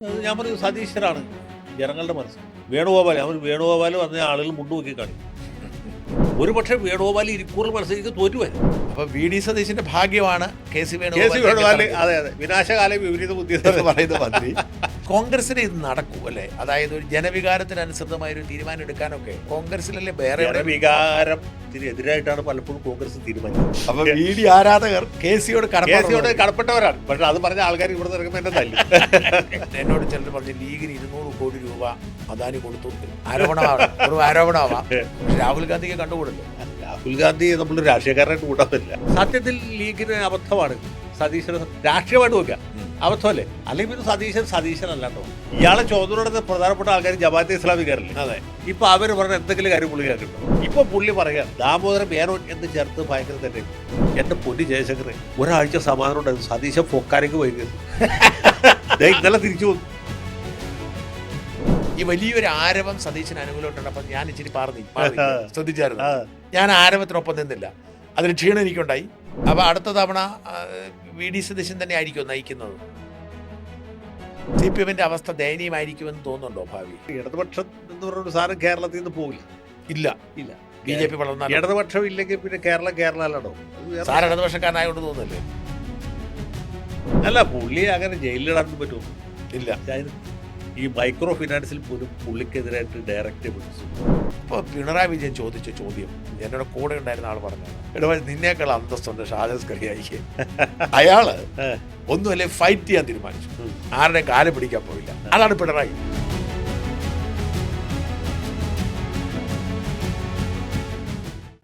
ഞാൻ പറഞ്ഞു സതീശനാണ് ജനങ്ങളുടെ മനസ്സ്. വേണുഗോപാൽ പറഞ്ഞ ആളുകൾ മുണ്ടുനോക്കി കാണിക്കും. ഒരു പക്ഷേ വേണുഗോപാൽ ഇരിക്കൂറിൽ മത്സരിച്ച് തോറ്റുവരും. അപ്പൊ വി ഡി സതീശന്റെ ഭാഗ്യമാണ് കെ സി വേണുഗോപാൽ. അതെ വിനാശകാല വിപരീത ബുദ്ധി പറയുന്ന മന്ത്രി. കോൺഗ്രസിന് ഇത് നടക്കൂ അല്ലേ? അതായത് ഒരു ജനവികാരത്തിനനുസൃതമായ ഒരു തീരുമാനം എടുക്കാനൊക്കെ കോൺഗ്രസിലല്ലേ വേറെ വികാരത്തിനെതിരായിട്ടാണ് പലപ്പോഴും കോൺഗ്രസ് തീരുമാനിക്കുന്നത്. അപ്പൊ വി ഡി ആരാധകർ കെ സിയോട് കടപ്പെട്ടവരാണ്. പക്ഷെ അത് പറഞ്ഞ ആൾക്കാർ ഇവിടെ ഇറങ്ങുമ്പോൾ എന്നെ തല്ലി. എന്നോട് ചിലർ പറഞ്ഞു ലീഗിന് 200 കോടി രൂപ അദാനി കൊടുത്തു. ആരോപണമാവാം, ഒരു ആരോപണമാവാം. രാഹുൽ ഗാന്ധിക്ക് കണ്ടുകൂടല്ലോ. രാഹുൽ ഗാന്ധി നമ്മൾ രാഷ്ട്രീയക്കാരായിട്ട് കൂട്ടാൻ പറ്റില്ല. സത്യത്തിൽ ലീഗിന് അബദ്ധമാണ്. സതീശന് രാഷ്ട്രീയമായിട്ട് നോക്കാം അബദ്ധമല്ലേ? അല്ലെങ്കിൽ പിന്നെ സതീശനല്ലാട്ടോ. ഇയാളെ ചോദ്യം പ്രധാനപ്പെട്ട ആൾക്കാർ ജമാഅത്തെ ഇസ്ലാമിക്കാരല്ലേ? അതെ. ഇപ്പൊ അവര് പറഞ്ഞ എന്തെങ്കിലും കാര്യം പുള്ളി കേൾക്കണം. ഇപ്പൊ പുള്ളി പറയാ ദാമോദരൻ മേനോൻ എന്ന് ചേർത്ത് ഭയങ്കര തന്നെ. എന്റെ പൊന്നു ജയശങ്കറെ, ഒരാഴ്ച സമാധാനം ഉണ്ടായിരുന്നു. സതീശൻ പൊക്കാരേക്ക് വൈകുന്നത് ഇന്നലെ തിരിച്ചു വന്നു. ഈ വലിയൊരു ആരവം സതീശന് അനുകൂലമായിട്ടുണ്ടപ്പോൾ ഞാൻ ഇച്ചിരി ശ്രദ്ധിച്ചായിരുന്നു. ഞാൻ ആരവത്തിനൊപ്പം നിന്നില്ല. അതിന് ക്ഷീണം എനിക്കുണ്ടായി. അപ്പൊ അടുത്ത തവണ വി ഡി സതീശൻ തന്നെ ആയിരിക്കും നയിക്കുന്നത്. CPM-ന്റെ അവസ്ഥ ദയനീയമായിരിക്കുമെന്ന് തോന്നുന്നുണ്ടോ ഭാവി? ഇടതുപക്ഷം എന്ന് പറഞ്ഞൊരു സാധനം കേരളത്തിൽ നിന്ന് പോകില്ല. ഇല്ല. BJP വളർന്നാൽ ഇടതുപക്ഷം ഇല്ലെങ്കിൽ പിന്നെ കേരളം അല്ലാടോ. സാർ ഇടതുപക്ഷക്കാരനായോണ്ട് തോന്നുന്നല്ലേ? അല്ല, പുള്ളി അങ്ങനെ ജയിലിലിടാൻ പറ്റുമോ? ഇല്ല. ഈ മൈക്രോ ഫിനാൻസിൽ പോലും പുള്ളിക്കെതിരായിട്ട് ഡയറക്റ്റ് പിടിച്ചു. ഇപ്പോൾ പിണറായി വിജയൻ ചോദിച്ച ചോദ്യം എന്നോട് കൂടെ ഉണ്ടായിരുന്ന ആൾ പറഞ്ഞത്, എടോ നിന്നേക്കാൾ അന്തസ്സുണ്ട് ഷാജസ് കളിയായി. അയാള് ഒന്നുമല്ലേ ഫൈറ്റ് ചെയ്യാൻ തീരുമാനിച്ചു. ആരുടെയും കാല് പിടിക്കാൻ പോയില്ല. അതാണ് പിണറായി.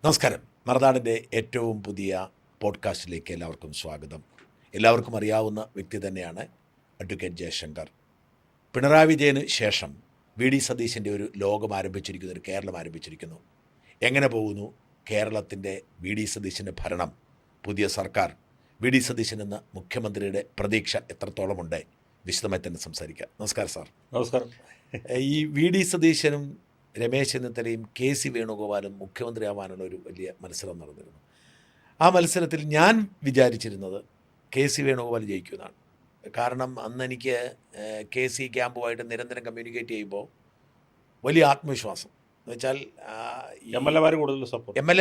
നമസ്കാരം. മറുനാടിൻ്റെ ഏറ്റവും പുതിയ പോഡ്കാസ്റ്റിലേക്ക് എല്ലാവർക്കും സ്വാഗതം. എല്ലാവർക്കും അറിയാവുന്ന വ്യക്തി തന്നെയാണ് അഡ്വക്കേറ്റ് ജയശങ്കർ. പിണറായി വിജയന് ശേഷം വി ഡി സതീശൻ്റെ ഒരു ലോകം ആരംഭിച്ചിരിക്കുന്നു, ഒരു കേരളം ആരംഭിച്ചിരിക്കുന്നു. എങ്ങനെ പോകുന്നു കേരളത്തിൻ്റെ വി ഡി സതീശൻ്റെ ഭരണം, പുതിയ സർക്കാർ, വി ഡി സതീശൻ എന്ന മുഖ്യമന്ത്രിയുടെ പ്രതീക്ഷ എത്രത്തോളമുണ്ട്? വിശദമായി തന്നെ സംസാരിക്കാം. നമസ്കാരം സാർ. നമസ്കാരം. ഈ വി ഡി സതീശനും രമേശ് ചെന്നിത്തലയും കെ സി വേണുഗോപാലും മുഖ്യമന്ത്രിയാവാനുള്ള ഒരു വലിയ മത്സരം നടന്നിരുന്നു. ആ മത്സരത്തിൽ ഞാൻ വിചാരിച്ചിരുന്നത് കെ സി വേണുഗോപാൽ ജയിക്കുമെന്നാണ്. കാരണം അന്ന് എനിക്ക് കെ സി ക്യാമ്പുമായിട്ട് നിരന്തരം കമ്മ്യൂണിക്കേറ്റ് ചെയ്യുമ്പോൾ വലിയ ആത്മവിശ്വാസം എന്ന് വെച്ചാൽ എം എൽ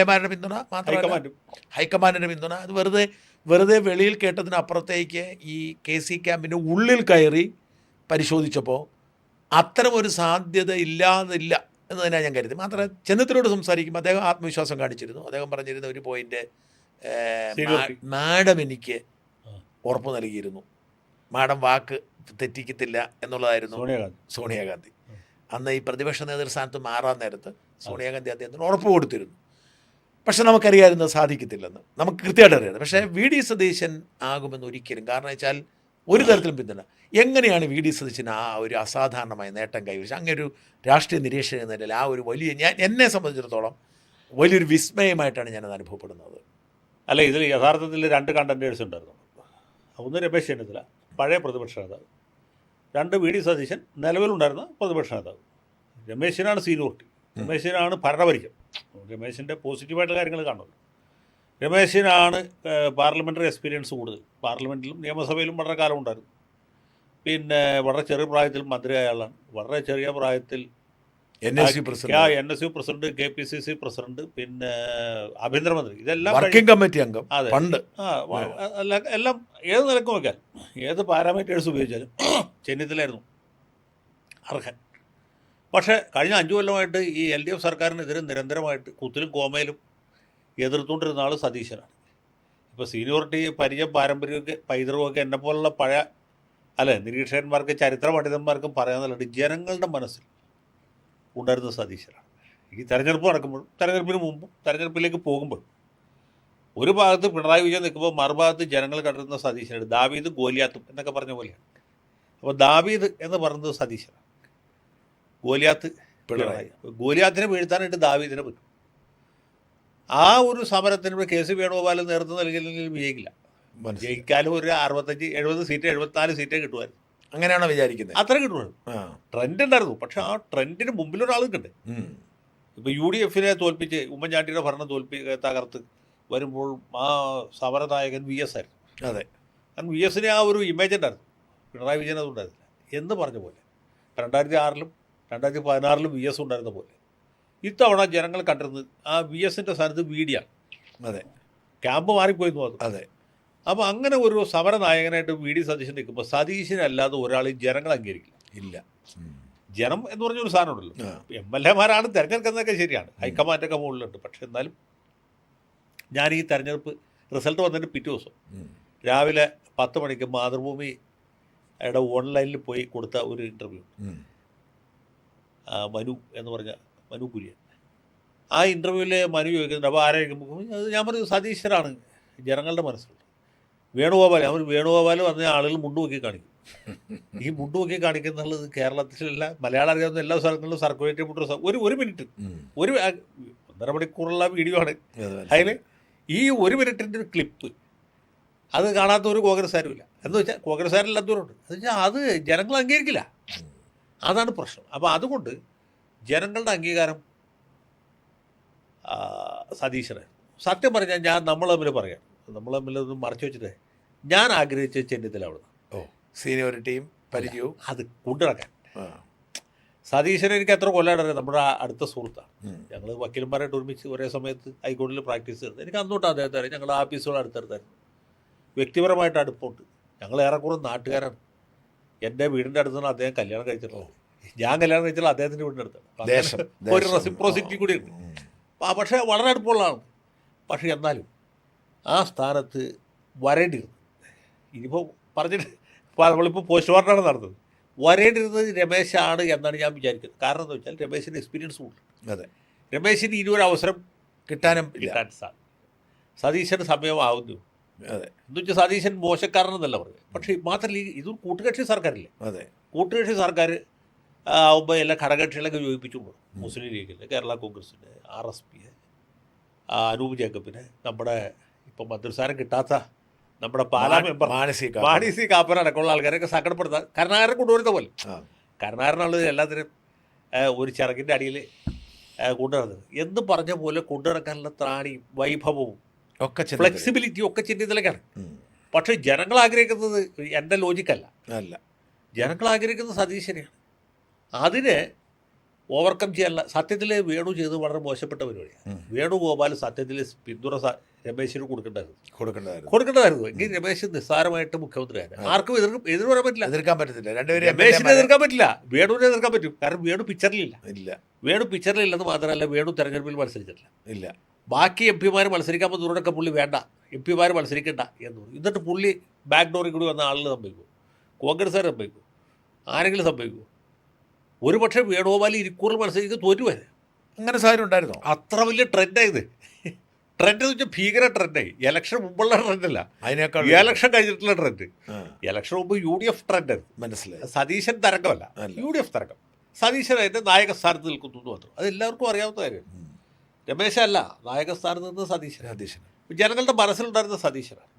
എമാരുടെ പിന്തുണ മാത്രമല്ല, ഹൈക്കമാൻഡിൻ്റെ പിന്തുണ. അത് വെറുതെ വെളിയിൽ കേട്ടതിനപ്പുറത്തേക്ക് ഈ കെ സി ക്യാമ്പിൻ്റെ ഉള്ളിൽ കയറി പരിശോധിച്ചപ്പോൾ അത്തരമൊരു സാധ്യത ഇല്ലാതില്ല എന്ന് തന്നെയാണ് ഞാൻ കരുതി. മാത്രമല്ല ചെന്നിത്തലയോട് സംസാരിക്കുമ്പോൾ അദ്ദേഹം ആത്മവിശ്വാസം കാണിച്ചിരുന്നു. അദ്ദേഹം പറഞ്ഞിരുന്ന ഒരു പോയിൻ്റ്, മാഡം എനിക്ക് ഉറപ്പ് നൽകിയിരുന്നു, മാഡം വാക്ക് തെറ്റിക്കത്തില്ല എന്നുള്ളതായിരുന്നു സോണിയാഗാന്ധി. അന്ന് ഈ പ്രതിപക്ഷ നേതൃസ്ഥാനത്ത് മാറാൻ നേരത്ത് സോണിയാഗാന്ധി അദ്ദേഹത്തിന് ഉറപ്പ് കൊടുത്തിരുന്നു. പക്ഷെ നമുക്കറിയാമായിരുന്നു സാധിക്കത്തില്ലെന്ന്, നമുക്ക് കൃത്യമായിട്ട് അറിയാം. പക്ഷേ വി ഡി സതീശൻ ആകുമെന്ന് ഒരിക്കലും. കാരണം വെച്ചാൽ ഒരു തരത്തിലും പിന്തുണ. എങ്ങനെയാണ് വി ഡി സതീശൻ ആ ഒരു അസാധാരണമായ നേട്ടം കൈവരിച്ചത്? അങ്ങനെ ഒരു രാഷ്ട്രീയ നിരീക്ഷകൻ എന്ന നിലയിൽ ആ ഒരു വലിയ, എന്നെ സംബന്ധിച്ചിടത്തോളം വലിയൊരു വിസ്മയമായിട്ടാണ് ഞാനത് അനുഭവപ്പെടുന്നത്. അല്ല, ഇതിൽ യഥാർത്ഥത്തിൽ 2 കണ്ടൻറ്റേഴ്സ് ഉണ്ടായിരുന്നു. ഒന്ന് രമേശ് ചെന്നിത്തല, പഴയ പ്രതിപക്ഷ നേതാവ്. 2 വി ഡി സതീശൻ, നിലവിലുണ്ടായിരുന്ന പ്രതിപക്ഷ നേതാവ്. രമേശിനാണ് സീനിയോറിറ്റി, രമേശിനാണ് ഭരണപരിചയം, രമേശിൻ്റെ പോസിറ്റീവായിട്ടുള്ള കാര്യങ്ങൾ കാണുമല്ലോ. രമേശിനാണ് പാർലമെൻ്ററി എക്സ്പീരിയൻസ് കൂടുതൽ. പാർലമെൻറ്റിലും നിയമസഭയിലും വളരെ കാലം ഉണ്ടായിരുന്നു. പിന്നെ വളരെ ചെറിയ പ്രായത്തിൽ മന്ത്രിയായ ആളാണ്. വളരെ ചെറിയ പ്രായത്തിൽ NSU പ്രസിഡന്റ്, KPCC പ്രസിഡന്റ്, പിന്നെ ആഭ്യന്തരമന്ത്രി, ഇതെല്ലാം വർക്കിംഗ് കമ്മിറ്റി അംഗം. അതെ, പണ്ട് എല്ലാം ഏത് നിലക്കും വയ്ക്കാൻ, ഏത് പാരാമീറ്റേഴ്സ് ഉപയോഗിച്ചാലും ചെന്നിത്തലായിരുന്നു അർഹൻ. പക്ഷേ കഴിഞ്ഞ 5 കൊല്ലമായിട്ട് ഈ LDF സർക്കാരിനെതിരെ നിരന്തരമായിട്ട് കുത്തിലും കോമയിലും എതിർത്തുകൊണ്ടിരുന്ന ആൾ സതീശനാണ്. ഇപ്പോൾ സീനിയോറിറ്റി, പരിചയം, പാരമ്പര്യമൊക്കെ പൈതൃകമൊക്കെ എന്നെപ്പോലുള്ള പഴയ നിരീക്ഷകന്മാർക്ക്, ചരിത്ര പണ്ഡിതന്മാർക്കും പറയാനുള്ളത് ജനങ്ങളുടെ മനസ്സിൽ ഉണ്ടായിരുന്ന സതീശനാണ്. ഈ തെരഞ്ഞെടുപ്പ് നടക്കുമ്പോഴും തെരഞ്ഞെടുപ്പിന് മുമ്പും തെരഞ്ഞെടുപ്പിലേക്ക് പോകുമ്പോഴും ഒരു ഭാഗത്ത് പിണറായി വിജയൻ നിൽക്കുമ്പോൾ മറുഭാഗത്ത് ജനങ്ങൾ കണ്ടിരുന്ന സതീശനാണ്. ദാവീദ് ഗോലിയാത്തും എന്നൊക്കെ പറഞ്ഞ പോലെയാണ്. അപ്പോൾ ദാവീദ് എന്ന് പറയുന്നത് സതീശനാണ്, ഗോലിയാത്ത് പിണറായി. ഗോലിയാത്തിനെ വീഴ്ത്താനായിട്ട് ദാവീദിനെ പറ്റും. ആ ഒരു സമരത്തിന് കെ സി വേണുഗോപാൽ നേതൃത്വം നൽകിയില്ലെങ്കിൽ വിജയിക്കില്ല. ജയിക്കാലും ഒരു 65-70 സീറ്റ്, 74 സീറ്റേ കിട്ടുമായിരുന്നു. അങ്ങനെയാണോ വിചാരിക്കുന്നത്? അത്ര കിട്ടുമായിരുന്നു. ട്രെൻഡ് ഉണ്ടായിരുന്നു. പക്ഷെ ആ ട്രെൻഡിന് മുമ്പിലൊരാൾ നിൽക്കണ്ടേ? ഇപ്പോൾ UDF-നെ തോൽപ്പിച്ച് ഉമ്മൻചാണ്ടിയുടെ ഭരണം തകർത്ത് വരുമ്പോൾ ആ സമരനായകൻ VS ആയിരുന്നു. അതെ, കാരണം VS-ന് ആ ഒരു ഇമേജ് ഉണ്ടായിരുന്നു. പിണറായി വിജയൻ അതുണ്ടായിരുന്നില്ല. എന്ന് പറഞ്ഞ പോലെ 2006-ലും 2016-ലും VS ഉണ്ടായിരുന്ന പോലെ ഇത്തവണ ജനങ്ങൾ കണ്ടിരുന്നത് ആ VSൻ്റെ സ്ഥാനത്ത് VD-യാണ്. അതെ, ക്യാമ്പ് മാറിപ്പോയെന്ന് പറഞ്ഞു. അതെ. അപ്പോൾ അങ്ങനെ ഒരു സമരനായകനായിട്ട് VD സതീശൻ നിൽക്കുമ്പോൾ സതീശനല്ലാതെ ഒരാളെയും ജനങ്ങൾ അംഗീകരിക്കില്ല. ഇല്ല. ജനം എന്ന് പറഞ്ഞൊരു സാധനം ഉണ്ടല്ലോ. MLA-മാരാണ് തിരഞ്ഞെടുക്കുന്നതൊക്കെ ശരിയാണ്, ഹൈക്കമാൻഡൊക്കെ മുകളിലുണ്ട്. പക്ഷെ എന്നാലും ഞാൻ ഈ തെരഞ്ഞെടുപ്പ് റിസൾട്ട് വന്നതിൻ്റെ പിറ്റേ ദിവസം രാവിലെ 10 മണിക്ക് മാതൃഭൂമിയുടെ ഓൺലൈനിൽ പോയി കൊടുത്ത ഒരു ഇൻ്റർവ്യൂ, മനു എന്ന് പറഞ്ഞ മനു കുര്യൻ. ആ ഇൻ്റർവ്യൂവിൽ മനു ചോദിക്കുന്നുണ്ട്, അപ്പോൾ ആരായിരിക്കും? അത് ഞാൻ പറഞ്ഞു സതീശനാണ് ജനങ്ങളുടെ മനസ്സിലുള്ളത്. വേണുഗോപാൽ, അവർ വേണുഗോപാൽ വന്ന ആളുകൾ മുണ്ടുപൊക്കി കാണിക്കും. ഈ മുണ്ടുപൊക്കി കാണിക്കുന്നുള്ളത് കേരളത്തിലല്ല, മലയാളം അറിയാവുന്ന എല്ലാ സ്ഥലങ്ങളിലും സർക്കുലേറ്റ് ചെയ്യപ്പെട്ട ഒരു മിനിറ്റ്, 1.5 മണിക്കൂറുള്ള വീഡിയോ ആണ്. അതിൽ ഈ 1 മിനിറ്റിൻ്റെ ഒരു ക്ലിപ്പ് അത് കാണാത്ത ഒരു കോൺഗ്രസ്സുകാരുമില്ല. എന്ന് വെച്ചാൽ കോൺഗ്രസ്സുകാരില്ലാത്തവരുണ്ട്. എന്ന് വെച്ചാൽ അത് ജനങ്ങൾ അംഗീകരിക്കില്ല. അതാണ് പ്രശ്നം. അപ്പോൾ അതുകൊണ്ട് ജനങ്ങളുടെ അംഗീകാരം സതീശനായിരുന്നു. സത്യം പറഞ്ഞാൽ നമ്മൾ തമ്മിൽ പറയാം, നമ്മൾ തമ്മിലൊന്നും മറച്ചു വെച്ചിട്ട് ഞാൻ ആഗ്രഹിച്ച ചെന്നിത്തല അവിടുന്ന് സീനിയോറിറ്റിയും പരിചയവും അത് കൊണ്ടുനടക്കാൻ. സതീശനെ എനിക്ക് എത്ര കൊല്ലാടറിയാം, നമ്മുടെ അടുത്ത സുഹൃത്താണ്. ഞങ്ങൾ വക്കീലന്മാരായിട്ട് ഒരുമിച്ച് ഒരേ സമയത്ത് ഹൈക്കോടതിയിൽ പ്രാക്ടീസ് ചെയ്തത്. എനിക്ക് അന്നോട്ട് അദ്ദേഹത്തെ അറിയാം. ഞങ്ങളുടെ ആഫീസുകൾ അടുത്തടുത്തായിരുന്നു. വ്യക്തിപരമായിട്ട് അടുപ്പമുണ്ട്. ഞങ്ങൾ ഏറെക്കുറെ നാട്ടുകാരാണ്. എൻ്റെ വീടിൻ്റെ അടുത്ത് നിന്ന് അദ്ദേഹം കല്യാണം കഴിച്ചിട്ടുള്ളത്. ഞാൻ കല്യാണം കഴിച്ചാൽ അദ്ദേഹത്തിൻ്റെ വീടിൻ്റെ അടുത്താണ്. ഒരു റെസിപ്രോസിറ്റി കൂടി ഉണ്ട്. പക്ഷേ വളരെ അടുപ്പമുള്ളതാണ്. പക്ഷേ എന്നാലും ആ സ്ഥാനത്ത് വരേണ്ടിരുന്നു. ഇനിയിപ്പോൾ പറഞ്ഞിട്ട് നമ്മളിപ്പോൾ പോസ്റ്റ്മോർട്ടമാണ് നടന്നത്. വരേണ്ടിരുന്നത് രമേശാണ് എന്നാണ് ഞാൻ വിചാരിക്കുന്നത്. കാരണം എന്താ വെച്ചാൽ രമേശിൻ്റെ എക്സ്പീരിയൻസ് ഉണ്ട്. അതെ, രമേശിന് ഇനിയൊരു അവസരം കിട്ടാൻ സാധിക്കും. സതീശന് സമയമാവുന്നു. അതെ, എന്ന് വെച്ചാൽ സതീശൻ മോശക്കാരനെന്നല്ല പറഞ്ഞത്. പക്ഷേ മാത്രമല്ല ഇതൊരു കൂട്ടുകക്ഷി സർക്കാരില്ലേ. അതെ, കൂട്ടുകക്ഷി സർക്കാർ ആവുമ്പോൾ എല്ലാ ഘടകകക്ഷികളൊക്കെ യോജിപ്പിച്ചുകൊണ്ട് മുസ്ലിം ലീഗിന്, കേരള കോൺഗ്രസിന്, RSP, അനൂപ് ജേക്കബിന്, നമ്മുടെ ഇപ്പം മന്ത്രിസ്ഥാനം കിട്ടാത്ത നമ്മുടെ പാലാ മെമ്പർ മാണി കാപ്പൻ അടക്കമുള്ള ആൾക്കാരൊക്കെ സങ്കടപ്പെടുത്താൻ കരുണാകരൻ കൊണ്ടുവരുന്ന പോലെ. കരുണാകരനുള്ളത് എല്ലാത്തിനും ഒരു ചിറകിൻ്റെ അടിയിൽ കൊണ്ടുനടന്നത് എന്ന് പറഞ്ഞ പോലെ കൊണ്ടുനടക്കാനുള്ള ത്രാണിയും വൈഭവവും ഒക്കെ ഫ്ലെക്സിബിലിറ്റിയും ഒക്കെ ചിഹ്നത്തിലേക്കാണ്. പക്ഷേ ജനങ്ങൾ ആഗ്രഹിക്കുന്നത് എൻ്റെ ലോജിക്കല്ല. ജനങ്ങൾ ആഗ്രഹിക്കുന്നത് സതീശനെയാണ്. അതിന് ഓവർകം ചെയ്യാനുള്ള സത്യത്തിൽ വേണു ചെയ്ത് വളരെ മോശപ്പെട്ട പരിപാടിയാണ്. വേണുഗോപാൽ സത്യത്തിൽ പിന്തുണ രമേശിന് കൊടുക്കേണ്ടതായിരുന്നു. എങ്കിൽ രമേശ് നിസ്സാരമായിട്ട് മുഖ്യമന്ത്രിയാണ്. ആർക്കും എതിർ പറയാൻ പറ്റില്ല, എതിർക്കാൻ പറ്റത്തില്ല. രമേശിനെ എതിർക്കാൻ പറ്റില്ല, വേണുവിനെ എതിർക്കാൻ പറ്റും. കാരണം വേണു പിക്ചറിലില്ല. വേണു പിക്ചറിലില്ലെന്ന് മാത്രമല്ല വേണു തെരഞ്ഞെടുപ്പിൽ മത്സരിച്ചിട്ടില്ല. ബാക്കി MP-മാർ മത്സരിക്കാൻ പോകുന്നവരോടൊക്കെ പുള്ളി വേണ്ട, MP-മാർ മത്സരിക്കണ്ട എന്ന് പറയും. എന്നിട്ട് പുള്ളി ബാക്ക് ഡോറിൽ കൂടി വന്ന ആളുകൾ സംഭവിക്കും, കോൺഗ്രസ്സുകാർ സംഭവിക്കും, ആരെങ്കിലും സംഭവിക്കും. ഒരു പക്ഷേ വേണുഗോപാൽ ഇരിക്കൂറിൽ മത്സരിച്ച് തോറ്റുപോയത്. അങ്ങനെ സാഹചര്യം ഉണ്ടായിരുന്നോ? അത്ര വലിയ ട്രെൻഡായത്. ട്രെൻഡ് എന്ന് വെച്ചാൽ ഭീകര ട്രെൻഡായി. ഇലക്ഷൻ മുമ്പുള്ള ട്രെൻഡല്ല, അതിനേക്കാൾ ഇലക്ഷൻ കഴിഞ്ഞിട്ടുള്ള ട്രെൻഡ്. ഇലക്ഷൻ മുമ്പ് UDF ട്രെൻഡായിരുന്നു. മനസ്സിലായി. സതീശൻ തരംഗമല്ല, UDF തരംഗം. സതീശൻ അതിൻ്റെ നായക സ്ഥാനത്ത് നിൽക്കുന്നു എന്ന് മാത്രം. അത് എല്ലാവർക്കും അറിയാവുന്ന കാര്യമാണ്. രമേശല്ല നായകസ്ഥാനത്ത് നിന്ന് സതീശൻ. ജനങ്ങളുടെ മനസ്സിലുണ്ടായിരുന്ന സതീശനാണ്.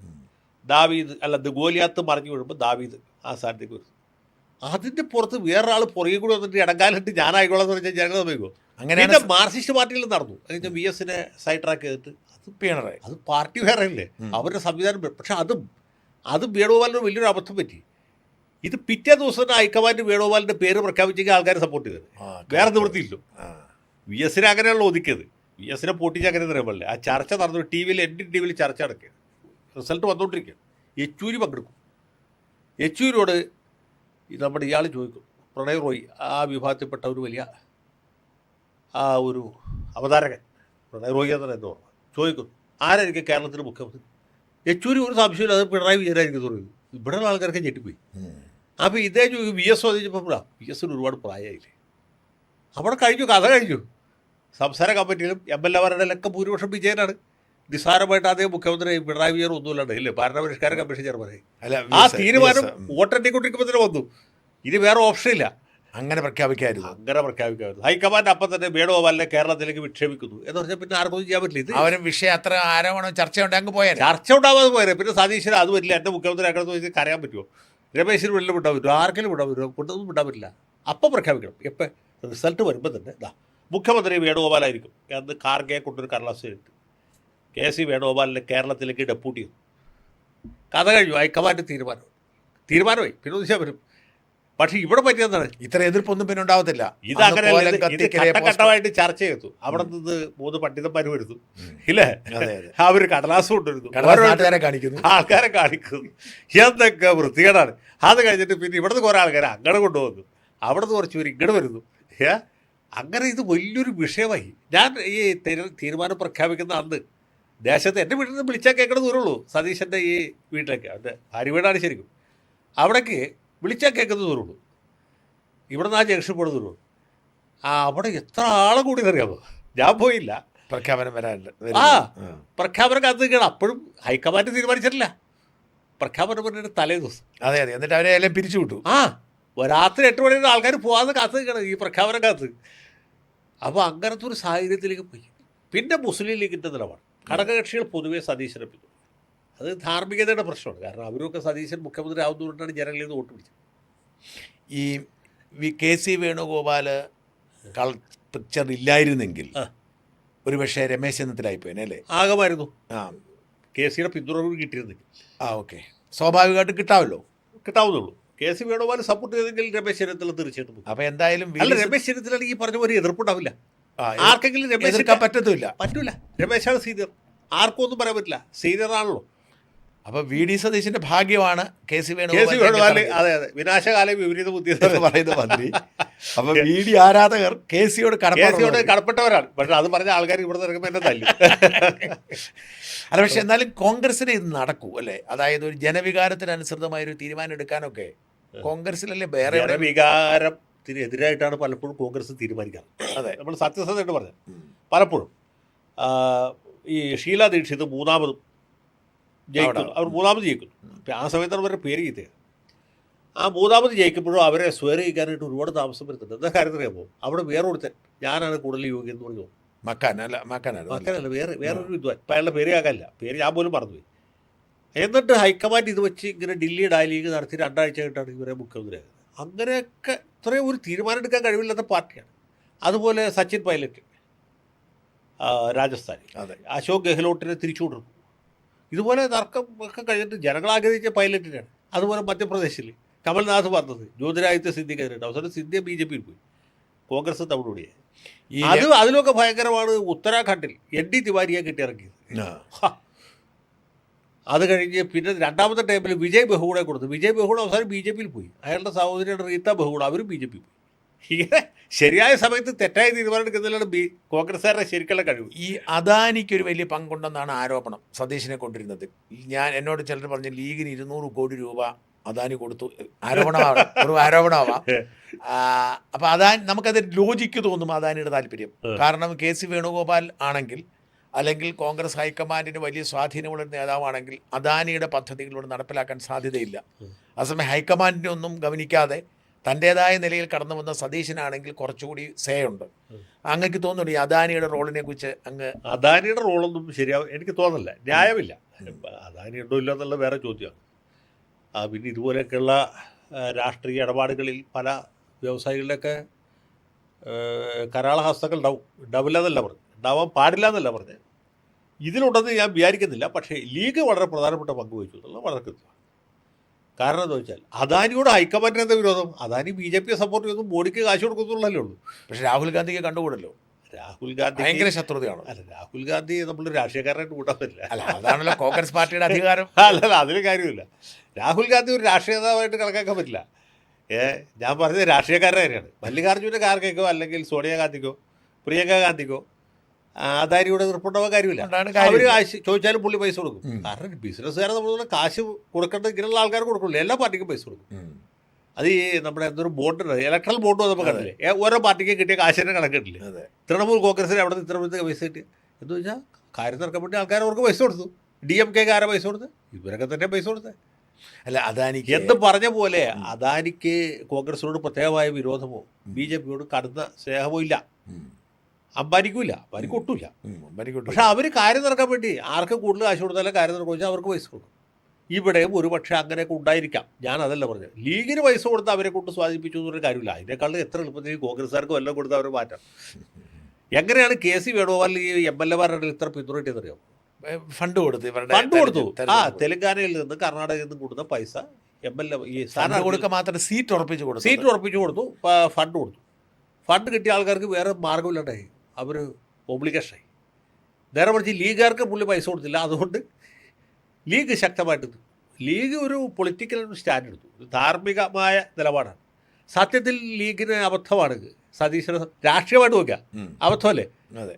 ദാവീദ് ഗോലിയാത്ത് മറിഞ്ഞു വീഴുമ്പോൾ ദാവീദ് ആ സ്ഥാനത്തേക്ക് വരുന്നു. അതിൻ്റെ പുറത്ത് വേറൊരാൾ പുറകെ കൂടി വന്നിട്ട് ഇടങ്കാലിട്ട് ഞാനായിക്കോളാം എന്ന് പറഞ്ഞാൽ ജനങ്ങൾ സംഭവിക്കും. അങ്ങനെ മാർക്സിസ്റ്റ് പാർട്ടിയിൽ നടന്നു. അതിൻ്റെ VS-നെ സൈഡ് ട്രാക്ക് ചെയ്തിട്ട് അത് പാർട്ടി വേറെ അല്ലേ, അവരുടെ സംവിധാനം. പക്ഷെ അതും വേണുഗോപാലിന് വലിയൊരു അബദ്ധം പറ്റി. ഇത് പിറ്റേ ദിവസം തന്നെ ഹൈക്കമാൻഡ് വേണുഗോപാലിൻ്റെ പേര് പ്രഖ്യാപിച്ചെങ്കിൽ ആൾക്കാരെ സപ്പോർട്ട് ചെയ്തത്. വേറെ നിവൃത്തിയില്ലോ. VS-നെ അങ്ങനെയുള്ള ഒതുക്കിയത്. VS-നെ പൊട്ടിച്ച് അങ്ങനെ പറയാൻ പാടില്ല. ആ ചർച്ച നടന്നു. NDTV ചർച്ച നടക്കുക. റിസൾട്ട് വന്നുകൊണ്ടിരിക്കുകയാണ്. യെച്ചൂരി പങ്കെടുക്കും. യെച്ചൂരിയോട് നമ്മുടെ ഇയാൾ ചോദിക്കും, പ്രണയ് റോയ്, ആ വിഭാഗത്തിൽപ്പെട്ട ഒരു വലിയ ഒരു അവതാരകൻ പ്രണയ് റോയ് എന്നാണ് എൻ്റെ ഓർമ്മ, ചോദിക്കും ആരായിരിക്കും കേരളത്തിന് മുഖ്യമന്ത്രി. യെച്ചൂരി ഒരു സംശയമില്ല, അത് പിണറായി വിജയനായിരിക്കും തുടങ്ങി. ഇവിടെയുള്ള ആൾക്കാർക്ക് ഞെട്ടിപ്പോയി. അപ്പോൾ ഇതേ ചോദിക്കും VS ചോദിച്ചപ്പോൾ VS-ന് ഒരുപാട് പ്രായമായില്ലേ. അവിടെ കഴിഞ്ഞു, കഥ കഴിഞ്ഞു. സംസ്ഥാന കമ്മിറ്റിയിലും MLA-മാരുടെയൊക്കെ ഭൂരിപക്ഷം വിജയനാണ്. നിസ്സാരമായിട്ട് അതേ മുഖ്യമന്ത്രി പിണറായി വിജയൻ ഒന്നുമില്ലാണ്ട് ഇല്ലേ, ഭരണപരിഷ്കാര കമ്മീഷൻ ചെയർമാനായി. ആ തീരുമാനം വോട്ടെണ്ണിക്കൊണ്ടിരിക്കുമ്പോൾ തന്നെ വന്നു. ഇനി വേറെ ഓപ്ഷൻ ഇല്ല. അങ്ങനെ പ്രഖ്യാപിക്കാമായിരുന്നു. ഹൈക്കമാൻഡ് അപ്പം തന്നെ വേണുഗോപാലിനെ കേരളത്തിലേക്ക് വിക്ഷേപിക്കുന്നു എന്ന് പറഞ്ഞാൽ പിന്നെ ആർക്കും ചെയ്യാൻ പറ്റില്ല. ഇത് അവരും വിഷയം അത്ര ആരോപണം ചർച്ച ഉണ്ടാവാതെ പോയാൽ പിന്നെ സതീശന് അത് പറ്റില്ല, എൻ്റെ മുഖ്യമന്ത്രി ആക്കണമെന്ന് വെച്ചാൽ കരയാൻ പറ്റുമോ? രമേശിന് വെള്ളം വിടാൻ പറ്റുമോ? ആർക്കെങ്കിലും കൊണ്ടൊന്നും വിടാൻ പറ്റില്ല. അപ്പം പ്രഖ്യാപിക്കണം. എപ്പോൾ റിസൾട്ട് വരുമ്പോൾ തന്നെ മുഖ്യമന്ത്രി വേണുഗോപാലായിരിക്കും എന്ന് ഖാർഗെയെ കൊണ്ടൊരു കടലാസ് എഴുതി KC വേണുഗോപാലിനെ കേരളത്തിലേക്ക് ഡെപ്യൂട്ടി ചെയ്തു. കഥ കഴിഞ്ഞു. ഹൈക്കമാൻഡ് തീരുമാനമായി. പിന്നെ ഒന്നും ചെയ്യാൻ പറ്റും. പക്ഷെ ഇവിടെ പറ്റിയെന്താണ് ഇത്ര എതിർപ്പൊന്നും പിന്നെ ഉണ്ടാവത്തില്ല. ഇത് അങ്ങനെ ഘട്ടഘട്ടമായിട്ട് ചർച്ച ചെയ്തു. അവിടെ നിന്ന് 3 പണ്ഡിതന്മാർ വരുന്നു, ഇല്ലേ, അവർ കടലാസ് കൊണ്ടുവരുന്നു, ആൾക്കാരെ കാണിക്കുന്നു, എന്തൊക്കെ വൃത്തികേടാണ്. അത് കഴിഞ്ഞിട്ട് പിന്നെ ഇവിടുന്ന് കുറേ ആൾക്കാരെ അങ്ങനെ കൊണ്ടുപോകുന്നു, അവിടുന്ന് കുറച്ച് പേര് ഇങ്ങോട്ട് വരുന്നു. അങ്ങനെ ഇത് വലിയൊരു വിഷയമായി. ഞാൻ ഈ തീരുമാനം പ്രഖ്യാപിക്കുന്ന അന്ന് ദേശത്ത് എൻ്റെ വീട്ടിൽ നിന്ന് വിളിച്ചാൽ കേൾക്കണ ദൂരമുള്ളൂ സതീശൻ്റെ ഈ വീട്ടിലേക്ക്. അവൻ്റെ ഭാര്യ വീടാണ് ശരിക്കും. അവിടേക്ക് വിളിച്ചാൽ കേൾക്കുന്ന ദൂരമുള്ളൂ. ഇവിടെ നിന്ന് ആ ജംഗ്ഷൻ പോണ ദൂരമുള്ളൂ. അവിടെ എത്ര ആളെ കൂടി അറിയാമോ? ഞാൻ പോയില്ല. പ്രഖ്യാപനം വരാനുണ്ട്. പ്രഖ്യാപനം കാത്തു നിൽക്കണം. അപ്പോഴും ഹൈക്കമാൻഡ് തീരുമാനിച്ചിട്ടില്ല. പ്രഖ്യാപനം പറഞ്ഞിട്ട് തലേ ദിവസം. അതെ. എന്നിട്ട് അവരെ എല്ലാം പിരിച്ചു വിട്ടു. രാത്രി 8 മണിയുടെ ആൾക്കാർ പോകാതെ കാത്തു നിൽക്കണം ഈ പ്രഖ്യാപനം കാത്ത്. അപ്പോൾ അങ്ങനത്തെ ഒരു സാഹചര്യത്തിലേക്ക് പോയി. പിന്നെ മുസ്ലിം ലീഗിൻ്റെ നിലപാട്. ഘടകകക്ഷികൾ പൊതുവെ സതീശനെ പിന്തുണ. അത് ധാർമ്മികതയുടെ പ്രശ്നമാണ്. കാരണം അവരൊക്കെ സതീശൻ മുഖ്യമന്ത്രി ആവുന്നതുകൊണ്ടാണ് ജനങ്ങളിൽ നിന്ന് വോട്ട് പിടിച്ചത്. ഈ KC വേണുഗോപാൽ പിക്ചർ ഇല്ലായിരുന്നെങ്കിൽ ഒരു പക്ഷേ രമേശ് ചെന്നിത്തലായിപ്പോയി അല്ലേ? ആകമായിരുന്നു. KCയുടെ പിന്തുണ കിട്ടിയിരുന്നെങ്കിൽ. ഓക്കെ, സ്വാഭാവികമായിട്ട് കിട്ടാവുന്നുള്ളൂ. KC വേണുഗോപാൽ സപ്പോർട്ട് ചെയ്തെങ്കിൽ രമേശ് ചെന്നിത്തല തീർച്ചയായിട്ടും. അപ്പോൾ എന്തായാലും രമേശ് ചെന്നിത്തല ഈ പറഞ്ഞ പോലെ എതിർപ്പുണ്ടാവില്ല. ആർക്കെങ്കിലും രമേശ് പറ്റൂല. രമേശാണ് സീനിയർ. ആർക്കും ഒന്നും പറയാൻ പറ്റില്ല. സീനിയർ ആണല്ലോ. അപ്പോൾ VD സതീശന്റെ ഭാഗ്യമാണ് KC വേണുഗോപാൽ. അതെ, വിനാശകാല വിപരീത ബുദ്ധി എന്ന് പറയുന്ന മന്ത്രി. അപ്പോൾ VD ആരാധകർ KCയോട് കടപ്പെട്ടവരാണ്. പക്ഷെ അത് പറഞ്ഞ ആൾക്കാർ ഇവിടെ ഇറങ്ങുമ്പോൾ എന്നെ തല്ലും. അല്ല, പക്ഷെ എന്നാലും കോൺഗ്രസിന് ഇത് നടക്കൂ അല്ലേ? അതായത് ഒരു ജനവികാരത്തിനനുസൃതമായൊരു തീരുമാനം എടുക്കാനൊക്കെ കോൺഗ്രസിലല്ലേ? വേറെ വികാരത്തിന് എതിരായിട്ടാണ് പലപ്പോഴും കോൺഗ്രസ് തീരുമാനിക്കാറ്. അതെ, നമ്മൾ സത്യസന്ധമായിട്ട് പറഞ്ഞത്. പലപ്പോഴും ഈ ഷീലാ ദീക്ഷിത് മൂന്നാമതും ജയിക്കുന്നു. അവർ മൂന്നാമത് ജയിക്കുന്നു. ആ സമയത്താണ് അവരുടെ പേര് ചെയ്തത്. ആ മൂന്നാമത് ജയിക്കുമ്പോഴും അവരെ സ്വയം ചെയ്യിക്കാനായിട്ട് ഒരുപാട് താമസം വരുന്നുണ്ട്. എന്താ കാര്യത്തിൽ അറിയാമോ? അവിടെ വേറെ ഒരുത്തൻ ഞാനാണ് കൂടുതൽ യോഗ്യം എന്ന് പറഞ്ഞു. മക്കാനല്ല, വേറൊരു വിദ്വാൻ. ഇപ്പം അയാളുടെ പേര് ആകാനില്ല. പേര് ഞാൻ പോലും മറന്നുപോയി. എന്നിട്ട് ഹൈക്കമാൻഡ് ഇത് വെച്ച് ഇങ്ങനെ ഡൽഹി ഡയലീഗ് നടത്തി 2 ആഴ്ച കഴിഞ്ഞിട്ടാണ് ഇവരെ മുഖ്യമന്ത്രിയാകുന്നത്. അങ്ങനെയൊക്കെ ഇത്രയും ഒരു തീരുമാനം എടുക്കാൻ കഴിവില്ലാത്ത പാർട്ടിയാണ്. അതുപോലെ സച്ചിൻ പൈലറ്റ് രാജസ്ഥാനിൽ, അശോക് ഗെഹ്ലോട്ടിനെ തിരിച്ചു കൊണ്ടിരുന്നു. ഇതുപോലെ തർക്കം ഒക്കെ കഴിഞ്ഞിട്ട് ജനങ്ങൾ ആഗ്രഹിച്ച പൈലറ്റിനാണ്. അതുപോലെ മധ്യപ്രദേശിൽ കമൽനാഥ് പറഞ്ഞത് ജ്യോതിരാദിത്യ സിന്ധ്യക്കെതിരായിട്ട്. അവസാനം സിന്ധ്യ BJPയിൽ പോയി. കോൺഗ്രസ് തമിഴ്നാടിയായി. അതിലൊക്കെ ഭയങ്കരമാണ്. ഉത്തരാഖണ്ഡിൽ ND തിവാരിയെ കെട്ടിയിറങ്ങിയത്. അത് കഴിഞ്ഞ് പിന്നെ 2ാമത്തെ ടൈമിൽ വിജയ് ബഹുഗുണെ കൊടുത്തു. വിജയ് ബഹുഗുണ അവസാനം BJPയിൽ പോയി. അയാളുടെ സഹോദരിയുടെ റീത്ത ബഹുഗുണ അവരും BJP പോയി. ഇങ്ങനെ ശരിയായ സമയത്ത് തെറ്റായ തീരുമാനം എടുക്കുന്നതിലാണ് കോൺഗ്രസ്സുകാരുടെ ശരിക്കുള്ള കഴിവ്. ഈ അദാനിക്കൊരു വലിയ പങ്കുണ്ടെന്നാണ് ആരോപണം സതീശനെ കൊണ്ടിരുന്നത്. എന്നോട് ചിലർ പറഞ്ഞു ലീഗിന് 200 കോടി രൂപ അദാനി കൊടുത്തു. ആരോപണമാവാം. അപ്പോൾ അദാനി, നമുക്കത് ലോജിക്ക് തോന്നും അദാനിയുടെ താല്പര്യം. കാരണം KC വേണുഗോപാൽ ആണെങ്കിൽ, അല്ലെങ്കിൽ കോൺഗ്രസ് ഹൈക്കമാൻഡിന് വലിയ സ്വാധീനമുള്ള നേതാവാണെങ്കിൽ അദാനിയുടെ പദ്ധതികളോട് നടപ്പിലാക്കാൻ സാധ്യതയില്ല. അതേസമയം ഹൈക്കമാൻഡിനെ ഒന്നും ഗവനിക്കാതെ തൻ്റേതായ നിലയിൽ കടന്നു വന്ന സതീശനാണെങ്കിൽ കുറച്ചുകൂടി സേയുണ്ട്. അങ്ങക്ക് തോന്നുന്നു ഈ അദാനിയുടെ റോളിനെ കുറിച്ച്? അദാനിയുടെ റോളൊന്നും ശരിയാവും എനിക്ക് തോന്നുന്നില്ല, ന്യായമില്ല. അദാനി ഉണ്ടോ ഇല്ല എന്നുള്ള വേറെ ചോദ്യമാണ്. പിന്നെ ഇതുപോലെയൊക്കെയുള്ള രാഷ്ട്രീയ ഇടപാടുകളിൽ പല വ്യവസായികളുടെയൊക്കെ കരാളഹസ്തങ്ങൾ ഉണ്ടാവില്ല എന്നല്ല പറഞ്ഞു, ഉണ്ടാവാൻ പാടില്ല എന്നല്ല പറഞ്ഞത്. ഇതിലുണ്ടെന്ന് ഞാൻ വിചാരിക്കുന്നില്ല. പക്ഷേ ലീഗ് വളരെ പ്രധാനപ്പെട്ട പങ്ക് വഹിച്ചു എന്നുള്ളത് വളരെ കൃത്യമാണ്. കാരണം എന്താ വെച്ചാൽ അദാനിയോട് ഹൈക്കമാൻഡിന് എന്താ വിരോധം? അദാനി BJPയെ സപ്പോർട്ട് ചെയ്തു, മോഡിക്ക് കാശ് കൊടുക്കുന്നുള്ളല്ലേ ഉള്ളൂ. പക്ഷേ രാഹുൽ ഗാന്ധിക്ക് കണ്ടുകൂടല്ലോ. രാഹുൽ ഗാന്ധി ഭയങ്കര ശത്രുതയാണ്. അല്ല, രാഹുൽ ഗാന്ധി നമ്മൾ രാഷ്ട്രീയക്കാരനായിട്ട് കൂട്ടാൻ പറ്റില്ല. അല്ല, അതാണല്ലോ കോൺഗ്രസ് പാർട്ടിയുടെ അധികാരം. അല്ലല്ല, അതിന് കാര്യമില്ല. രാഹുൽ ഗാന്ധി ഒരു രാഷ്ട്രീയ നേതാവായിട്ട് കണക്കാക്കാൻ പറ്റില്ല. ഞാൻ പറഞ്ഞത് രാഷ്ട്രീയക്കാരുടെ കാര്യമാണ്. മല്ലികാർജ്ജുന ഖാർഗെക്കോ അല്ലെങ്കിൽ സോണിയാഗാന്ധിക്കോ പ്രിയങ്ക ഗാന്ധിക്കോ അദാനിയുടെ എതിർപ്പുണ്ടാവാൻ കാര്യമില്ല. അവർ കാശ് ചോദിച്ചാലും പുള്ളി പൈസ കൊടുക്കും. കാരണം ബിസിനസ്സുകാരെ നമ്മൾ കാശ് കൊടുക്കേണ്ടത് ഇങ്ങനെയുള്ള ആൾക്കാർ കൊടുക്കുള്ളൂ. എല്ലാ പാർട്ടിക്കും പൈസ കൊടുക്കും. അത് ഈ നമ്മുടെ എന്തൊരു ബോണ്ട് ഉണ്ട്, ഇലക്ട്രൽ ബോണ്ട് വന്നപ്പോൾ കണ്ടില്ലേ, ഓരോ പാർട്ടിക്ക് കിട്ടിയ കാശിനെ കണക്കിട്ടില്ലേ. തൃണമൂൽ കോൺഗ്രസിന് അവിടെ നിന്ന് ഇത്ര പൈസ കിട്ടി എന്ന് വെച്ചാൽ കാര്യം നടക്കാൻ വേണ്ടി ആൾക്കാർ അവർക്ക് പൈസ കൊടുത്തു. DMK ആരെ പൈസ കൊടുത്ത്? ഇവരൊക്കെ തന്നെ പൈസ കൊടുത്തത്. അല്ല, അദാനിക്ക് എന്ന് പറഞ്ഞ പോലെ അദാനിക്ക് കോൺഗ്രസിനോട് പ്രത്യേകമായ വിരോധമോ BJPയോട് കടുത്ത സ്നേഹമോ ഇല്ല. അംബാനിക്കുമില്ല, അംബാനിക്ക് ഒട്ടുമില്ല. പക്ഷെ അവർ കാര്യം നടക്കാൻ വേണ്ടി ആർക്ക് കൂടുതൽ കാശ് കൊടുത്താലും കാര്യം നടക്കുക വെച്ചാൽ അവർക്ക് പൈസ കൊടുക്കും. ഇവിടെയും ഒരു പക്ഷേ അങ്ങനെയൊക്കെ ഉണ്ടായിരിക്കാം. ഞാൻ അതല്ല പറഞ്ഞത്. ലീഗിന് പൈസ കൊടുത്ത് അവരെ കൊണ്ട് സ്വാധീനിപ്പിച്ചു എന്നൊരു കാര്യമില്ല. അതിനേക്കാളും എത്ര എളുപ്പത്തിൽ കോൺഗ്രസ്സുകാർക്ക് വല്ലതും കൊടുത്ത് അവർ മാറ്റാം. എങ്ങനെയാണ് KC വേണുഗോപാൽ ഈ MLA-മാരുടെ ഇത്ര പിന്തുണ കിട്ടിയെന്നറിയാം? ഫണ്ട് കൊടുത്തു. തെലങ്കാനയിൽ നിന്ന് കർണാടകയിൽ നിന്ന് കൊടുത്ത പൈസ MLA ഈ ഫണ്ട് സ്ഥാനാർത്ഥി കൊടുക്കുക മാത്രം സീറ്റ് ഉറപ്പിച്ച് കൊടുത്തു. സീറ്റ് ഉറപ്പിച്ചു കൊടുത്തു, ഫണ്ട് കൊടുത്തു. ഫണ്ട് കിട്ടിയ ആൾക്കാർക്ക് വേറെ മാർഗ്ഗമില്ലാണ്ടായി, അവർ ഒബ്ലിഗേഷനായി. നേരെ മറിച്ച് ലീഗുകാർക്ക് പുള്ളി പൈസ കൊടുത്തില്ല. അതുകൊണ്ട് ലീഗ് ശക്തമായിട്ട് ലീഗ് ഒരു പൊളിറ്റിക്കൽ സ്റ്റാൻഡ് എടുത്തു, ഒരു ധാർമ്മികമായ നിലപാടാണ്. സത്യത്തിൽ ലീഗിന് അബദ്ധമാണ് സതീശന് രാഷ്ട്രീയമായിട്ട് നോക്കുക അബദ്ധമല്ലേ. അതെ,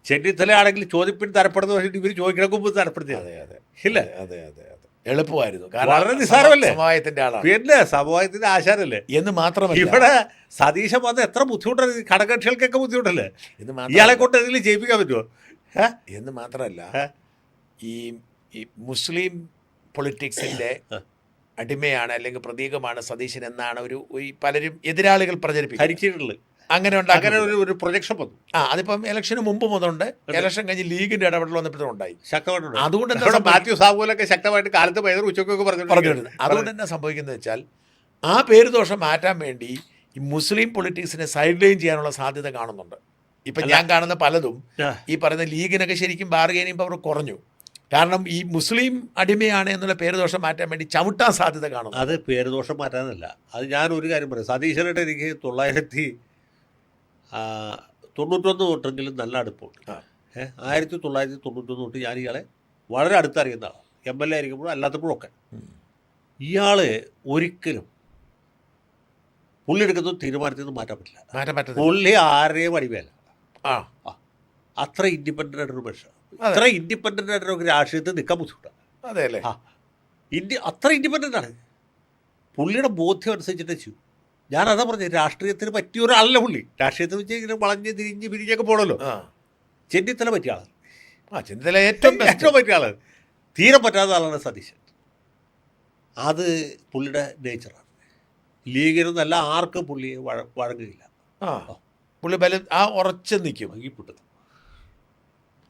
ചെന്നിത്തല ആണെങ്കിൽ ചോദ്യപ്പിന് തരപ്പെടുന്ന പറഞ്ഞിട്ട് ഇവർ ചോദിക്കണ മുമ്പ് തരപ്പെടുത്തിയത്. അതെ അതെ ഇല്ല, അതെ അതെ അതെ, എളുപ്പമായിരുന്നു. വളരെ നിസ്സാരമല്ലേ. സമവായത്തിന്റെ ആളാണ്, പിന്നെ സമവായത്തിന്റെ ആശാരല്ലേ. എന്ന് മാത്രമല്ല ഇവിടെ സതീശൻ വന്ന് എത്ര ബുദ്ധിമുട്ടാണ്, ഘടകകക്ഷികൾക്കൊക്കെ ബുദ്ധിമുട്ടല്ലേ. എന്ന് ഇയാളെ കൊണ്ട് എന്തെങ്കിലും ചെയ്യിപ്പിക്കാൻ പറ്റുമോ? എന്ന് മാത്രമല്ല, ഈ ഈ മുസ്ലിം പൊളിറ്റിക്സിന്റെ അടിമയാണ് അല്ലെങ്കിൽ പ്രതീകമാണ് സതീശൻ എന്നാണ് ഈ പലരും എതിരാളികൾ പ്രചരിപ്പിക്കുന്നത്. അങ്ങനെ അങ്ങനെ ഒരു പ്രൊജക്ഷൻ വന്നു. അതിപ്പം ഇലക്ഷന് മുമ്പ് മുതലുണ്ട്. ഇലക്ഷൻ കഴിഞ്ഞ് ലീഗിന്റെ ഇടപെടൽ വന്നപ്പോഴും ഉണ്ടായി ശക്തമായിട്ടുണ്ട്. അതുകൊണ്ട് മാത്യു സാബുലൊക്കെ ശക്തമായിട്ട് കാലത്ത് ഉച്ചക്കൊക്കെ പറഞ്ഞിട്ടുണ്ട്. അതുകൊണ്ട് തന്നെ സംഭവിക്കുന്നത് വെച്ചാൽ ആ പേര് ദോഷം മാറ്റാൻ വേണ്ടി ഈ മുസ്ലിം പൊളിറ്റിക്സിനെ സൈഡ് ലൈൻ ചെയ്യാനുള്ള സാധ്യത കാണുന്നുണ്ട്. ഇപ്പം ഞാൻ കാണുന്ന പലതും ഈ പറയുന്ന ലീഗിനൊക്കെ ശരിക്കും ബാർഗൈനിങ് പവർ കുറഞ്ഞു. കാരണം ഈ മുസ്ലിം അടിമയാണ് എന്നുള്ള പേരുദോഷം മാറ്റാൻ വേണ്ടി ചവിട്ടാൻ സാധ്യത കാണുന്നു. അത് പേരുദോഷം മാറ്റാനല്ല. അത് ഞാനൊരു കാര്യം പറയാം. സതീശനായിട്ട് എനിക്ക് 1991 തൊട്ടെങ്കിലും നല്ല അടുപ്പമുണ്ട്. 1991 തൊട്ട് ഞാൻ ഇയാളെ വളരെ അടുത്തറിയുന്ന ആളാണ്. MLA ആയിരിക്കുമ്പോഴും അല്ലാത്തപ്പോഴൊക്കെ ഇയാൾ ഒരിക്കലും പുള്ളി എടുക്കുന്ന തീരുമാനത്തിൽ നിന്ന് മാറ്റാൻ പറ്റില്ല. പുള്ളി ആരെയും അടിമയല്ല. അത്ര ഇൻഡിപെൻഡൻ്റ് ആയിട്ടൊരു മനുഷ്യൻ. അത്ര ഇൻഡിപെൻഡൻ്റ് ആയിട്ടൊരു രാഷ്ട്രീയത്തിൽ നിൽക്കാൻ ബുദ്ധിമുട്ടാണ്. അതെ അല്ലേ, അത്ര ഇൻഡിപെൻഡൻ്റ് ആണ്. പുള്ളിയുടെ ബോധ്യം അനുസരിച്ചിട്ട് ചെയ്യും. ഞാനതാ പറഞ്ഞത്, രാഷ്ട്രീയത്തിന് പറ്റിയ ഒരാളല്ല പുള്ളി. രാഷ്ട്രീയത്തിൽ വെച്ച് ഇങ്ങനെ വളഞ്ഞ് തിരിഞ്ഞ് പിരിഞ്ഞൊക്കെ പോകണമല്ലോ. ചെന്നിത്തല പറ്റിയ ആളാണ്. ചെന്നിത്തല ഏറ്റവും പറ്റിയ ആളാണ്. തീരെ പറ്റാത്ത ആളാണ് സതീശൻ. അത് പുള്ളിയുടെ നേച്ചറാണ്. ലീഗിനൊന്നല്ല ആർക്കും പുള്ളിയെ വഴങ്ങുകയില്ല. പുള്ളി ഉറച്ചു നിൽക്കും. വൈകിപ്പെട്ടത്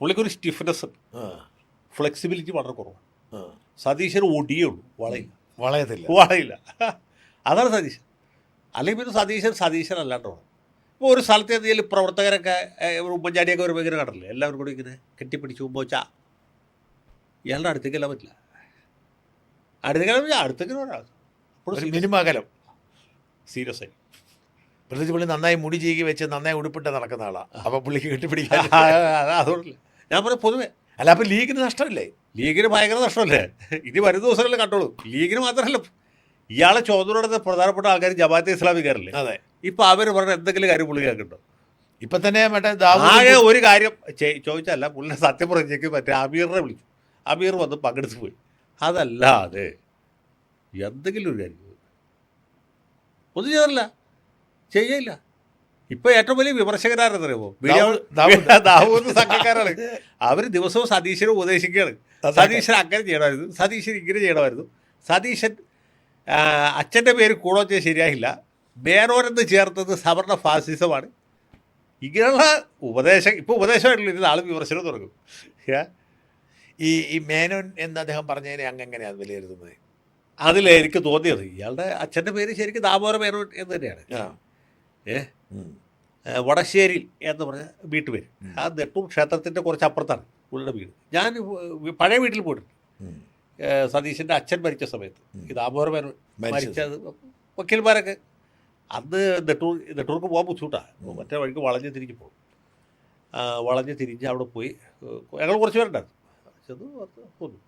പുള്ളിക്കൊരു സ്റ്റിഫ്നെസ് ഉണ്ട്, ഫ്ലെക്സിബിലിറ്റി വളരെ കുറവാണ്. സതീശന് ഒടിയുള്ളൂ, വളയില്ല. അതാണ് സതീശൻ. അല്ലെങ്കിൽ പിന്നെ സതീശൻ അല്ലാണ്ടോ. ഇപ്പോൾ ഒരു സ്ഥലത്ത് എന്തെങ്കിലും പ്രവർത്തകരൊക്കെ ഉമ്മൻചാണ്ടിയൊക്കെ ഒരു ഭയങ്കര കണ്ടല്ലേ, എല്ലാവരും കൂടി ഇങ്ങനെ കെട്ടിപ്പിടിച്ച് മുമ്പ് വെച്ചാൽ ഇയാളുടെ അടുത്തേക്കെല്ലാം പറ്റില്ല. അടുത്തേക്ക് ഒരാൾ മിനിമകലം സീരിയസ് ആയി. പ്രത്യേകിച്ച് പുള്ളി നന്നായി മുടി ചീകി വെച്ച് നന്നായി ഉടുപ്പിട്ട് നടക്കുന്ന ആളാണ്. അപ്പോൾ പുള്ളിക്ക് കെട്ടിപ്പിടിക്കാൻ അതുകൊണ്ടല്ലേ ഞാൻ പറയാം. പൊതുവേ അല്ല, അപ്പോൾ ലീഗിന് നഷ്ടമല്ലേ? ലീഗിന് ഭയങ്കര നഷ്ടമല്ലേ. ഇനി വരുന്ന ദിവസങ്ങളിൽ കണ്ടോളൂ. ലീഗിന് മാത്രമല്ല, ഇയാളെ ചോദ്യം പ്രധാനപ്പെട്ട ആൾക്കാർ ജമാഅത്തെ ഇസ്ലാമിക്കാരല്ലേ. അതെ, ഇപ്പം അവർ പറഞ്ഞ എന്തെങ്കിലും കാര്യം പുള്ളി കേൾക്കുന്നുണ്ടോ? ഇപ്പം തന്നെ ആകെ ഒരു കാര്യം ചോദിച്ചല്ല, പുള്ളിനെ സത്യപ്രതിജ്ഞയ്ക്ക് മറ്റേ അമീറിനെ വിളിച്ചു. അമീർ വന്ന് പങ്കെടുത്ത് പോയി. അതല്ലാതെ എന്തെങ്കിലും ഒരു കാര്യം ഒന്നും ചെയ്തില്ല, ചെയ്യില്ല. ഇപ്പം ഏറ്റവും വലിയ വിമർശകരാരെന്നറിയുമോ? ദാവൂദ് സംഘക്കാരാണ്. അവർ ദിവസവും സതീശനെ ഉപദേശിക്കുകയാണ്. സതീശൻ അങ്ങനെ ചെയ്യണമായിരുന്നു, സതീശൻ ഇങ്ങനെ ചെയ്യണമായിരുന്നു, സതീശൻ അച്ഛൻ്റെ പേര് കൂടോച്ചത് ശരിയായില്ല, മേനോനെന്ന് ചേർത്തത് സവർണ ഫാസിസമാണ്. ഇങ്ങനെയുള്ള ഇപ്പോൾ ഉപദേശമായിട്ടുള്ള ഇത് ആൾ വിമർശനം തുടങ്ങും. ഈ മേനോൻ എന്ന് അദ്ദേഹം പറഞ്ഞതിനെ അങ്ങെങ്ങനെയാണ് വിലയിരുത്തുന്നത്? അതിൽ എനിക്ക് തോന്നിയത് ഇയാളുടെ അച്ഛൻ്റെ പേര് ശരിക്കും ദാമോദര മേനോൻ എന്ന് തന്നെയാണ്. വടശ്ശേരി എന്ന് പറഞ്ഞ വീട്ടുപേര്. ആ നെട്ടൂർ ക്ഷേത്രത്തിൻ്റെ കുറച്ച് അപ്പുറത്താണ് പുള്ളിയുടെ വീട്. ഞാൻ പഴയ വീട്ടിൽ പോയിട്ടുണ്ട്. സതീശൻ്റെ അച്ഛൻ മരിച്ച സമയത്ത് ഈ ദാമോദര മേനോൻ മരിച്ചത് വക്കീൽമാരൊക്കെ അന്ന് നെട്ടൂർക്ക് പോകാൻ ബുദ്ധിമുട്ടാണ്. മറ്റേ വഴിക്ക് വളഞ്ഞ് തിരിഞ്ഞ് പോകും. വളഞ്ഞ് തിരിഞ്ഞ് അവിടെ പോയി ഞങ്ങൾ കുറച്ച് പേരുണ്ടായിരുന്നു. ചെന്ന് പോന്നു.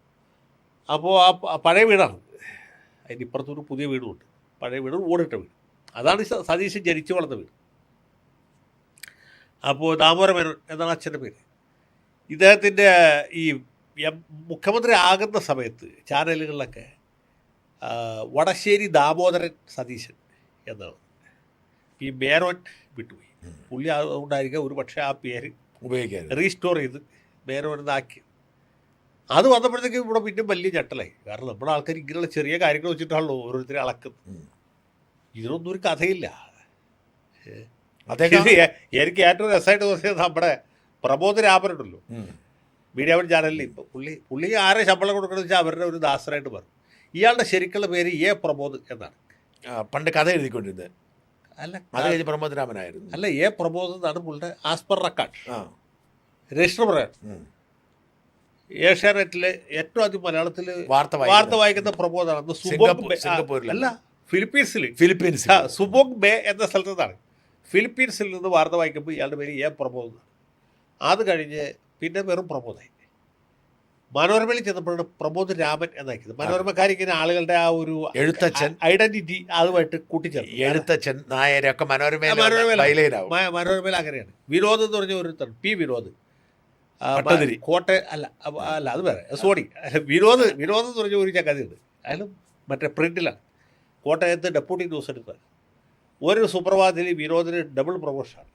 അപ്പോൾ ആ പഴയ വീടാണ്. അതിൻ്റെ ഇപ്പുറത്തൊരു പുതിയ വീടുമുണ്ട്. പഴയ വീട് ഓടിട്ട വീട്. അതാണ് സതീശൻ ജനിച്ചു വളർന്ന വീട്. അപ്പോൾ ദാമോദര മേനോൻ എന്നാണ് അച്ഛൻ്റെ പേര്. ഇദ്ദേഹത്തിൻ്റെ ഈ മുഖ്യമന്ത്രി ആകുന്ന സമയത്ത് ചാനലുകളിലൊക്കെ വടശ്ശേരി ദാമോദരൻ സതീശൻ എന്നാണ്. ഈ മേനോൻ വിട്ടുപോയി. പുള്ളി അതുകൊണ്ടായിരിക്കും ഒരു പക്ഷേ ആ പേര് ഉപയോഗിക്കാൻ റീസ്റ്റോർ ചെയ്ത് മേനോൻ എന്നാക്കി. അത് വന്നപ്പോഴത്തേക്കും ഇവിടെ പിന്നെ വലിയ ഞെട്ടലായി. കാരണം നമ്മുടെ ആൾക്കാർ ഇങ്ങനെയുള്ള ചെറിയ കാര്യങ്ങൾ വെച്ചിട്ടാണല്ലോ ഓരോരുത്തരെ അളക്കുന്നത്. ഇതിനൊന്നും ഒരു കഥയില്ല. എനിക്ക് ഏറ്റവും രസമായിട്ട് തോന്നിയത് നമ്മുടെ പ്രബോധ രാമനുണ്ടല്ലോ, മീഡിയ വൺ ചാനലിൽ. ഇപ്പോൾ പുള്ളി ആരെ ശമ്പളം കൊടുക്കണമെന്ന് വെച്ചാൽ അവരുടെ ഒരു ദാസനായിട്ട് പറഞ്ഞു. ഇയാളുടെ ശരിക്കുള്ള പേര് എ പ്രമോദ് എന്നാണ്. പണ്ട് കഥ എഴുതിക്കൊണ്ടിരുന്നത്. അല്ല, അത് കഴിഞ്ഞ് പ്രമോദ് രാമനായിരുന്നു. അല്ല, എ പ്രമോദ് എന്നാണ് പുള്ളിയുടെ ആസ്പർ റെക്കോർഡ് രജിസ്റ്റർ പറയാൻ. ഏഷ്യാനെറ്റിലെ ഏറ്റവും ആദ്യം മലയാളത്തിൽ വാർത്ത വാർത്ത വായിക്കുന്ന പ്രമോദാണ്. അന്ന് സിംഗപ്പൂരിലല്ല. അല്ല, ഫിലിപ്പീൻസിൽ ഫിലിപ്പീൻസ് സുബോങ് ബേ എന്ന സ്ഥലത്തു നിന്നാണ്. ഫിലിപ്പീൻസിൽ നിന്ന് വാർത്ത വായിക്കുമ്പോൾ ഇയാളുടെ പേര് എ പ്രമോദ് എന്നാണ്. അത് കഴിഞ്ഞ് പിന്നെ വെറും പ്രമോദായി. മനോരമയിൽ ചെന്നപ്പോഴാണ് പ്രമോദ് രാമൻ എന്നാക്കിയത്. മനോരമക്കാരിങ്ങനെ ആളുകളുടെ ആ ഒരു എഴുത്തച്ഛൻ ഐഡന്റിറ്റി അതുമായിട്ട് കൂട്ടിച്ചേർന്നു. എഴുത്തച്ഛൻ നായരൊക്കെ മനോരമയിൽ അങ്ങനെയാണ്. വിനോദ് എന്ന് പറഞ്ഞ ഒരു പി വിനോദ് കോട്ടയം അല്ല അത് വേറെ സോണി വിനോദ് എന്ന് പറഞ്ഞ ഒരു ചക്കതിയുണ്ട്. അയാളും മറ്റേ പ്രിന്റിലാണ്. കോട്ടയത്ത് ഡെപ്യൂട്ടി ന്യൂസ് എഡിറ്റർ. ഒരു സുപ്രഭാതത്തിൽ വിനോദിന് ഡബിൾ പ്രൊമോഷനാണ്.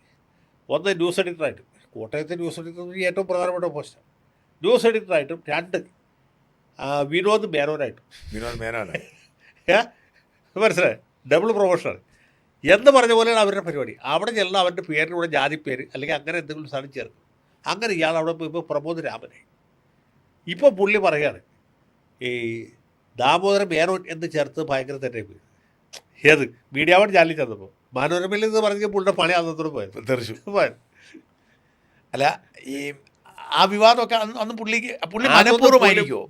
ഒന്ന് ന്യൂസ് എഡിറ്ററായിട്ടും, കോട്ടയത്തെ ന്യൂസ് എഡിറ്റർ ഏറ്റവും പ്രധാനപ്പെട്ട പോസ്റ്റാണ്. ന്യൂസ് എഡിറ്ററായിട്ടും, രണ്ട് വിനോദ് മേനോനായിട്ടും. മനസ്സിലായി, ഡബിൾ പ്രൊമോഷനാണ് എന്ന് പറഞ്ഞ പോലെയാണ് അവരുടെ പരിപാടി. അവിടെ ചെല്ലാം അവരുടെ പേരിലൂടെ ജാതിപ്പേര് അല്ലെങ്കിൽ അങ്ങനെ എന്തെങ്കിലും സാധനം ചേർക്കും. അങ്ങനെ ഇയാൾ അവിടെ പോയപ്പോൾ പ്രമോദ് രാമനായി. ഇപ്പോൾ പുള്ളി പറയുകയാണ് ഈ ദാമോദരൻ മേനോൻ എന്ന് ചേർത്ത് ഭയങ്കര തന്നെ പോയി. ഏത് മീഡിയ വൺ ചാനലിൽ ചെന്നപ്പോൾ മനോരമയിൽ നിന്ന് പറഞ്ഞ പുള്ളിയുടെ പണി അന്നത്തോട് പോയത് പോയത്. അല്ല, ഈ ആ വിവാദമൊക്കെ അന്ന് പുള്ളി മനഃപൂർവ്വമായിരിക്കുമോ?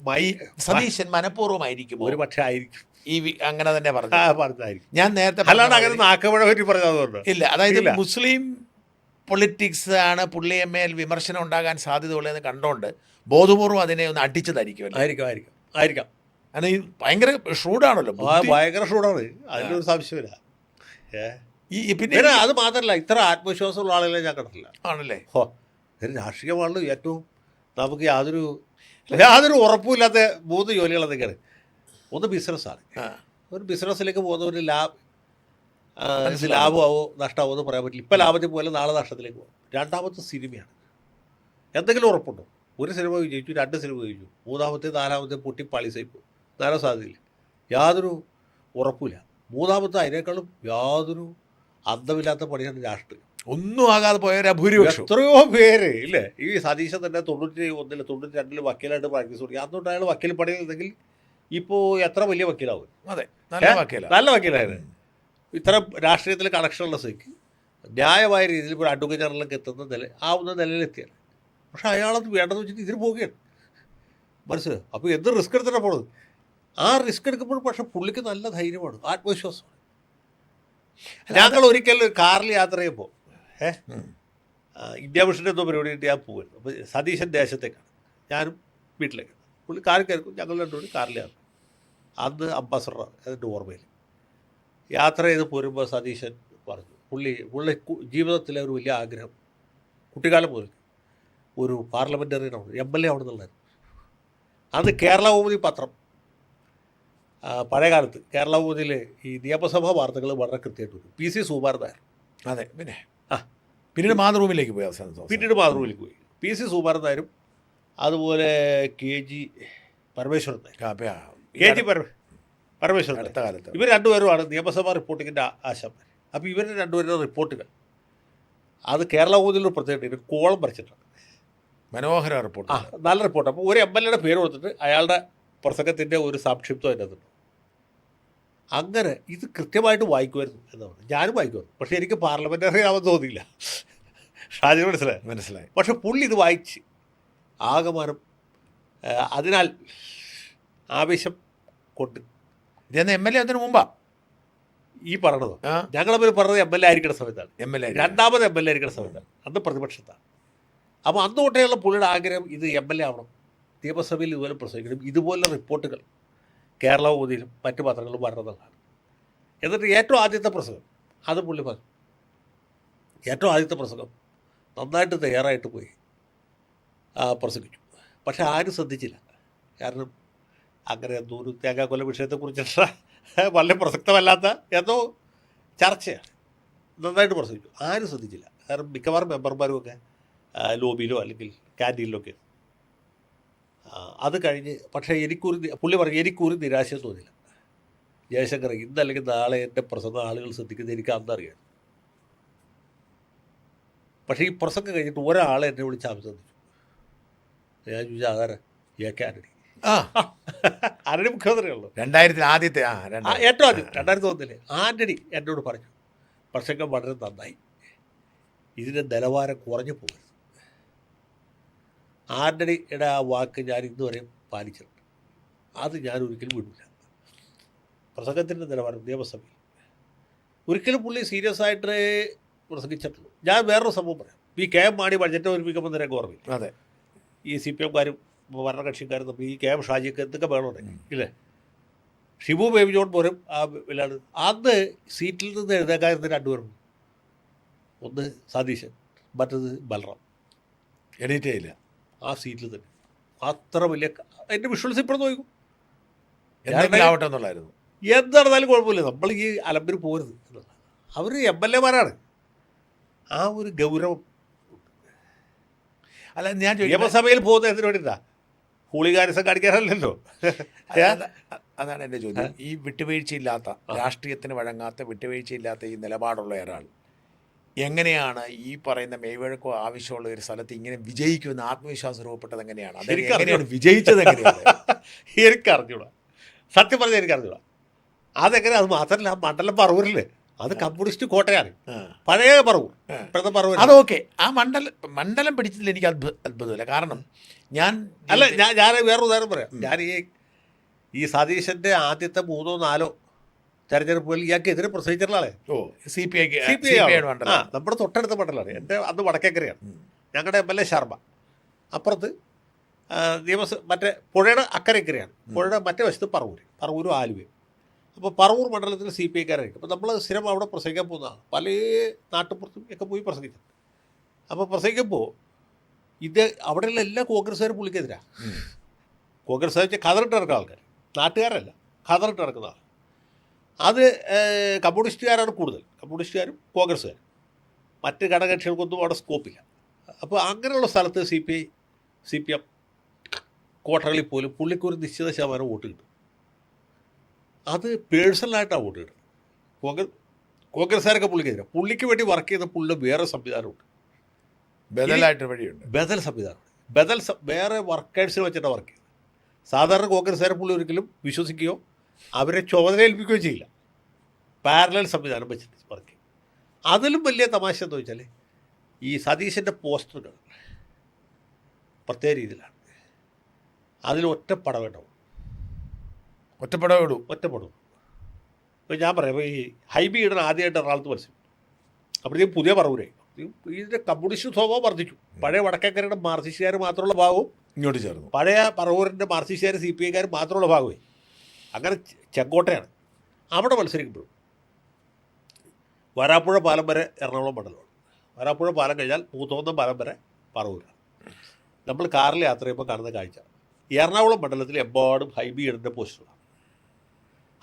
സതീശൻ മനഃപൂർവ്വമായിരിക്കുമോ? ഒരു പക്ഷേ ആയിരിക്കും. അങ്ങനെ തന്നെ പറഞ്ഞായിരിക്കും. ഞാൻ നേരത്തെ അല്ലാണ്ട് അങ്ങനെ നാക്കമഴ പറ്റി പറഞ്ഞതുകൊണ്ട് ഇല്ല. അതായത് മുസ്ലിം പൊളിറ്റിക്സ് ആണ് പുള്ളിയെ മേൽ വിമർശനം ഉണ്ടാകാൻ സാധ്യതയുള്ളതെന്ന് കണ്ടുകൊണ്ട് ബോധപൂർവ്വം അതിനെ ഒന്ന് അടിച്ചതായിരിക്കും. ആയിരിക്കാം. കാരണം ഈ ഭയങ്കര ഷൂഡാണല്ലോ, ഭയങ്കര ഷൂഡാണ്, അതിലൊരു സംശയമില്ല. പിന്നെ അത് മാത്രമല്ല, ഇത്ര ആത്മവിശ്വാസമുള്ള ആളുകളെ ഞാൻ കണ്ടിട്ടില്ല. ആണല്ലേ? രാഷ്ട്രീയമാണ് ഏറ്റവും നമുക്ക് യാതൊരു ഉറപ്പുമില്ലാത്ത 3 ജോലികൾ എന്തൊക്കെയാണ്. ഒന്ന് ബിസിനസ്സാണ്. ഒരു ബിസിനസ്സിലേക്ക് പോകുന്നവർ ലാഭമാവോ നഷ്ടമാവോ എന്ന് പറയാൻ പറ്റില്ല. ഇപ്പം ലാഭത്തിൽ പോലെ നാളെ നഷ്ടത്തിലേക്ക് പോകും. രണ്ടാമത്തെ സിനിമയാണ്. എന്തെങ്കിലും ഉറപ്പുണ്ടോ? ഒരു സിനിമ വിജയിച്ചു, 2 സിനിമ വിജയിച്ചു, 3ാമത്തെ 4ാമത്തെ പൊട്ടി പാളിസായി പോകും. നേരെ സാധ്യതയില്ല. യാതൊരു ഉറപ്പില്ല. 3ാമത്തെ അതിനേക്കാളും യാതൊരു അന്തമില്ലാത്ത പണിയാണ് രാഷ്ട്രീയം. ഒന്നും ആകാതെ പോയവരാ ഭൂരിപക്ഷം. എത്രയോ പേര് ഇല്ലേ? ഈ സതീശൻ തന്നെ 91 92 വക്കീലായിട്ട് പ്രാക്ടീസ് തുടങ്ങി. അന്നുകൊണ്ട് അയാൾ വക്കീൽ പണിയിലുണ്ടെങ്കിൽ ഇപ്പോൾ എത്ര വലിയ വക്കീലാവും. അതെ, നല്ല വക്കീലായിരുന്നു. ഇത്ര രാഷ്ട്രീയത്തിൽ കണക്ഷനുള്ള സ്ഥിതിക്ക് ന്യായമായ രീതിയിൽ ഇപ്പോൾ അഡ്വക്കേറ്റ് ജനറലൊക്കെ എത്തുന്ന ആവുന്ന നിലയിലെത്തിയാണ്. പക്ഷെ അയാളത് വേണ്ടെന്ന് വെച്ചിട്ട് ഇതിന് പോവുകയാണ്. മനസ്സിലായോ? അപ്പോൾ എന്ത് റിസ്ക് എടുത്തിട്ടാണ് പോണത്. ആ റിസ്ക് എടുക്കുമ്പോൾ പക്ഷെ പുള്ളിക്ക് നല്ല ധൈര്യമാണ്, ആത്മവിശ്വാസമാണ്. ഞങ്ങൾ ഒരിക്കൽ കാറിൽ യാത്ര ചെയ്യുമ്പോൾ ഇന്ത്യ മിഷൻ്റെ എന്തോ പരിപാടി കിട്ടി ഞാൻ പോകുമായിരുന്നു. അപ്പോൾ സതീശൻ ദേശത്തേക്കാണ്, ഞാനും വീട്ടിലേക്കാണ്. പുള്ളി കാറിൽ കയറിക്കും, ഞങ്ങൾ രണ്ടുപേരും കാറിലാണ്. അന്ന് അംബാസഡറാണ് അതിൻ്റെ ഓർമ്മയിൽ. യാത്ര ചെയ്ത് പോരുമ്പോൾ സതീശൻ പറഞ്ഞു, പുള്ളി ജീവിതത്തിലെ ഒരു വലിയ ആഗ്രഹം കുട്ടിക്കാലം മുതൽ ഒരു പാർലമെൻറ്ററിയനാണ്, MLA അവിടെ നിന്നുള്ളായിരുന്നു. അത് കേരള കൗമുദി പത്രം പഴയ കാലത്ത് കേരള കൗമുദിയിൽ ഈ നിയമസഭാ വാർത്തകൾ വളരെ കൃത്യമായിട്ട് വരും. PC സുകുമാരൻ നായർ. അതെ, പിന്നീട് മാതൃഭൂമിയിലേക്ക് പോയി. പോയി PC സുകുമാരൻ നായരും അതുപോലെ KG പരമേശ്വരൻ നായർ. പരമേശ്വരൻ അടുത്ത കാലത്ത് ഇവർ രണ്ടുപേരുമാണ് നിയമസഭാ റിപ്പോർട്ടിങ്ങിൻ്റെ ആശാന്മാർ. അപ്പോൾ ഇവരുടെ രണ്ടുപേരുടെ റിപ്പോർട്ടുകൾ അത് കേരള കൗമുദിയിൽ പ്രത്യേകത കോളം വരച്ചിട്ടാണ്. മനോഹര റിപ്പോർട്ട്, നല്ല റിപ്പോർട്ട്. അപ്പോൾ ഒരു MLA പേര് കൊടുത്തിട്ട് അയാളുടെ പ്രസംഗത്തിൻ്റെ ഒരു സംക്ഷിപ്തം അതിനകത്തുണ്ട്. അങ്ങനെ ഇത് കൃത്യമായിട്ട് വായിക്കുമായിരുന്നു എന്നാണ്. ഞാനും വായിക്കുമായിരുന്നു, പക്ഷേ എനിക്ക് പാർലമെൻ്ററി ആവാൻ തോന്നിയില്ല. ഷാജി മനസ്സിലായി. പക്ഷെ പുള്ളി ഇത് വായിച്ച് ആകമാനം അതിനാൽ ആവേശം കൊണ്ട് MLA അതിന് മുമ്പാ ഈ പറഞ്ഞത്. ഞങ്ങളെ പറഞ്ഞത് MLA ആയിരിക്കുന്ന സമയത്താണ്, രണ്ടാമത് MLA ആയിരിക്കുന്ന സമയത്താണ്. അന്ന് പ്രതിപക്ഷത്താണ്. അപ്പോൾ അന്ന് തൊട്ടേയുള്ള പുള്ളിയുടെ ആഗ്രഹം ഇത് MLA ആവണം, നിയമസഭയിൽ ഇതുപോലെ പ്രസംഗിക്കണം, ഇതുപോലെ റിപ്പോർട്ടുകൾ കേരള കൗമുദിയിലും മറ്റു പത്രങ്ങളിലും വരണമെന്നുള്ളതാണ്. എന്നിട്ട് ഏറ്റവും ആദ്യത്തെ പ്രസംഗം അത് പുള്ളി പറഞ്ഞു. ഏറ്റവും ആദ്യത്തെ പ്രസംഗം നന്നായിട്ട് തയ്യാറായിട്ട് പോയി പ്രസംഗിച്ചു. പക്ഷെ ആരും ശ്രദ്ധിച്ചില്ല. കാരണം അങ്ങനെ എന്തോ ഒരു തേങ്ങാക്കൊല വിഷയത്തെക്കുറിച്ചുള്ള വളരെ പ്രസക്തമല്ലാത്ത എന്തോ ചർച്ചയാണ്. നന്നായിട്ട് പ്രസംഗിച്ചു, ആരും ശ്രദ്ധിച്ചില്ല. കാരണം മിക്കവാറും മെമ്പർമാരുമൊക്കെ ലോബിയിലോ അല്ലെങ്കിൽ ക്യാൻറ്റീനിലൊക്കെ. അത് കഴിഞ്ഞ് പക്ഷേ പുള്ളി പറഞ്ഞു എനിക്കൊരു നിരാശ തോന്നില്ല. ജയശങ്കർ ഇന്നല്ലെങ്കിൽ നാളെ എൻ്റെ പ്രസംഗം ആളുകൾ ശ്രദ്ധിക്കുന്നത് എനിക്ക് അന്നറിയാം. പക്ഷേ ഈ പ്രസംഗം കഴിഞ്ഞിട്ട് ഒരാളെ എന്നെ വിളിച്ച് അഭിനന്ദിച്ചു. ഞാൻ ചോദിച്ചാൽ അതാരാ? ആന്റണി. ആന്റണി മുഖ്യമന്ത്രിയുള്ളൂ 2000 ആദ്യത്തെ ഏറ്റവും ആദ്യം 2001 ആന്റണി എന്നോട് പറഞ്ഞു, പ്രസംഗം വളരെ നന്നായി, ഇതിൻ്റെ നിലവാരം കുറഞ്ഞു പോകരുത്. ആന്റണിയുടെ ആ വാക്ക് ഞാൻ ഇന്നുവരെയും പാലിച്ചിട്ടുണ്ട്. അത് ഞാൻ ഒരിക്കലും വിടില്ല. പ്രസംഗത്തിൻ്റെ നിലവാരം നിയമസഭയിൽ ഒരിക്കലും പുള്ളി സീരിയസ് ആയിട്ട് പ്രസംഗിച്ചിട്ടുള്ളൂ. ഞാൻ വേറൊരു സംഭവം പറയാം. ഈ കെ എം മാണി ബഡ്ജറ്റ് അവതരിപ്പിക്കുമ്പോൾ നിനക്ക് ഓർമ്മയില്ല? അതെ, ഈ CPM-കാരും ഭരണകക്ഷിക്കാരും തമ്മിൽ ഈ KM ഷാജിക്ക് എന്തൊക്കെ വേണമെന്നേ ഇല്ലേ? ഷിബു ബേബി ജോൺ പോലും ആ വിലാണ്. അന്ന് സീറ്റിൽ നിന്ന് എഴുതേക്കാരുന്ന രണ്ടുപേരും, ഒന്ന് സതീശൻ, മറ്റത് ബൽറാം. എഡിറ്റ് ചെയ്യില്ല ആ സീറ്റിൽ തന്നെ അത്ര വലിയ എൻ്റെ വിഷ്വൽസ് ഇപ്പോഴും നോക്കും. എന്തെങ്കിലും ആവട്ടെ എന്നുള്ളായിരുന്നു. എന്താണെന്നാലും കുഴപ്പമില്ല, നമ്മൾ ഈ അലമ്പിന് പോരുത്. അവർ MLA-മാരാണ്. ആ ഒരു ഗൗരവം. അല്ല, ഞാൻ നിയമസഭയിൽ പോകുന്ന എന്തിനു വേണ്ടിയിട്ടാ? ഹൂളിഗാനിസം കാണിക്കാനല്ലല്ലോ. അതാണ് എൻ്റെ ചോദ്യം. ഈ വിട്ടുവീഴ്ചയില്ലാത്ത, രാഷ്ട്രീയത്തിന് വഴങ്ങാത്ത, വിട്ടുവീഴ്ചയില്ലാത്ത ഈ നിലപാടുള്ള ഒരാൾ എങ്ങനെയാണ് ഈ പറയുന്ന മെയ്വഴക്കോ ആവശ്യമുള്ള ഒരു സ്ഥലത്ത് ഇങ്ങനെ വിജയിക്കുമെന്ന് ആത്മവിശ്വാസം രൂപപ്പെട്ടത് എങ്ങനെയാണ്? എങ്ങനെയാണ് വിജയിച്ചത്? എങ്ങനെയാണ്? എനിക്കറിഞ്ഞൂടാ, സത്യം പറഞ്ഞാൽ എനിക്കറിഞ്ഞൂടാ. അതെങ്ങനെ? അത് മാത്രമല്ല, ആ മണ്ഡലം പറവൂരില്ലേ, അത് കമ്മ്യൂണിസ്റ്റ് കോട്ടയാണ്. പഴയ പറവൂർ, ഇപ്പോഴത്തെ പറവൂർ. അതൊക്കെ ആ മണ്ഡലം പിടിച്ചതിൽ എനിക്ക് അത്ഭുതമില്ല. കാരണം ഞാൻ വേറൊരു ഉദാഹരണം പറയാം. ഞാൻ ഈ സതീശൻ്റെ ആദ്യത്തെ 3 or 4 തെരഞ്ഞെടുപ്പുകളിൽ ഇയാൾക്കെതിരെ പ്രസംഗിച്ചിട്ടുള്ള ആളെ. CPI നമ്മുടെ തൊട്ടടുത്ത മണ്ഡലമാണ്. എൻ്റെ അന്ന് വടക്കേക്കരയാണ്. ഞങ്ങളുടെ MLA ശർമ്മ. അപ്പുറത്ത് മറ്റേ പുഴയുടെ അക്കരക്കരയാണ്. പുഴയുടെ മറ്റേ വശത്ത് പറവൂരും ആലുവയും. അപ്പോൾ പറവൂർ മണ്ഡലത്തിൽ CPI-കാരായിരിക്കും. അപ്പോൾ നമ്മൾ സ്ഥിരം അവിടെ പ്രസംഗിക്കാൻ പോകുന്നതാണ്. പല നാട്ടുപുറത്തും ഒക്കെ പോയി പ്രസംഗിച്ചിട്ടുണ്ട്. അപ്പോൾ പ്രസംഗിക്കുമ്പോൾ അവിടെയുള്ള എല്ലാ കോൺഗ്രസ്സുകാരും പുള്ളിക്കെതിരാണ്. കോൺഗ്രസ്സുകാർ വെച്ചാൽ കതറിട്ട് നടക്കുന്ന ആൾക്കാർ, നാട്ടുകാരല്ല, കതറിട്ട് നടക്കുന്ന ആൾ. അത് കമ്മ്യൂണിസ്റ്റുകാരാണ് കൂടുതൽ, കമ്മ്യൂണിസ്റ്റുകാരും കോൺഗ്രസ്സുകാരും. മറ്റ് ഘടകകക്ഷികൾക്കൊന്നും അവിടെ സ്കോപ്പില്ല. അപ്പോൾ അങ്ങനെയുള്ള സ്ഥലത്ത് CPM കോട്ടകളിൽ പോലും പുള്ളിക്ക് ഒരു നിശ്ചിത ശതമാനം വോട്ട് കിട്ടും. അത് പേഴ്സണലായിട്ടാണ് വോട്ട് കിട്ടുന്നത്. കോൺഗ്രസ്സുകാരൊക്കെ പുള്ളിക്കെതിരെ. പുള്ളിക്ക് വേണ്ടി വർക്ക് ചെയ്യുന്ന പുള്ളിയുടെ വേറെ സംവിധാനമുണ്ട്, ബദലായിട്ട് വഴിയുണ്ട്, ബദൽ സംവിധാനമുണ്ട്. വേറെ വർക്കേഴ്സിനെ വെച്ചിട്ടാണ് വർക്ക് ചെയ്യുന്നത്. സാധാരണ കോൺഗ്രസ്സുകാരെ പുള്ളി ഒരിക്കലും വിശ്വസിക്കുകയോ അവരെ ചുമതല ഏൽപ്പിക്കുകയോ ചെയ്യില്ല. പാരലൽ സംവിധാനം വെച്ചിട്ട് വർക്ക് ചെയ്യും. അതിലും വലിയ തമാശ എന്ന് വെച്ചാൽ ഈ സതീശൻ്റെ പോസ്റ്ററുകൾ പ്രത്യേക രീതിയിലാണ്. അതിൽ ഒറ്റപ്പടം ഇപ്പോൾ ഞാൻ പറയാം, ഇപ്പോൾ ഈ ഹൈബി ഈഡൻ ആദ്യമായിട്ട് എറണാകുളത്ത് മത്സരിക്കും. അപ്പോഴത്തേക്കും പുതിയ പറവൂരായി. ഇതിൻ്റെ കമ്മ്യൂണിസ്റ്റ് സ്വഭാവം വർദ്ധിച്ചു. പഴയ വടക്കേക്കരയുടെ മാർക്സിസ്റ്റുകാർ മാത്രമുള്ള ഭാഗവും ഇങ്ങോട്ട് ചേർന്നു. പഴയ പറവൂരിൻ്റെ മാർക്സിസ്റ്റുകാർ CPI-കാർ മാത്രമുള്ള ഭാഗമേ. അങ്ങനെ ചെങ്കോട്ടയാണ്. അവിടെ മത്സരിക്കുമ്പോഴും വരാപ്പുഴ പാലം വരെ എറണാകുളം മണ്ഡലമാണ്. വരാപ്പുഴ പാലം കഴിഞ്ഞാൽ മൂത്തോന്നം പാലം വരെ പറവൂരാണ്. നമ്മൾ കാറിൽ യാത്ര ചെയ്യുമ്പോൾ കാണുന്ന കാഴ്ച എറണാകുളം മണ്ഡലത്തിൽ എമ്പാടും ഹൈബി ഈഡൻ്റെ പോസ്റ്ററുകളാണ്.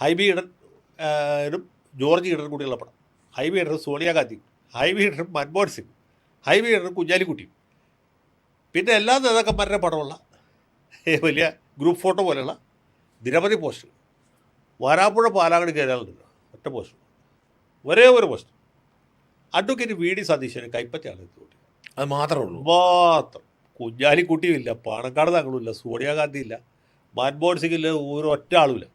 ഹൈബി ഈഡനും ജോർജ് ഈഡനും കൂടിയുള്ള പടം. ഹൈബി ഈഡനും സോണിയാഗാന്ധിയും, ഹൈബി ഈഡനും മൻമോഹൻ സിംഗും, ഹൈബി ഈഡനും കുഞ്ഞാലിക്കുട്ടിയും, പിന്നെ എല്ലാ നേതാക്കന്മാരുടെ പടമുള്ള വലിയ ഗ്രൂപ്പ് ഫോട്ടോ പോലെയുള്ള നിരവധി പോസ്റ്റർ. വരാപ്പുഴ പാലാങ്ങട് കയറാനുണ്ട് ഒറ്റ പോസ്റ്റർ, ഒരേ ഒരു പോസ്റ്റർ. അഡ്വക്കേറ്റ് VD സതീശന് കൈപ്പറ്റിയാണ് എത്തിക്കൂട്ടി. അത് മാത്രമേ ഉള്ളൂ. മാത്രം. കുഞ്ഞാലിക്കുട്ടിയുമില്ല, പാണക്കാട് തങ്ങളുമില്ല, സോണിയാഗാന്ധി ഇല്ല, മൻമോഹൻ സിംഗ് ഇല്ല, ഒറ്റ ആളുമില്ല.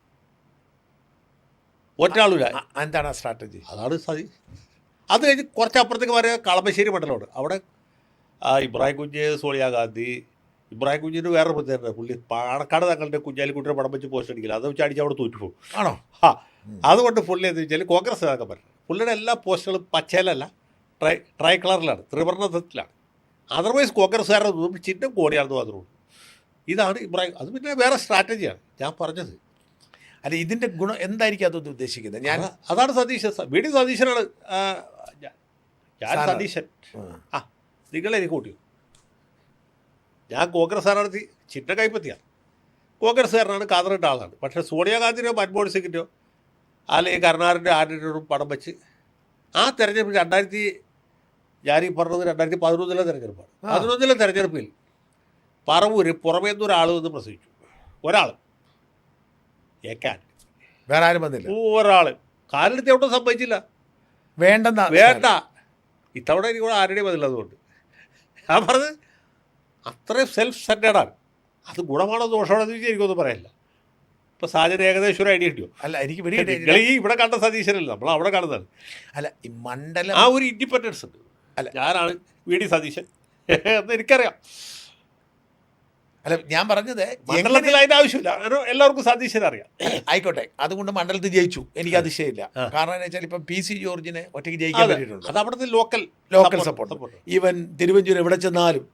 എന്താണ് ആ സ്ട്രാറ്റജി? അതാണ് അത് കഴിഞ്ഞ് കുറച്ച് അപ്പുറത്തേക്ക് വരെ കളമശ്ശേരി മണ്ഡലമുണ്ട്. അവിടെ ഇബ്രാഹിം കുഞ്ഞ്, സോണിയാഗാന്ധി. ഇബ്രാഹിം കുഞ്ഞിന് വേറെ പ്രത്യേകത, പുള്ളി പാണക്കാട് തങ്ങളുടെ കുഞ്ഞാലിക്കുട്ടിയുടെ പടം വെച്ച് പോസ്റ്റ് അടിക്കില്ല. അത് വെച്ച് അടിച്ച് അവിടെ തോറ്റുപോകും. ആണോ? അതുകൊണ്ട് പുള്ളി എന്ന് വെച്ചാൽ കോൺഗ്രസ് നേതാക്കാൻ പറ്റില്ല. പുള്ളിയുടെ എല്ലാ പോസ്റ്റുകളും പച്ചയിലല്ല, ട്രൈ കളറിലാണ്, ത്രിവർണ്ണത്തിലാണ്. അതർവൈസ് കോൺഗ്രസ്സുകാരുടെ ചിഹ്നം കോടിയാണെന്ന് മാത്രമേ ഉള്ളൂ. ഇതാണ് ഇബ്രാഹിം. അത് പിന്നെ വേറെ സ്ട്രാറ്റജിയാണ് ഞാൻ പറഞ്ഞത്. അല്ല, ഇതിൻ്റെ ഗുണം എന്തായിരിക്കും അതൊന്നും ഉദ്ദേശിക്കുന്നത്? അതാണ് സതീശൻ. VD സതീശനാണ്. ഞാൻ സതീശൻ. നിങ്ങളെനിക്ക് കൂട്ടിയോ? ഞാൻ കോൺഗ്രസ് സ്ഥാനാർത്ഥി, ചിഹ്നം കൈപ്പറ്റിയാണ്. കോൺഗ്രസ്സുകാരനാണ്, കാതറിട്ട ആളാണ്. പക്ഷേ സോണിയാഗാന്ധിയോ മൻമോഹൻ സിംഗിൻ്റെയോ അല്ലെങ്കിൽ കരുണാകരൻ്റെ ആരുടെയും പടം വെച്ച് ആ തെരഞ്ഞെടുപ്പ് ഞാനീ പറഞ്ഞത് 2011 തെരഞ്ഞെടുപ്പാണ്. 11 തെരഞ്ഞെടുപ്പിൽ പറവൂര് പുറമേ നിന്നൊരാൾ വന്ന് പ്രസംഗിച്ചു. ഒരാൾ ഏക്കാൻ, വേറെ ആരും വന്നില്ല. ഒരാൾ കാലെടുത്ത് എവിടെ സംഭവിച്ചില്ല. വേണ്ട ഇത്തവണ എനിക്കൂടെ ആരുടെയും വന്നില്ല. അതുകൊണ്ട് ഞാൻ പറഞ്ഞത് അത്രയും സെൽഫ് സെൻറ്റേഡാണ്. അത് ഗുണമാണോ ദോഷമാണോ എന്ന് എനിക്കൊന്നും പറയാനില്ല. ഇപ്പോൾ സാജന ഏകദേശം ഒരു ഐഡിയ കിട്ടിയോ? അല്ല, എനിക്ക് ഇവിടെ കണ്ട സതീശനല്ല, നമ്മൾ അവിടെ കാണുന്നതാണ്. അല്ല, ഈ മണ്ഡലം ആ ഒരു ഇൻഡിപെൻഡൻസ് ഉണ്ട്. അല്ല, ഞാനാണ് VD സതീശൻ എന്ന് എനിക്കറിയാം. അല്ല ഞാൻ പറഞ്ഞത് മണ്ഡലത്തിൽ അതിന്റെ ആവശ്യമില്ല, എല്ലാവർക്കും സതീശനെ അറിയാം. ആയിക്കോട്ടെ, അതുകൊണ്ട് മണ്ഡലത്തിൽ ജയിച്ചു, എനിക്ക് അതിശയമില്ല. കാരണം എന്ന് വെച്ചാൽ ഇപ്പം പി സി ജോർജിനെ ഒറ്റയ്ക്ക് ജയിക്കാൻ പറ്റിയിട്ടുണ്ട്. അത് അവിടുത്തെ ലോക്കൽ സപ്പോർട്ട്. ഈവൻ തിരുവഞ്ചൂർ എവിടെ ചെന്നാലും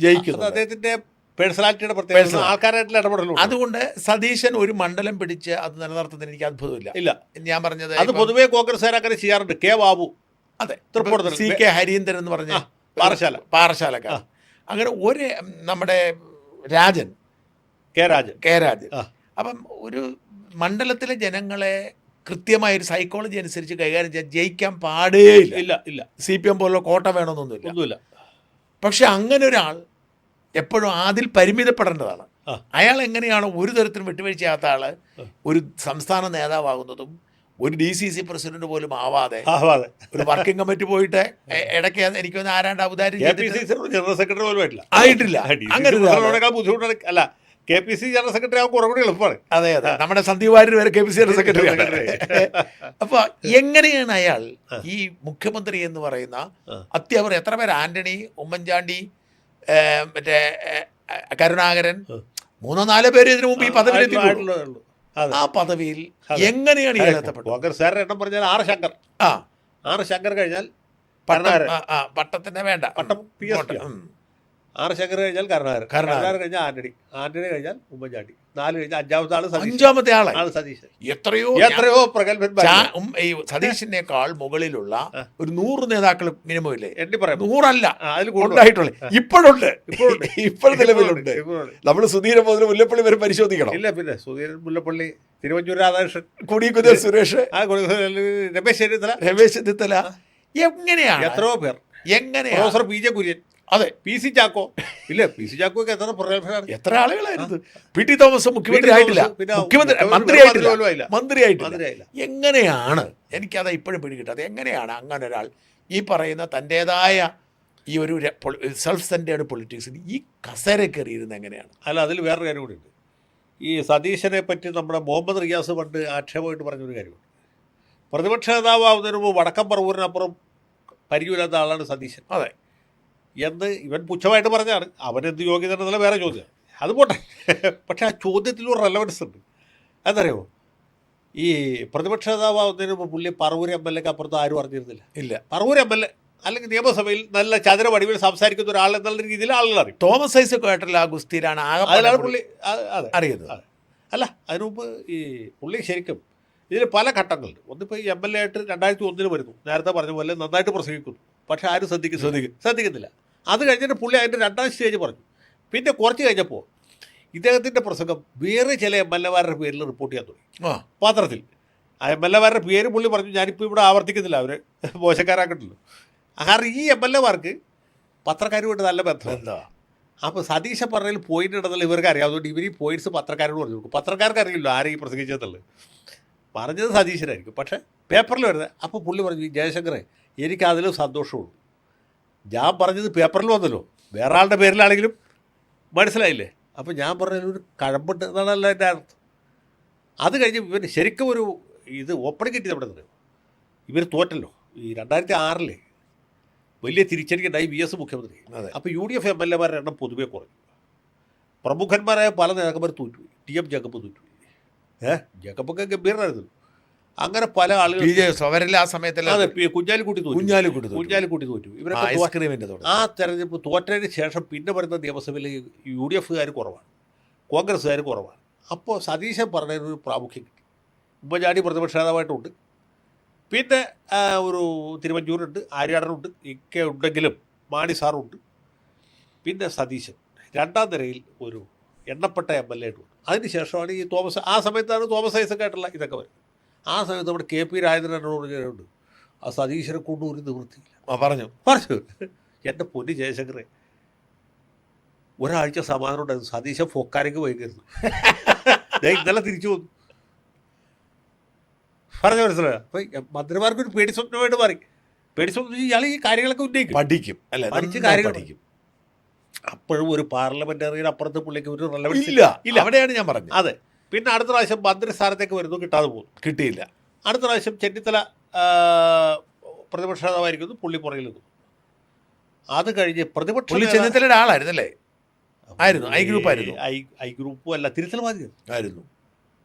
ജയിക്കുന്നു. അദ്ദേഹത്തിന്റെ പേഴ്സണാലിറ്റിയുടെ പ്രത്യേകത, ആൾക്കാരായിട്ടുള്ള ഇടപെടലുണ്ട്. അതുകൊണ്ട് സതീശൻ ഒരു മണ്ഡലം പിടിച്ച് അത് നിലനിർത്തുന്നതിന് എനിക്ക് അത്ഭുതമില്ല. ഇല്ല, ഞാൻ പറഞ്ഞത് അത് പൊതുവേ കോൺഗ്രസ്സുകാർ അങ്ങനെ ചെയ്യാറുണ്ട്. കെ ബാബു, അതെ, തൃപ്പൂണിത്തുറ സി കെ ഹരീന്ദ്രൻ എന്ന് പറഞ്ഞ പാറശാലക്കാർ, അങ്ങനെ ഒരു നമ്മുടെ രാജൻ, കെ രാജൻ. അപ്പം ഒരു മണ്ഡലത്തിലെ ജനങ്ങളെ കൃത്യമായ ഒരു സൈക്കോളജി അനുസരിച്ച് കൈകാര്യം ചെയ്യാൻ ജയിക്കാൻ പാടേയില്ല. CPM പോലുള്ള കോട്ട വേണമെന്നൊന്നുമില്ല. പക്ഷെ അങ്ങനെ ഒരാൾ എപ്പോഴും അതിൽ പരിമിതപ്പെടേണ്ടതാണ്. അയാൾ എങ്ങനെയാണ് ഒരു തരത്തിലും വിട്ടുവീഴ്ചയാത്ത ആള് ഒരു സംസ്ഥാന നേതാവാകുന്നതും ഒരു DCC പ്രസിഡന്റ് പോലും ആവാതെ ഒരു വർക്കിംഗ് കമ്മിറ്റി പോയിട്ട് ഇടയ്ക്ക് എനിക്ക് ആരാണ്ട് അവതാരം ജനറൽ സെക്രട്ടറി പോലും ആയിട്ടില്ല. അങ്ങനെ ബുദ്ധിമുട്ടാണ്. അല്ല, KPC ജനറൽ സെക്രട്ടറി ആകുമ്പോൾ കുറച്ചുകൂടി എളുപ്പമാണ്. അതെ, നമ്മുടെ സന്ദീപ് വാര്യർ വരെ KPC ജനറൽ സെക്രട്ടറി. അപ്പൊ എങ്ങനെയാണ് അയാൾ ഈ മുഖ്യമന്ത്രി എന്ന് പറയുന്ന അത്യാവശ്യം എത്ര പേര്, ആന്റണി, ഉമ്മൻചാണ്ടി, മറ്റേ കരുണാകരൻ, 3-4 പേര് ഇതിനു മുമ്പ് ഈ പദവിയിലെത്തിയിട്ടുള്ളൂ. ആ പദവിയിൽ എങ്ങനെയാണ് ഇയാൾ എത്തപ്പെട്ടത്? കോൺഗ്രസ്സുകാരുടെ എണ്ണം പറഞ്ഞാൽ ആർ ശങ്കർ കഴിഞ്ഞാൽ പട്ടത്തിന്റെ വേണ്ട, പട്ടം ആർ ശങ്കർ കഴിഞ്ഞാൽ കരുണാകരൻ കഴിഞ്ഞാൽ ആന്റണി കഴിഞ്ഞാൽ ഉമ്മൻചാണ്ടി, 4 കഴിഞ്ഞാൽ അഞ്ചാമത്തെ ആള് സതീശൻ. എത്രയോ പ്രഗത്ഭന്മാർ സതീശിനേക്കാൾ മുകളിലുള്ള ഒരു 100 നേതാക്കൾ മിനിമം ഇല്ലേ? എണ്ണി പറയാം, 100 അതിൽ ഉണ്ടായിട്ടുള്ളൂ. ഇപ്പോഴുണ്ട്, ഇപ്പോൾ നിലവിലുണ്ട്. നമ്മൾ സുധീരൻ മുതൽ മുല്ലപ്പള്ളി വരെ പരിശോധിക്കണം. ഇല്ല, പിന്നെ സുധീരൻ, മുല്ലപ്പള്ളി, തിരുവഞ്ചൂർ രാധാകൃഷ്ണൻ, കൊടിക്കുന്നിൽ സുരേഷ്, രമേശ് ചെന്നിത്തല, എങ്ങനെയാണ് എത്രയോ പേർ, എങ്ങനെയാണ് പ്രൊഫസർ PJ കുര്യൻ, അതെ, PC ചാക്കോ. ഇല്ല, PC ചാക്കോക്ക് എത്ര പ്രഗത്ഭനാണ്, എത്ര ആളുകളായിരുന്നു. PT തോമസ് മുഖ്യമന്ത്രി ആയിട്ടില്ല, മന്ത്രിയായിട്ടില്ല. എങ്ങനെയാണ്, എനിക്കത് ഇപ്പോഴും പിടികിട്ടാതെ, എങ്ങനെയാണ് അങ്ങനെ ഒരാൾ ഈ പറയുന്ന തൻ്റെതായ ഈ ഒരു സെൽഫ് സെൻറ്റേർഡ് പൊളിറ്റിക്സിന് ഈ കസേര കയറിയിരുന്നത് എങ്ങനെയാണ്? അല്ല, അതിൽ വേറൊരു കാര്യം കൂടി ഉണ്ട്. ഈ സതീശനെ പറ്റി നമ്മുടെ മുഹമ്മദ് റിയാസ് പണ്ട് ആക്ഷേപമായിട്ട് പറഞ്ഞൊരു കാര്യമുണ്ട്. പ്രതിപക്ഷ നേതാവാകുന്നതിന് മുമ്പ് വടക്കം പറവൂരിനപ്പുറം പരിചയമില്ലാത്ത ആളാണ് സതീശൻ. അതെ എന്ന് ഇവൻ പുച്ഛമായിട്ട് പറഞ്ഞാണ്. അവനെന്ത് യോഗ്യത എന്നുള്ള വേറെ ചോദ്യമാണ്, അത് പോട്ടെ. പക്ഷെ ആ ചോദ്യത്തിലൊരു റെലവൻസ് ഉണ്ട്. എന്തറിയോ, ഈ പ്രതിപക്ഷ നേതാവാകുന്നതിന് മുമ്പ് പുള്ളി പറവൂർ MLA അപ്പുറത്ത് ആരും അറിഞ്ഞിരുന്നില്ല. ഇല്ല, പറവൂർ MLA അല്ലെങ്കിൽ നിയമസഭയിൽ നല്ല ചതുര വടിവിൽ സംസാരിക്കുന്ന ഒരാൾ എന്നുള്ള രീതിയിൽ ആളുകൾ അറിയും. തോമസ് ഐസക് ആയിട്ടുള്ള ആ ഗുസ്തിയിലാണ് അതിലാണ് പുള്ളി അറിയുന്നത്. അല്ല, അതിനു മുമ്പ് ഈ പുള്ളി ശരിക്കും ഇതിൽ പല ഘട്ടങ്ങളുണ്ട്. ഒന്നിപ്പോൾ ഈ MLA ആയിട്ട് 2001 വരുന്നു, നേരത്തെ പറഞ്ഞ പോലെ നന്നായിട്ട് പ്രസംഗിക്കുന്നു, പക്ഷെ ആരും ശ്രദ്ധിക്കുന്നില്ല. അത് കഴിഞ്ഞിട്ട് പുള്ളി അതിൻ്റെ 2ാം സ്റ്റേജ് പറഞ്ഞു. പിന്നെ കുറച്ച് കഴിഞ്ഞപ്പോൾ ഇദ്ദേഹത്തിൻ്റെ പ്രസംഗം വേറെ ചില MLA-മാരുടെ പേരിൽ റിപ്പോർട്ട് ചെയ്യാൻ തുടങ്ങി പത്രത്തിൽ. ആ MLA-മാരുടെ പേര് പുള്ളി പറഞ്ഞു. ഞാനിപ്പോൾ ഇവിടെ ആവർത്തിക്കുന്നില്ല, അവർ മോശക്കാരാക്കണ്ടല്ലോ. കാരണം ഈ MLA-മാർക്ക് പത്രക്കാരുമായിട്ട് നല്ല ബന്ധം എന്താ. അപ്പോൾ സതീശൻ പറഞ്ഞതിൽ പോയിന്റ് ഉണ്ടെന്നുള്ള ഇവർക്ക് അറിയാം. അതുകൊണ്ട് ഇവർ ഈ പോയിന്റ്സ് പത്രക്കാരോട് പറഞ്ഞു കൊടുക്കും. പത്രക്കാർക്ക് അറിയില്ലോ ആരെയും പ്രസംഗിച്ചതെന്നുള്ളത്. പറഞ്ഞത് സതീശനായിരിക്കും, പക്ഷേ പേപ്പറിൽ വരുന്നത്. അപ്പോൾ പുള്ളി പറഞ്ഞു, ഈ ജയശങ്കറെ, എനിക്കതിലും സന്തോഷമുള്ളൂ. ഞാൻ പറഞ്ഞത് പേപ്പറിൽ വന്നല്ലോ, വേറെ ആളുടെ പേരിലാണെങ്കിലും മനസ്സിലായില്ലേ. അപ്പോൾ ഞാൻ പറഞ്ഞതിലൊരു കഴമ്പുണ്ട് എന്നാണല്ല എൻ്റെ അർത്ഥം. അത് കഴിഞ്ഞ് ഇവർ ശരിക്കും ഒരു ഇത് ഓപ്പണിങ് കിട്ടി. നമ്മുടെ തന്നെ ഇവർ തോറ്റല്ലോ. ഈ 2006 വലിയ തിരിച്ചടിക്കുണ്ടായി VS മുഖ്യമന്ത്രി. അപ്പോൾ UDF MLA-മാരുടെ എണ്ണം പൊതുവെ കുറഞ്ഞു. പ്രമുഖന്മാരായ പല നേതാക്കന്മാർ തോറ്റുപോയി. TM ജേക്കബ് തോറ്റുപോയി. ജേക്കബൊക്കെ ഗംഭീരനായിരുന്നു. അങ്ങനെ പല ആളുകൾ ആ സമയത്ത് അതെ, കുഞ്ഞാലിക്കുട്ടി തോറ്റു. ഇവരൊക്കെ ആ തെരഞ്ഞെടുപ്പ് തോറ്റതിന് ശേഷം പിന്നെ വരുന്ന നിയമസഭയിൽ UDF-കാർ കുറവാണ്, കോൺഗ്രസ്സുകാർ കുറവാണ്. അപ്പോൾ സതീശൻ പറഞ്ഞതിനൊരു പ്രാമുഖ്യം കിട്ടി. ഉമ്മൻചാണ്ടി പ്രതിപക്ഷ നേതാവായിട്ടുണ്ട്, പിന്നെ ഒരു തിരുവഞ്ചൂരുണ്ട്, ആര്യാടനുണ്ട്, ഒക്കെ ഉണ്ടെങ്കിലും മാണി സാറുണ്ട്, പിന്നെ സതീശൻ 2ാം നിരയിൽ ഒരു എണ്ണപ്പെട്ട MLA ആയിട്ടുണ്ട്. അതിന് ശേഷമാണ് ഈ തോമസ്. ആ സമയത്താണ് തോമസ് ഐസക് ആയിട്ടുള്ള ഇതൊക്കെ വരുന്നത്. ആ സമയത്ത് നമ്മുടെ KP രാജേന്ദ്രനോട് ആ സതീശനെ കൊണ്ട് ഒരു നിവൃത്തിയില്ല. പറഞ്ഞു എൻ്റെ പൊന്നു ജയശങ്കറെ, ഒരാഴ്ച സമാധാനം ഉണ്ടായിരുന്നു. സതീശൻ ഫൊക്കാരേക്ക് വൈകരുന്നു. ഇന്നലെ തിരിച്ചു വന്നു. പറഞ്ഞു മനസ്സിലായോ? അപ്പം മന്ത്രിമാർക്കൊരു പേടി സ്വപ്നമായിട്ട് മാറി. പേടി സ്വപ്നം ഇയാൾ ഈ കാര്യങ്ങളൊക്കെ ഉന്നയിക്കും, പഠിച്ച് കാര്യങ്ങൾ പഠിക്കും. അപ്പോഴും ഒരു പാർലമെന്ററിയുടെ അപ്പുറത്ത് പുള്ളിക്ക് ഒരു റെലവൻസ് ഇല്ല. അവിടെയാണ് ഞാൻ പറഞ്ഞത്. അതെ. പിന്നെ അടുത്ത പ്രാവശ്യം മന്ത്രിസ്ഥാനത്തേക്ക് വരുന്നു, കിട്ടാതെ പോകുന്നു, കിട്ടിയില്ല. അടുത്ത പ്രാവശ്യം ചെന്നിത്തല പ്രതിപക്ഷ നേതാവായിരിക്കുന്നു, പുള്ളി പുറകിൽ നിൽക്കുന്നു. അത് കഴിഞ്ഞ് പ്രതിപക്ഷ ചെന്നിത്തലയുടെ ആളായിരുന്നല്ലേ? ആയിരുന്നു. ഐ ഗ്രൂപ്പ് ആയിരുന്നു. ഐ ഗ്രൂപ്പും അല്ല, തിരുത്തൽവാദി ആയിരുന്നു.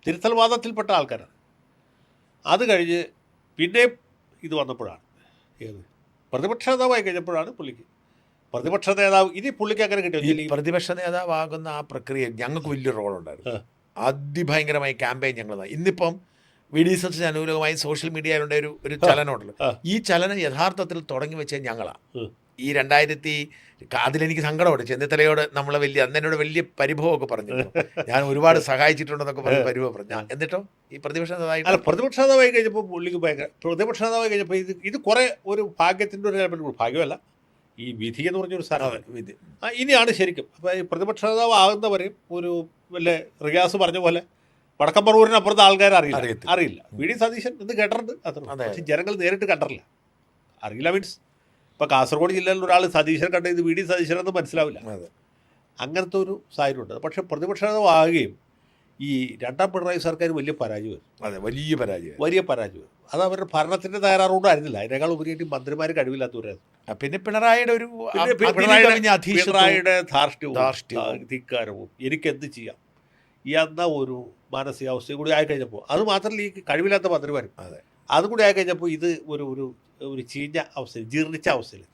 തിരുത്തൽവാദത്തിൽപ്പെട്ട ആൾക്കാരാണ്. അത് കഴിഞ്ഞ് പിന്നെ ഇത് വന്നപ്പോഴാണ് ഏത് പ്രതിപക്ഷ നേതാവായി കഴിഞ്ഞപ്പോഴാണ് പുള്ളിക്ക് പ്രതിപക്ഷ നേതാവ്. ഇനി പുള്ളിക്ക് അങ്ങനെ ഈ കിട്ടിയ പ്രതിപക്ഷ നേതാവാകുന്ന ആ പ്രക്രിയ ഞങ്ങൾക്ക് വലിയ റോളുണ്ടായിരുന്നു. അതിഭയങ്കരമായി ക്യാമ്പയിൻ ഞങ്ങൾ. ഇന്നിപ്പം വി ഡി സതീശന് അനുകൂലമായി സോഷ്യൽ മീഡിയയിലുണ്ട് ഒരു ചലനമുണ്ടല്ലോ. ഈ ചലനം യഥാർത്ഥത്തിൽ തുടങ്ങി വെച്ചത് ഞങ്ങളാണ്. ഈ 2000 അതിലെനിക്ക് സങ്കടമുണ്ട്. ചെന്നിത്തലയോട് നമ്മളെ എന്നോട് വലിയ പരിഭവമൊക്കെ പറഞ്ഞു. ഞാൻ ഒരുപാട് സഹായിച്ചിട്ടുണ്ടെന്നൊക്കെ പറഞ്ഞ് പരിഭവം പറഞ്ഞു. എന്നിട്ടോ ഈ പ്രതിപക്ഷ നേതാവായിട്ട് പ്രതിപക്ഷ നേതാവായി കഴിഞ്ഞപ്പോൾ പുള്ളിക്ക് ഭയങ്കര പ്രതിപക്ഷ നേതാവായി കഴിഞ്ഞപ്പോൾ ഇത് കുറേ ഒരു ഭാഗ്യത്തിൻ്റെ ഒരു ഭാഗ്യമല്ല, ഈ വിധി എന്ന് പറഞ്ഞൊരു സാധനം വിധി. ഇനിയാണ് ശരിക്കും. അപ്പോൾ ഈ പ്രതിപക്ഷ നേതാവ് ആകുന്നവരെയും ഒരു വല്ല റിയാസ് പറഞ്ഞ പോലെ വടക്കമ്പറൂരിനപ്പുറത്ത് ആൾക്കാർ അറിയില്ല. വി ഡി സതീശൻ എന്ന് കേട്ടിട്ടുണ്ട് അത്ര, പക്ഷേ ജനങ്ങൾ നേരിട്ട് കണ്ടിട്ടില്ല. അറിയില്ല മീൻസ് ഇപ്പോൾ കാസർഗോഡ് ജില്ലയിൽ ഒരാൾ സതീശൻ കണ്ട ഇത് വി ഡി സതീശനെന്ന് മനസ്സിലാവില്ല. അങ്ങനത്തെ ഒരു സാഹചര്യമുണ്ട്. പക്ഷേ പ്രതിപക്ഷ നേതാവ് ആകുകയും ഈ രണ്ടാം പിണറായി സർക്കാർ വലിയ പരാജയമായിരുന്നു. വലിയ പരാജയം. അത് അവരുടെ ഭരണത്തിൻ്റെ തയ്യാറോടും ആയിരുന്നില്ല. അതിനേക്കാൾ ഉപരിയായിട്ട് മന്ത്രിമാർ കഴിവില്ലാത്തവരായിരുന്നു. പിന്നെ പിണറായിയുടെ ഒരു പിണറായിയുടെ ധാർഷ്ട്യവും ധിക്കാരവും എനിക്കെന്ത് ചെയ്യാം എന്ന ഒരു മാനസികാവസ്ഥയും കൂടി ആയിക്കഴിഞ്ഞപ്പോൾ, അത് മാത്രമല്ല ഈ കഴിവില്ലാത്ത മന്ത്രിമാരും അതും കൂടി ആയിക്കഴിഞ്ഞപ്പോൾ ഇത് ഒരു ചീഞ്ഞ അവസ്ഥയിൽ, ജീർണിച്ച അവസ്ഥയിൽ.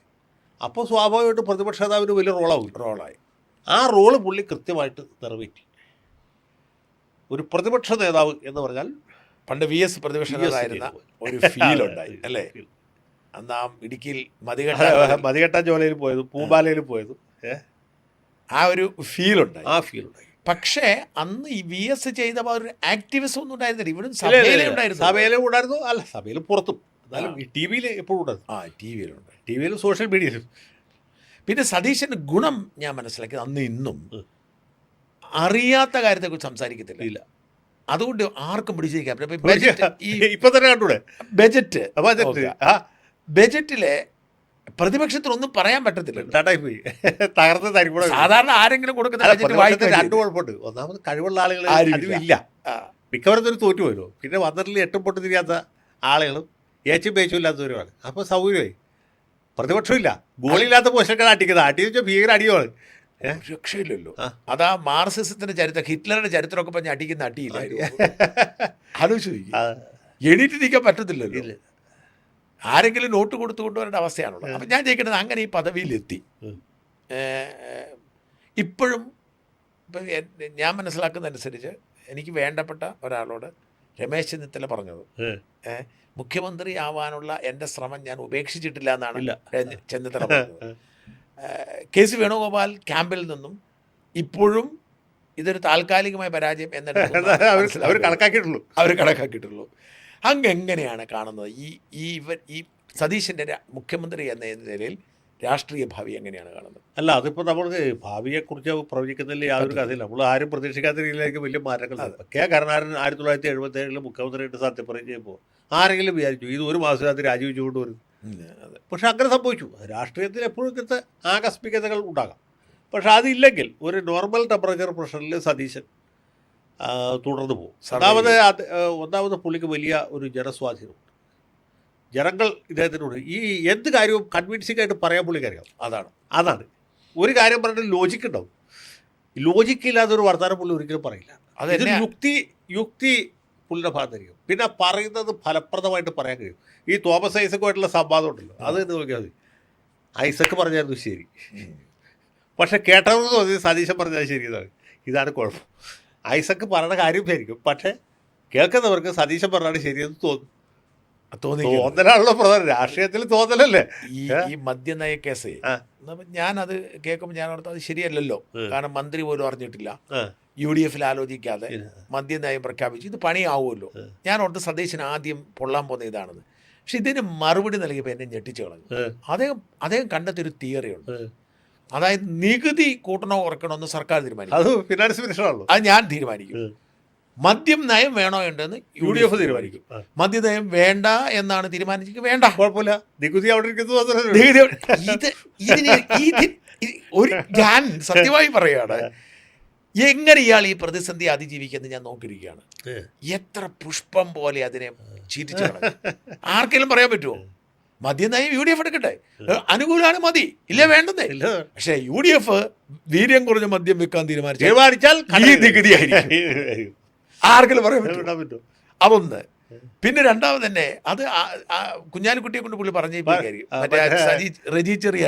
അപ്പോൾ സ്വാഭാവികമായിട്ടും പ്രതിപക്ഷ നേതാവിന് വലിയ റോളായി. ആ റോള് പുള്ളി കൃത്യമായിട്ട് നിറവേറ്റി. ഒരു പ്രതിപക്ഷ നേതാവ് എന്ന് പറഞ്ഞാൽ പണ്ട് VS പ്രതിപക്ഷ നേതാവായിരുന്ന ഒരു ഫീലുണ്ടായി അല്ലേ? അന്ന് ആ ഇടുക്കിയിൽ മതികെട്ടാൻ ജോലയിൽ പോയതും പൂമ്പാലയിൽ പോയതും ആ ഒരു ഫീലുണ്ടായി. ഫീലുണ്ടായി. പക്ഷേ അന്ന് ഈ VS ചെയ്ത ഒരു ആക്ടിവിസം ഒന്നും ഉണ്ടായിരുന്നില്ല. ഇവിടെ സഭയിലും ഉണ്ടായിരുന്നു. അല്ല, സഭയിലും പുറത്തും. എന്നാലും ഈ ടി വിയിൽ എപ്പോഴും ഉണ്ടായിരുന്നു. ടി വിയിലും സോഷ്യൽ മീഡിയയിലും. പിന്നെ സതീശൻ്റെ ഗുണം ഞാൻ മനസ്സിലാക്കിയത് അന്ന് ഇന്നും അറിയാത്ത കാര്യത്തെക്കുറിച്ച് സംസാരിക്കത്തില്ല. അതുകൊണ്ട് ആർക്കും പിടിച്ചിരിക്കാൻ ഇപ്പൊ തന്നെ കണ്ടൂടെ ബജറ്റിലെ പ്രതിപക്ഷത്തിനൊന്നും പറയാൻ പറ്റത്തില്ല. സാധാരണ ആരെങ്കിലും കൊടുക്കുന്ന രണ്ട് കുഴപ്പമുണ്ട്. ഒന്നാമത് കഴിവുള്ള ആളുകൾ ഇല്ല, മിക്കവരും ഒരു തോറ്റുപോയല്ലോ. പിന്നെ വന്നിട്ടില്ല എട്ടും പൊട്ട് തിരിയാത്ത ആളുകളും ഏച്ചും പേച്ചും ഇല്ലാത്തവരുമാണ്. അപ്പോൾ സൗകര്യമായി. പ്രതിപക്ഷമില്ല, ഗോളില്ലാത്ത പോസ്റ്റൊക്കെ അടിക്കുന്നത് ഭീകര അടിയാണ്. രക്ഷയില്ലല്ലോ. അതാ മാർക്സിസത്തിന്റെ ചരിത്രം, ഹിറ്റ്ലറുടെ ചരിത്രമൊക്കെ പറഞ്ഞ് അടിക്കുന്ന അടിയില്ല. ആലോചിച്ചു, എണീറ്റ് നിൽക്കാൻ പറ്റത്തില്ലല്ലോ. ആരെങ്കിലും നോട്ട് കൊടുത്തു കൊണ്ടുവരേണ്ട അവസ്ഥയാണുള്ളത്. അപ്പം ഞാൻ ചോദിക്കുന്നത്, അങ്ങനെ ഈ പദവിയിലെത്തി ഇപ്പോഴും ഇപ്പം ഞാൻ മനസ്സിലാക്കുന്നതനുസരിച്ച് എനിക്ക് വേണ്ടപ്പെട്ട ഒരാളോട് രമേശ് ചെന്നിത്തല പറഞ്ഞത്, മുഖ്യമന്ത്രി ആവാനുള്ള എൻ്റെ ശ്രമം ഞാൻ ഉപേക്ഷിച്ചിട്ടില്ല എന്നാണ് ചെന്നിത്തല പറഞ്ഞത്. KC വേണുഗോപാൽ ക്യാമ്പിൽ നിന്നും ഇപ്പോഴും ഇതൊരു താൽക്കാലികമായ പരാജയം അവർ കണക്കാക്കിയിട്ടുള്ളൂ. അങ്ങെങ്ങനെയാണ് കാണുന്നത് ഈ സതീശൻ്റെ മുഖ്യമന്ത്രി എന്ന നിലയിൽ രാഷ്ട്രീയ ഭാവി എങ്ങനെയാണ് കാണുന്നത്? അല്ല, അതിപ്പോൾ നമ്മൾ ഭാവിയെക്കുറിച്ച് പ്രവചിക്കുന്നതിൽ യാതൊരു കഥയില്ല. നമ്മൾ ആരും പ്രതീക്ഷിക്കാത്ത രീതിയിലേക്ക് വലിയ മാറ്റങ്ങൾ. കെ കരുണാകരൻ 1977 മുഖ്യമന്ത്രിയായിട്ട് സത്യപ്രതിജ്ഞ ചെയ്യുമ്പോൾ ആരെങ്കിലും വിചാരിച്ചു ഇത് ഒരു മാസത്തിനകത്ത് രാജിവെച്ചുകൊണ്ട് വരും? പക്ഷെ അങ്ങനെ സംഭവിച്ചു. രാഷ്ട്രീയത്തിൽ എപ്പോഴും ഇങ്ങനത്തെ ആകസ്മികതകൾ ഉണ്ടാകാം. പക്ഷെ അതില്ലെങ്കിൽ ഒരു നോർമൽ ടെമ്പറേച്ചർ പ്രഷറിൽ സതീശൻ തുടർന്നു പോകും. ഒന്നാമത് പുള്ളിക്ക് വലിയ ഒരു ജനസ്വാധീനമുണ്ട്. ജനങ്ങൾ ഇദ്ദേഹത്തിനോട് ഈ എന്ത് കാര്യവും കൺവിൻസിംഗ് ആയിട്ട് പറയാൻ പുള്ളിക്കറിയാം. അതാണ് ഒരു കാര്യം പറഞ്ഞിട്ട് ലോജിക്ക് ഉണ്ടാവും. ലോജിക്കില്ലാത്തൊരു വർത്തമാനം പുള്ളി ഒരിക്കലും പറയില്ല. അതൊരു യുക്തി പുള്ളിയുടെ ഭാഗത്തായിരിക്കും. പിന്നെ പറയുന്നത് ഫലപ്രദമായിട്ട് പറയാൻ കഴിയും. ഈ തോമസ് ഐസക്കുമായിട്ടുള്ള സംവാദം ഉണ്ടല്ലോ, അത് നോക്കിയാൽ മതി. ഐസക്ക് പറഞ്ഞായിരുന്നു ശരി, പക്ഷെ കേട്ടതെന്ന് തോന്നി സതീശൻ പറഞ്ഞാൽ ശരി. ഇതാണ് കുഴപ്പം. ഐസക്ക് പറയുന്ന കാര്യം ശരിക്കും, പക്ഷേ കേൾക്കുന്നവർക്ക് സതീശൻ പറഞ്ഞാണ് ശരിയെന്ന് തോന്നലാണല്ലോ പ്രധാനം. രാഷ്ട്രീയത്തിൽ തോന്നലല്ലേ ഈ മദ്യനയ കേസ്. ഞാനത് കേൾക്കുമ്പോൾ ഞാൻ ഓർത്ത് അത് ശരിയല്ലല്ലോ. കാരണം മന്ത്രി പോലും അറിഞ്ഞിട്ടില്ല, UDF ആലോചിക്കാതെ മദ്യനയം പ്രഖ്യാപിച്ചു. ഇത് പണിയാവുമല്ലോ. ഞാൻ ഓർത്ത് സതീശൻ ആദ്യം പൊള്ളാൻ പോകുന്ന ഇതാണെന്ന്. പക്ഷെ ഇതിന് മറുപടി നൽകിയപ്പോൾ എന്നെ ഞെട്ടിച്ചു കളഞ്ഞു. അദ്ദേഹം കണ്ടെത്തിയൊരു തിയറിയുണ്ട്. അതായത് നികുതി കൂട്ടണോ കുറയ്ക്കണോ സർക്കാർ തീരുമാനിക്കും. അത് ഫിനാൻസ് മിനിസ്റ്ററാണല്ലോ. അത് ഞാൻ തീരുമാനിക്കും. മദ്യം നയം വേണോ ഉണ്ടെന്ന് UDF തീരുമാനിക്കും. മദ്യനയം വേണ്ട എന്നാണ് തീരുമാനിച്ചെങ്കിൽ വേണ്ട, കുഴപ്പമില്ല. നികുതി അവിടെ ഒരു ഞാൻ സത്യമായി പറയുകയാണ്, എങ്ങനെ ഇയാൾ ഈ പ്രതിസന്ധി അതിജീവിക്കുന്നത് ഞാൻ നോക്കിയിരിക്കുകയാണ്. എത്ര പുഷ്പം പോലെ അതിനെ ചീറ്റിച്ചു കളഞ്ഞു. ആർക്കെങ്കിലും പറയാൻ പറ്റുമോ? മദ്യനയം UDF എടുക്കട്ടെ, അനുകൂലമാണ് മതി, ഇല്ല വേണ്ടതേ. പക്ഷേ UDF വീര്യം കുറഞ്ഞ മദ്യം വെക്കാൻ തീരുമാനിച്ചാൽ ഈ നികുതിയായിരിക്കും. ആർക്കെങ്കിലും പറയാൻ പറ്റും? അതൊന്ന്. പിന്നെ രണ്ടാമത് തന്നെ അത് കുഞ്ഞാലിക്കുട്ടിയെ കൊണ്ട് പുള്ളി പറഞ്ഞിരിക്കും, റജി ചെറിയ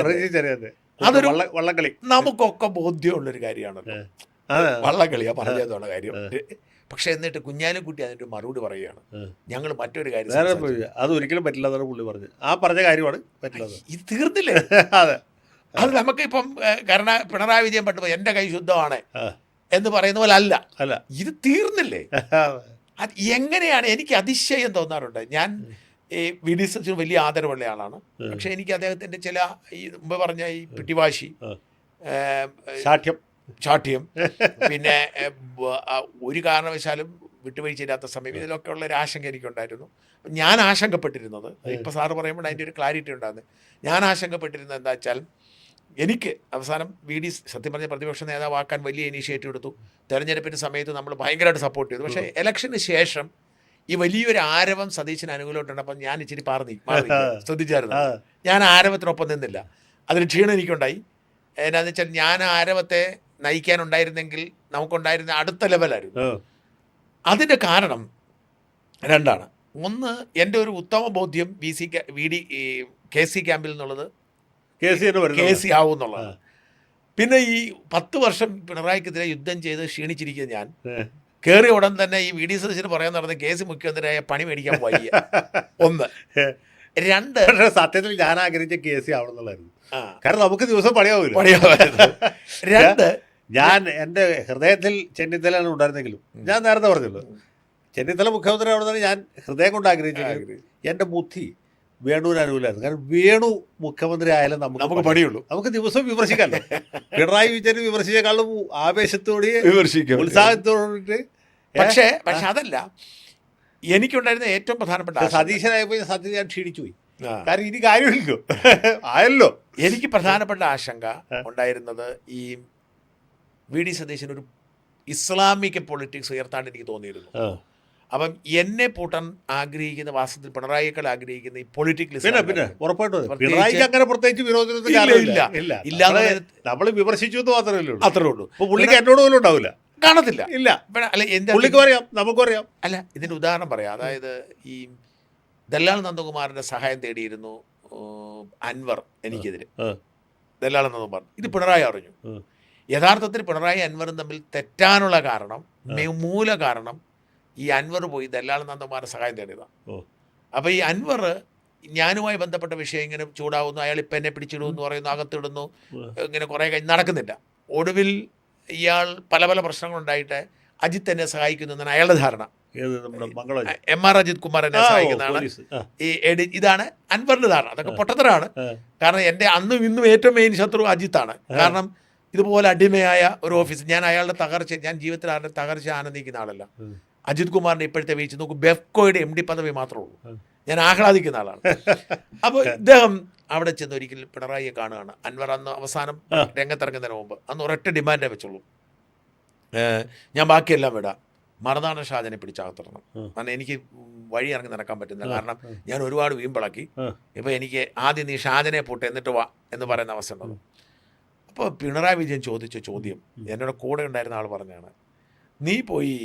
അതൊരു വള്ളംകളി നമുക്കൊക്കെ ബോധ്യമുള്ളൊരു കാര്യമാണല്ലോ, വള്ളംകളിയാ പറഞ്ഞതുള്ള കാര്യം. പക്ഷെ എന്നിട്ട് കുഞ്ഞാലിക്കുട്ടി അതിന്റെ മറുപടി പറയുകയാണ്, ഞങ്ങൾ മറ്റൊരു കാര്യം അത് ഒരിക്കലും പറ്റില്ല എന്നാണ് പുള്ളി പറഞ്ഞത്. ആ പറഞ്ഞ കാര്യമാണ് പറ്റില്ല. ഇത് തീർന്നില്ലേ? അതെ, അത് നമുക്ക് ഇപ്പം പിണറായി വിജയൻ പറ്റുമ്പോൾ എൻ്റെ കൈ ശുദ്ധമാണ് എന്ന് പറയുന്ന പോലെ അല്ല, ഇത് തീർന്നില്ലേ? അത് എങ്ങനെയാണ്? എനിക്ക് അതിശയം തോന്നാറുണ്ട്. ഞാൻ ഈ VD സതീശന് വലിയ ആദരവുള്ള ആളാണ്. പക്ഷെ എനിക്ക് അദ്ദേഹത്തിൻ്റെ ചില ഈ മുമ്പ് പറഞ്ഞ ഈ പിടിവാശി, ശാഠ്യം, പിന്നെ ഒരു കാരണവശാലും വിട്ടുവീഴ്ചയില്ലാത്ത സമയം, ഇതിലൊക്കെ ഉള്ള ഒരു ആശങ്ക എനിക്കുണ്ടായിരുന്നു. ഞാൻ ആശങ്കപ്പെട്ടിരുന്നത്, ഇപ്പോൾ സാറ് പറയുമ്പോൾ അതിൻ്റെ ഒരു ക്ലാരിറ്റി ഉണ്ടാകുന്നത്, ഞാൻ ആശങ്കപ്പെട്ടിരുന്നത് എന്താ വെച്ചാൽ, എനിക്ക് അവസാനം VD സത്യം പറഞ്ഞ പ്രതിപക്ഷ നേതാവാക്കാൻ വലിയ ഇനീഷ്യേറ്റീവ് എടുത്തു. തെരഞ്ഞെടുപ്പിൻ്റെ സമയത്ത് നമ്മൾ ഭയങ്കരമായിട്ട് സപ്പോർട്ട് ചെയ്തു. പക്ഷേ ഇലക്ഷന് ശേഷം ഈ വലിയൊരു ആരവം സതീശന് അനുകൂലമായിട്ടുണ്ടപ്പോൾ ഞാൻ ഇച്ചിരി മാറി ശ്രദ്ധിച്ചായിരുന്നു. ഞാൻ ആരവത്തിനൊപ്പം നിന്നില്ല. അതിന് ക്ഷീണം എനിക്കുണ്ടായി. എന്നാന്ന് വെച്ചാൽ ഞാൻ ആരവത്തെ നയിക്കാനുണ്ടായിരുന്നെങ്കിൽ നമുക്കുണ്ടായിരുന്ന അടുത്ത ലെവലായിരുന്നു. അതിൻ്റെ കാരണം രണ്ടാണ്. ഒന്ന്, എൻ്റെ ഒരു ഉത്തമ ബോധ്യം KC ക്യാമ്പിൽ നിന്നുള്ളത് KC ആവും എന്നുള്ളതാണ്. പിന്നെ ഈ 10 വർഷം പിണറായിക്കെതിരെ യുദ്ധം ചെയ്ത് ക്ഷീണിച്ചിരിക്കുക ഞാൻ കയറിയ ഉടൻ തന്നെ ഈ VD സതീശന് പറയാൻ നടന്ന KC മുഖ്യമന്ത്രിയായ പണി മേടിക്കാൻ വയ്യ. ഒന്ന്. രണ്ട്, സത്യത്തിൽ ഞാൻ ആഗ്രഹിച്ച KC ആവണമെന്നുള്ളായിരുന്നു. കാരണം നമുക്ക് ദിവസം പണിയാവില്ല. രണ്ട്, ഞാൻ എൻ്റെ ഹൃദയത്തിൽ ചെന്നിത്തലാണ് ഉണ്ടായിരുന്നെങ്കിലും ഞാൻ നേരത്തെ പറഞ്ഞല്ലോ, ചെന്നിത്തല മുഖ്യമന്ത്രി ആവണമെന്നാണ് ഞാൻ ഹൃദയം കൊണ്ട് ആഗ്രഹിച്ചെങ്കിലും എൻ്റെ ബുദ്ധി വേണുവിന് അനുകൂലമായിരുന്നു. കാരണം വേണു മുഖ്യമന്ത്രി ആയാലും നമുക്ക് പണിയുള്ളൂ, നമുക്ക് ദിവസം വിമർശിക്കാമല്ലോ. പിണറായി വിജയൻ വിമർശിച്ചേക്കാളും ആവേശത്തോടെ ഉത്സാഹത്തോടെ. പക്ഷേ അതല്ല എനിക്കുണ്ടായിരുന്ന ഏറ്റവും പ്രധാനപ്പെട്ട സതീശനായപ്പോൾ സത്യം ഞാൻ ക്ഷീണിച്ചു പോയി. കാരണം ഇനി കാര്യമില്ലല്ലോ, ആയല്ലോ. എനിക്ക് പ്രധാനപ്പെട്ട ആശങ്ക ഉണ്ടായിരുന്നത് ഈ VD സതീശൻ ഒരു ഇസ്ലാമിക പൊളിറ്റിക്സ് ഉയർത്താണ്ട് എനിക്ക് തോന്നിയിരുന്നു. അപ്പം എന്നെ പൂട്ടാൻ ആഗ്രഹിക്കുന്ന, വാസ്തവത്തിൽ പിണറായിയേക്കാൾ ആഗ്രഹിക്കുന്ന ഈ പൊളിറ്റിക്കൽ പിന്നെ ഉറപ്പായിട്ടും പിണറായിക്ക് അങ്ങനെ പ്രത്യേകിച്ച് വിരോധനത്തിൽ നമ്മൾ വിമർശിച്ചു എന്ന് മാത്രമേ അത്രേ ഉള്ളൂ. പുള്ളിക്ക് എന്നോട് പോലും ഉണ്ടാവില്ല, കാണത്തില്ല, ഇല്ല. അല്ല, പുള്ളിക്കും അറിയാം, നമുക്കും അറിയാം. അല്ല, ഇതിൻ്റെ ഉദാഹരണം പറയാം. അതായത് ഈ ദല്ലാൽ നന്ദകുമാറിൻ്റെ സഹായം തേടിയിരുന്നു അൻവർ എനിക്കെതിരെ. ദല്ലാൽ നന്ദകുമാർ ഇത് പിണറായി അറിഞ്ഞു. യഥാർത്ഥത്തിൽ പിണറായി അൻവറും തമ്മിൽ തെറ്റാനുള്ള കാരണം, മൂല കാരണം ഈ അൻവർ പോയി ദല്ലാൽ നന്ദകുമാറിൻ്റെ സഹായം തേടിയതാണ്. അപ്പോൾ ഈ അൻവർ ഞാനുമായി ബന്ധപ്പെട്ട വിഷയം ഇങ്ങനെ ചൂടാവുന്നു, അയാൾ ഇപ്പം എന്നെ പിടിച്ചിടുന്നു പറയുന്നു, അകത്തിടുന്നു, ഇങ്ങനെ കുറേ കഴിഞ്ഞ് നടക്കുന്നില്ല. ഒടുവിൽ ഇയാൾ പല പ്രശ്നങ്ങളുണ്ടായിട്ട് അജിത്ത് എന്നെ സഹായിക്കുന്നു എന്നാണ് അയാളുടെ ധാരണ. MR അജിത് കുമാർ എന്നെ സഹായിക്കുന്നതാണ് ഇതാണ് അൻവറിന്റെ ധാരണ. അതൊക്കെ പൊട്ടത്തരാണ്. കാരണം എൻ്റെ അന്നും ഇന്നും ഏറ്റവും മെയിൻ ശത്രു അജിത്താണ്. കാരണം ഇതുപോലെ അടിമയായ ഒരു ഓഫീസ്, ഞാൻ അയാളുടെ തകർച്ച, ഞാൻ ജീവിതത്തിൽ ആരുടെ തകർച്ച ആനന്ദിക്കുന്ന ആളല്ല. അജിത് കുമാറിന്റെ ഇപ്പോഴത്തെ വീഴ്ച നോക്കും, ബെഫ്കോയുടെ MD പദവി മാത്രമേ ഉള്ളൂ. ഞാൻ ആഹ്ലാദിക്കുന്ന ആളാണ്. അപ്പോൾ ഇദ്ദേഹം അവിടെ ചെന്ന് ഒരിക്കലും പിണറായിയെ കാണുകയാണ്. അൻവർ അന്ന് അവസാനം രംഗത്തിറങ്ങുന്നതിന് മുമ്പ് അന്ന് ഒരൊറ്റ ഡിമാൻഡേ വെച്ചുള്ളൂ, ഞാൻ ബാക്കിയെല്ലാം വിടാം, മറുനാടൻ ഷാജനെ പിടിച്ചകത്തിടണം. കാരണം എനിക്ക് വഴി ഇറങ്ങി നടക്കാൻ പറ്റുന്നില്ല, കാരണം ഞാൻ ഒരുപാട് വീമ്പിളക്കി. ഇപ്പോൾ എനിക്ക് ആദ്യം നീ ഷാജനെ പൂട്ടെ എന്നിട്ട് വാ എന്ന് പറയുന്ന അവസ്ഥ ഉണ്ടല്ലോ. അപ്പോൾ പിണറായി വിജയൻ ചോദിച്ച ചോദ്യം എന്നോട് കൂടെ ഉണ്ടായിരുന്ന ആൾ പറഞ്ഞാണ്, നീ പോയി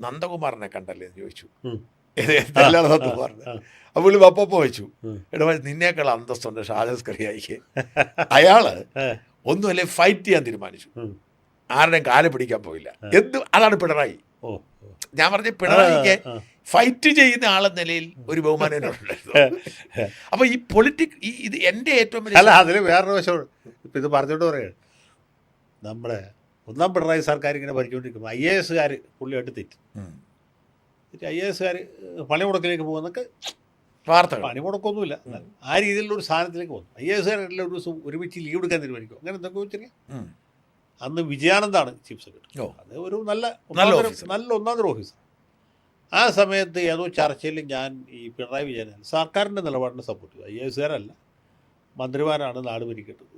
നന്ദകുമാറിനെ കണ്ടല്ലേ എന്ന് ചോദിച്ചു. അപ്പോൾ പപ്പ വെച്ചു, എടാ നിന്നേക്കാൾ അന്തസ്തുണ്ട് ഷാജസ്കറിയായിക്ക്. അയാള് ഒന്നുമല്ലേ ഫൈറ്റ് ചെയ്യാൻ തീരുമാനിച്ചു, ആരുടെയും കാല് പിടിക്കാൻ പോയില്ല. അതാണ് പിണറായി. ഞാൻ പറഞ്ഞ പിണറായിക്ക് ഫൈറ്റ് ചെയ്യുന്ന ആളെന്ന നിലയിൽ ഒരു ബഹുമാനം എന്നോടുണ്ടായിരുന്നു. അപ്പൊ ഈ ഇത് എൻ്റെ ഏറ്റവും വലിയ അല്ല, അതിൽ വേറൊരു വശം ഇപ്പം ഇത് പറഞ്ഞോണ്ട് പറയുക, നമ്മുടെ ഒന്നാം പിണറായി സർക്കാർ ഇങ്ങനെ ഭരിച്ചുകൊണ്ടിരിക്കുമ്പോൾ IAS പുള്ളിയായിട്ട് തെറ്റി. IAS പണിമുടക്കിലേക്ക് പോകുന്നൊക്കെ വാർത്തകൾ, പണിമുടക്കൊന്നുമില്ല, ആ രീതിയിലുള്ളൊരു സാധനത്തിലേക്ക് പോകുന്നു. IAS ഒരു ദിവസം ഒരുമിച്ച് ലീവ് എടുക്കാൻ തീരുമാനിക്കും. അങ്ങനെ എന്തൊക്കെ വെച്ചിരിക്കുക. അന്ന് വിജയാനന്ദാണ് ചീഫ് സെക്രട്ടറി. അത് ഒരു നല്ല ഒന്നാന്തര ഓഫീസർ. ആ സമയത്ത് ഏതോ ചർച്ചയിൽ ഞാൻ ഈ പിണറായി വിജയൻ സർക്കാരിൻ്റെ നിലപാടിനെ സപ്പോർട്ട് ചെയ്തു. IAS മന്ത്രിമാരാണ് നാട് ഭരിക്കേണ്ടത്,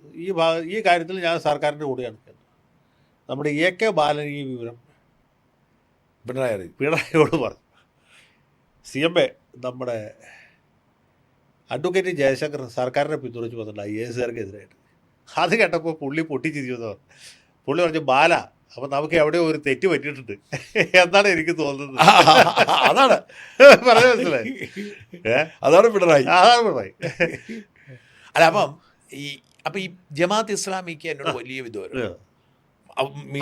ഈ കാര്യത്തിൽ ഞാൻ സർക്കാരിൻ്റെ കൂടെയാണ്. നമ്മുടെ AK ബാലൻ ഈ വിവരം പിണറായിയോട് പറഞ്ഞു. CMA നമ്മുടെ അഡ്വക്കേറ്റ് ജയശങ്കർ സർക്കാരിനെ പിന്തുണച്ച് വന്നിട്ടുണ്ട് IAS-കാർക്കെതിരായിട്ട്. അത് കേട്ടപ്പോൾ പുള്ളി പൊട്ടിച്ചിരിക്കുന്നത്. പുള്ളി പറഞ്ഞു ബാല, അപ്പം നമുക്ക് എവിടെയോ ഒരു തെറ്റ് പറ്റിയിട്ടുണ്ട് എന്നാണ് എനിക്ക് തോന്നുന്നത്. അതാണ് പറഞ്ഞ മനസ്സിലായി. അതാണ് പിണറായി. അതാണ് പിണറായി. അല്ല അപ്പം ഈ ജമാഅത്ത് ഇസ്ലാമിക്ക് എന്നോട് വലിയ വിരോധം.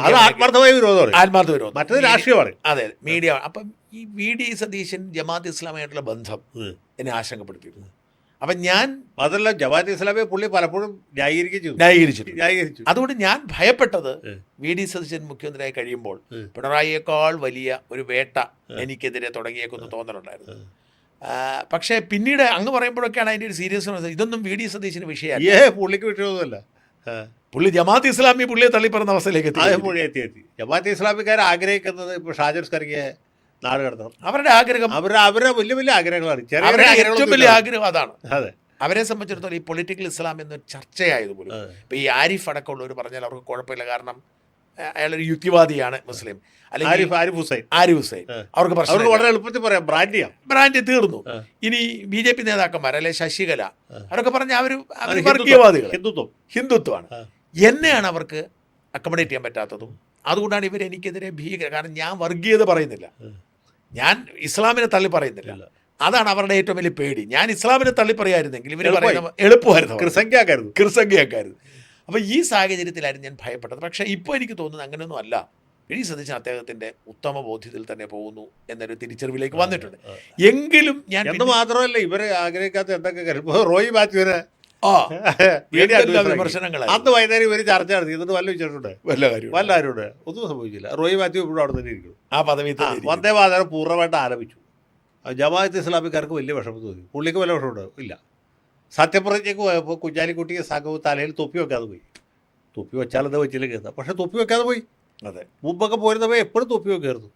അത് ആത്മാർത്ഥമായ വിരോധമാണ്. ആത്മാർത്ഥ വിരോധം. മറ്റത് രാഷ്ട്രീയമാണ്. അതെ, മീഡിയ. അപ്പം ഈ VD സതീശൻ ജമാഅത്ത് ഇസ്ലാമായിട്ടുള്ള ബന്ധം എന്നെ ആശങ്കപ്പെടുത്തിയിരുന്നു. അപ്പം ഞാൻ അതല്ല, ജമാഅത്ത് ഇസ്ലാമിയെ പുള്ളി പലപ്പോഴും ന്യായീകരിച്ചു. അതുകൊണ്ട് ഞാൻ ഭയപ്പെട്ടത് VD സതീശൻ മുഖ്യമന്ത്രിയായി കഴിയുമ്പോൾ പിണറായിയേക്കാൾ വലിയ ഒരു വേട്ട എനിക്കെതിരെ തുടങ്ങിയേക്കൊന്ന് തോന്നലുണ്ടായിരുന്നു. പക്ഷേ പിന്നീട് അങ്ങ് പറയുമ്പോഴൊക്കെയാണ് അതിൻ്റെ ഒരു സീരിയസ്നെസ്. ഇതൊന്നും VD സതീശന് വിഷയമല്ല. പുള്ളിക്ക് വിഷയമൊന്നുമല്ല. പുള്ളി ജമാഅത്ത് ഇസ്ലാമി പുള്ളിയെ തള്ളിപ്പറയുന്ന അവസ്ഥയിലേക്ക് എത്തി. ജമാഅത്ത് ഇസ്ലാമിക്കാർ ആഗ്രഹിക്കുന്നത് ഇപ്പോൾ ഷാജർ സ്കറിയെ നാട് കടത്തണം. അവരുടെ ആഗ്രഹം അവരുടെ വലിയ വലിയ ആഗ്രഹങ്ങളാണ്. ഏറ്റവും വലിയ ആഗ്രഹം അതാണ്. അതെ, അവരെ സംബന്ധിച്ചിടത്തോളം ഈ പൊളിറ്റിക്കൽ ഇസ്ലാം എന്നൊരു ചർച്ചയായതുപോലും ഇപ്പോൾ ഈ ആരിഫ് അടക്കമുള്ളവർ പറഞ്ഞാൽ അവർക്ക് കുഴപ്പമില്ല. കാരണം അയാളൊരു യുക്തിവാദിയാണ്, മുസ്ലിം. അല്ലെങ്കിൽ ആരിഫ് ഹുസൈൻ അവർക്ക് പ്രശ്നം വളരെ എളുപ്പത്തിൽ പറയാം. ബ്രാൻഡ് തീർന്നു. ഇനി BJP നേതാക്കന്മാർ അല്ലെ ശശികല അവരൊക്കെ പറഞ്ഞ അവർ വർഗീയവാദികൾ, ഹിന്ദുത്വമാണ്. എന്നെയാണ് അവർക്ക് അക്കോമഡേറ്റ് ചെയ്യാൻ പറ്റാത്തതും. അതുകൊണ്ടാണ് ഇവർ എനിക്കെതിരെ കാരണം ഞാൻ വർഗീയത പറയുന്നില്ല, ഞാൻ ഇസ്ലാമിനെ തള്ളി പറയുന്നില്ല. അതാണ് അവരുടെ ഏറ്റവും വലിയ പേടി. ഞാൻ ഇസ്ലാമിനെ തള്ളി പറയായിരുന്നെങ്കിൽ ഇവർ പറയുന്ന എളുപ്പമായിരുന്നു, ക്രിസംഖ്യക്കായിരുന്നു. അപ്പോൾ ഈ സാഹചര്യത്തിലായിരുന്നു ഞാൻ ഭയപ്പെട്ടത്. പക്ഷേ ഇപ്പോൾ എനിക്ക് തോന്നുന്നത് അങ്ങനെയൊന്നും അല്ല. VD സതീശൻ അദ്ദേഹത്തിൻ്റെ ഉത്തമ ബോധ്യത്തിൽ തന്നെ പോകുന്നു എന്നൊരു തിരിച്ചറിവിലേക്ക് വന്നിട്ടുണ്ട്. എങ്കിലും ഞാൻ മാത്രമല്ല, ഇവരെ ആഗ്രഹിക്കാത്ത എന്തൊക്കെ റോയി മാത്യുവിനെ വിമർശനങ്ങൾ അന്ന് വൈകുന്നേരം ഇവർ ചർച്ച നടത്തി. എന്നിട്ട് വല്ല വിചാരിച്ചിട്ടുണ്ട് വല്ല കാര്യമുണ്ട്, ഒന്നും സംഭവിച്ചില്ല. റോയി മാത്യു ഇപ്പോഴും അവിടെ തന്നെ ഇരിക്കുന്നു. ആ പദവി വന്ദേ മാതരം പൂർണ്ണമായിട്ട് ആലപിച്ചു. ജമാഅത്ത് ഇസ്ലാമിക്കാർക്ക് വലിയ വിഷമം തോന്നി. പുള്ളിക്ക് വല്ല വിഷമമുണ്ടോ? ഇല്ല. സത്യപ്രതിജ്ഞയ്ക്ക് പോയപ്പോൾ കുഞ്ഞാലിക്കുട്ടിയെ സംഘവും തലയിൽ തൊപ്പി വെക്കാതെ പോയി. തൊപ്പി വെച്ചാലെന്താ വെച്ചില്ല കേൾക്കാം, പക്ഷെ തൊപ്പി വെക്കാതെ പോയി. അതെ, മുമ്പൊക്കെ പോയിരുന്നപ്പോൾ എപ്പോഴും തൊപ്പി വെക്കായിരുന്നു.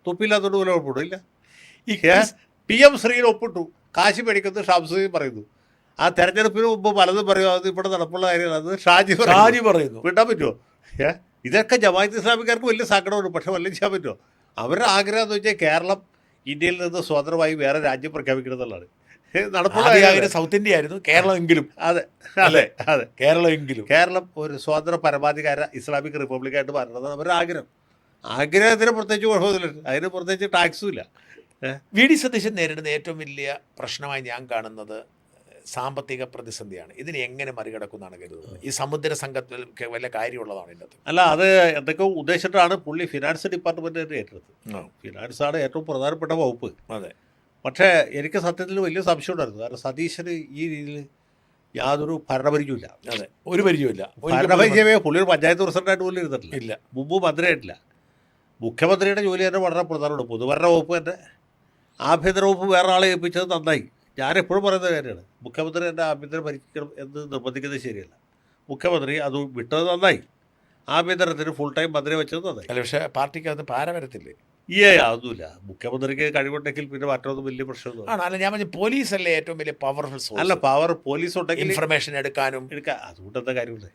തൊപ്പിയില്ലാത്തതുകൊണ്ട് വല്ല കുഴപ്പമില്ല. ഈ PM ശ്രീയിൽ ഒപ്പിട്ടു. കാശി മേടിക്കുന്നത് ഷംസുദ്ദീൻ പറയുന്നു. ആ തെരഞ്ഞെടുപ്പിന് മുമ്പ് പലതും പറയുമോ, അത് ഇവിടെ നടപ്പുള്ള കാര്യമാണ്. അത് ഷാജി പറയുന്നു. വിടാൻ പറ്റുമോ? ഇതൊക്കെ ജമാഅത്ത് ഇസ്ലാമിക്കാർക്ക് വലിയ സങ്കടമുണ്ട്. പക്ഷെ വല്ലതും ചെയ്യാൻ പറ്റുമോ? അവരുടെ ആഗ്രഹം എന്ന് വെച്ചാൽ കേരളം ഇന്ത്യയിൽ നിന്ന് സ്വതന്ത്രമായി വേറെ രാജ്യം പ്രഖ്യാപിക്കണം എന്നുള്ളതാണ്. നടപ്പുള്ള സൗത്ത് ഇന്ത്യ ആയിരുന്നു, കേരളമെങ്കിലും. അതെ അതെ അതെ, കേരളം ഒരു സ്വതന്ത്ര പരമാധികാര ഇസ്ലാമിക് റിപ്പബ്ലിക്കായിട്ട് മാറണമെന്നാണ് അവരുടെ ആഗ്രഹം. ആഗ്രഹത്തിന് പ്രത്യേകിച്ച് കുഴപ്പമൊന്നുമില്ല, അതിന് പ്രത്യേകിച്ച് ടാക്സും ഇല്ല. VD സതീശൻ നേരിടുന്ന ഏറ്റവും വലിയ പ്രശ്നമായി ഞാൻ കാണുന്നത് സാമ്പത്തിക പ്രതിസന്ധിയാണ്. ഇതിനെ എങ്ങനെ മറികടക്കുമെന്നാണ് കരുതുന്നത്? ഈ സമുദ്ര സംഘത്തിൽ വല്ല കാര്യമുള്ളതാണ് ഇതിൻ്റെ അകത്ത്? അല്ല, അത് എന്തൊക്കെ ഉദ്ദേശിച്ചിട്ടാണ് പുള്ളി ഫിനാൻസ് ഡിപ്പാർട്ട്മെൻറ്റ് ഏറ്റെടുത്തത്. ഫിനാൻസാണ് ഏറ്റവും പ്രധാനപ്പെട്ട വകുപ്പ്. അതെ. പക്ഷേ എനിക്ക് സത്യത്തിൽ വലിയ സംശയം ഉണ്ടായിരുന്നു. കാരണം സതീശന് ഈ രീതിയിൽ യാതൊരു ഭരണപരിചയമില്ല. അതെ, ഒരു പരിചയമില്ല. ഭരണപരിചയമേ പുള്ളി ഒരു പഞ്ചായത്ത് പ്രസിഡന്റായിട്ട് പോലും ഇരുന്നിട്ടില്ല. ഇല്ല, മുമ്പ് മന്ത്രിയായിട്ടില്ല. മുഖ്യമന്ത്രിയുടെ ജോലി തന്നെ വളരെ പ്രധാനമാണ്. പൊതുഭരണ വകുപ്പ് തന്നെ, ആഭ്യന്തര വകുപ്പ് വേറെ ആളെ ഏൽപ്പിച്ചത് നന്നായി. ഞാനെപ്പോഴും പറയുന്ന കാര്യമാണ്, മുഖ്യമന്ത്രി എൻ്റെ ആഭ്യന്തരം ഭരിക്കണം എന്ന് നിർബന്ധിക്കുന്നത് ശരിയല്ല. മുഖ്യമന്ത്രി അത് വിട്ടത് നന്നായി. ആഭ്യന്തരത്തിന് ഫുൾ ടൈം മന്ത്രി വെച്ചത് നന്നായി. അല്ല, പക്ഷേ പാർട്ടിക്ക് അത് പാര വരത്തില്ലേ? അതൊന്നുമില്ല. മുഖ്യമന്ത്രിക്ക് കഴിവുണ്ടെങ്കിൽ പിന്നെ മറ്റൊന്നും വലിയ പ്രശ്നമൊന്നും ആണ്. അല്ല, ഞാൻ പറഞ്ഞു പോലീസ് അല്ലേ ഏറ്റവും വലിയ പവർഫുൾ സോഴ്സ്. അല്ല, പവർ പോലീസ് ഉണ്ടെങ്കിൽ ഇൻഫർമേഷൻ എടുക്കാം. അതുകൊണ്ട് എന്താ കാര്യമില്ല.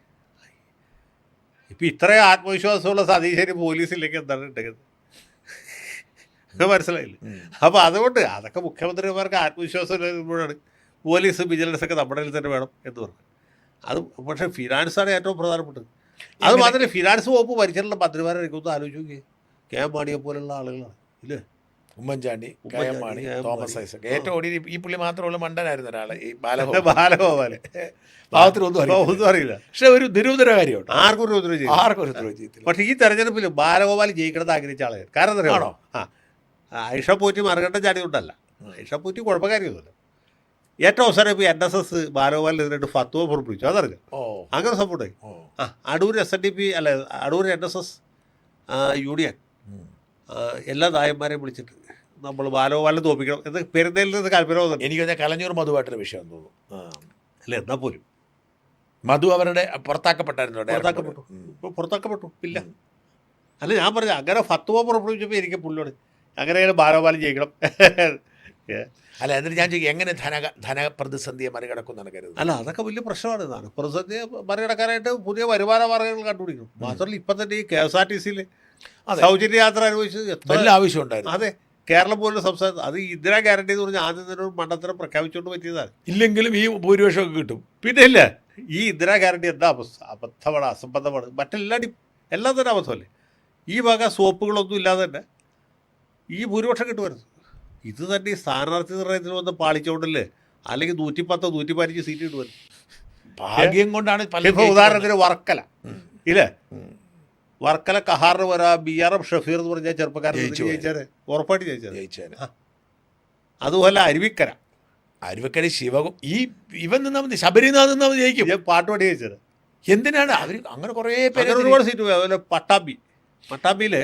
ഇപ്പം ഇത്രയും ആത്മവിശ്വാസമുള്ള സതീശന് പോലീസിലേക്ക് എന്താണ് ഉണ്ടെങ്കിൽ മനസ്സിലായില്ലേ? അപ്പോൾ അതുകൊണ്ട് അതൊക്കെ മുഖ്യമന്ത്രിമാർക്ക് ആത്മവിശ്വാസം വരുമ്പോഴാണ് പോലീസ് വിജിലൻസൊക്കെ നമ്മുടെ കയ്യിൽ തന്നെ വേണം എന്ന് പറഞ്ഞു. അത് പക്ഷേ ഫിനാൻസാണ് ഏറ്റവും പ്രധാനപ്പെട്ടത്. അത് മാത്രമല്ല, ഫിനാൻസ് വകുപ്പ് ഭരിച്ചിട്ടുള്ള മന്ത്രിമാരെ എനിക്കൊന്ന് ആലോചിച്ച് നോക്കിയേ. KM മാണിയെ പോലുള്ള ആളുകളാണ് ഇല്ലേ? Oommen Chandy, KM Mani, Thomas Isaac. ഏറ്റവും ഓടി ഈ പുള്ളി മാത്രമുള്ള മണ്ടനായിരുന്നു ഒരാൾ, ഈ ബാലഗോപാല്. പാവത്തിനൊന്നും അറിയില്ല. പക്ഷെ ഒരു നിരൂപര കാര്യമുണ്ട്, ആർക്കും ഒരു ഉത്തരവ് ചെയ്തില്ല. പക്ഷേ ഈ തെരഞ്ഞെടുപ്പിൽ ബാലഗോപാൽ ജയിക്കണമെന്ന് ആഗ്രഹിച്ച ആളാണ്. കാരണം അറിയാണോ? ഐഷ പോറ്റി മറുകണ്ടം ചാടിയോണ്ടല്ല. ഐഷ പോറ്റി കുഴപ്പക്കാരിയൊന്നുമില്ല. ഏറ്റവും അവസാനം ഇപ്പോൾ NSS ബാലഗോപാലിനെതിരായിട്ട് ഫത്വ പുറപ്പെടുവിച്ചു. അതറിയാം. അങ്ങനെ സപ്പോർട്ടായി. അടൂർ SNDP അല്ല, അടൂർ NSS യൂണിയൻ എല്ലാ നായന്മാരെയും വിളിച്ചിട്ട് നമ്മൾ ബാലഗോപാലിനെ തോപ്പിക്കണം എന്ന് പെരുന്നയിൽ നിന്ന് കൽപ്പന. എനിക്ക് കലഞ്ഞൂർ മധുവായിട്ടൊരു വിഷയം തോന്നുന്നു. അല്ല, എന്നാൽ പോലും മധു അവരുടെ പുറത്താക്കപ്പെട്ടു ഇല്ല. അല്ല, ഞാൻ പറഞ്ഞു അങ്ങനെ ഫത്വ പുറപ്പെടുവിച്ചപ്പോൾ എനിക്ക് പുള്ളിയോട് അങ്ങനെയാണ് ബാലഗോപാലൻ ജയിക്കണം. അല്ല, എന്നിട്ട് ഞാൻ ചോദിക്കും, എങ്ങനെ ധനപ്രതിസന്ധിയെ മറികടക്കുമെന്നാണ് കരുതുന്നത്? അല്ല, അതൊക്കെ വലിയ പ്രശ്നമാണ്. പ്രതിസന്ധിയെ മറികടക്കാനായിട്ട് പുതിയ വരുമാന മാർഗ്ഗങ്ങൾ കണ്ടുപിടിക്കണം. മാത്രമല്ല, ഇപ്പം തന്നെ ഈ KSRTCയിൽ സൗജന്യ യാത്ര അനുഭവിച്ചത് നല്ല ആവശ്യമുണ്ടായിരുന്നു. അതെ, കേരളം പോലുള്ള സംസ്ഥാനം അത് ഇന്ദിരാ ഗ്യാരണ്ടി എന്ന് പറഞ്ഞാൽ ആദ്യം തന്നെ ഒരു മണ്ടത്തരം പ്രഖ്യാപിച്ചുകൊണ്ട് പറ്റിയതാണ്. ഇല്ലെങ്കിലും ഈ ഭൂരിപക്ഷമൊക്കെ കിട്ടും. പിന്നെ ഇല്ല, ഈ ഇന്ദിരാ ഗ്യാരണ്ടി എന്താ അബദ്ധമാണ്, അസംബന്ധമാണ്, എല്ലാം തന്നെ അബദ്ധമല്ലേ. ഈ വക സോപ്പുകളൊന്നും ഇല്ലാതെ തന്നെ ഈ ഭൂരിപക്ഷം കിട്ടുമായിരുന്നു. ഇത് തന്നെ ഈ സ്ഥാനാർത്ഥി നിർണയത്തിൽ വന്ന് പാളിച്ചുകൊണ്ടല്ലേ, അല്ലെങ്കിൽ 110 115 സീറ്റ് കിട്ടുമായിരുന്നു. ഭാഗ്യം കൊണ്ടാണ് ഇപ്പോൾ ഉദാഹരണത്തിന് വർക്കല ഇല്ലേ, വർക്കല കഹാറിന് വരാ BRM ഷഫീർ എന്ന് പറഞ്ഞാൽ ചെറുപ്പക്കാരൻ ജയിച്ചാൽ ഉറപ്പായിട്ട് ജയിച്ചാൽ. അതുപോലെ അരുവിക്കര ഇവൻ നിന്നാ മതി, ശബരിനാഥ് നിന്നാ മതി ജയിക്കും. പാട്ട് പാടി ജയിച്ചത് എന്തിനാണ് അവർ അങ്ങനെ കുറേ പേര് ഒരുപാട് സീറ്റ് പോയി. അതുപോലെ പട്ടാമ്പിയില്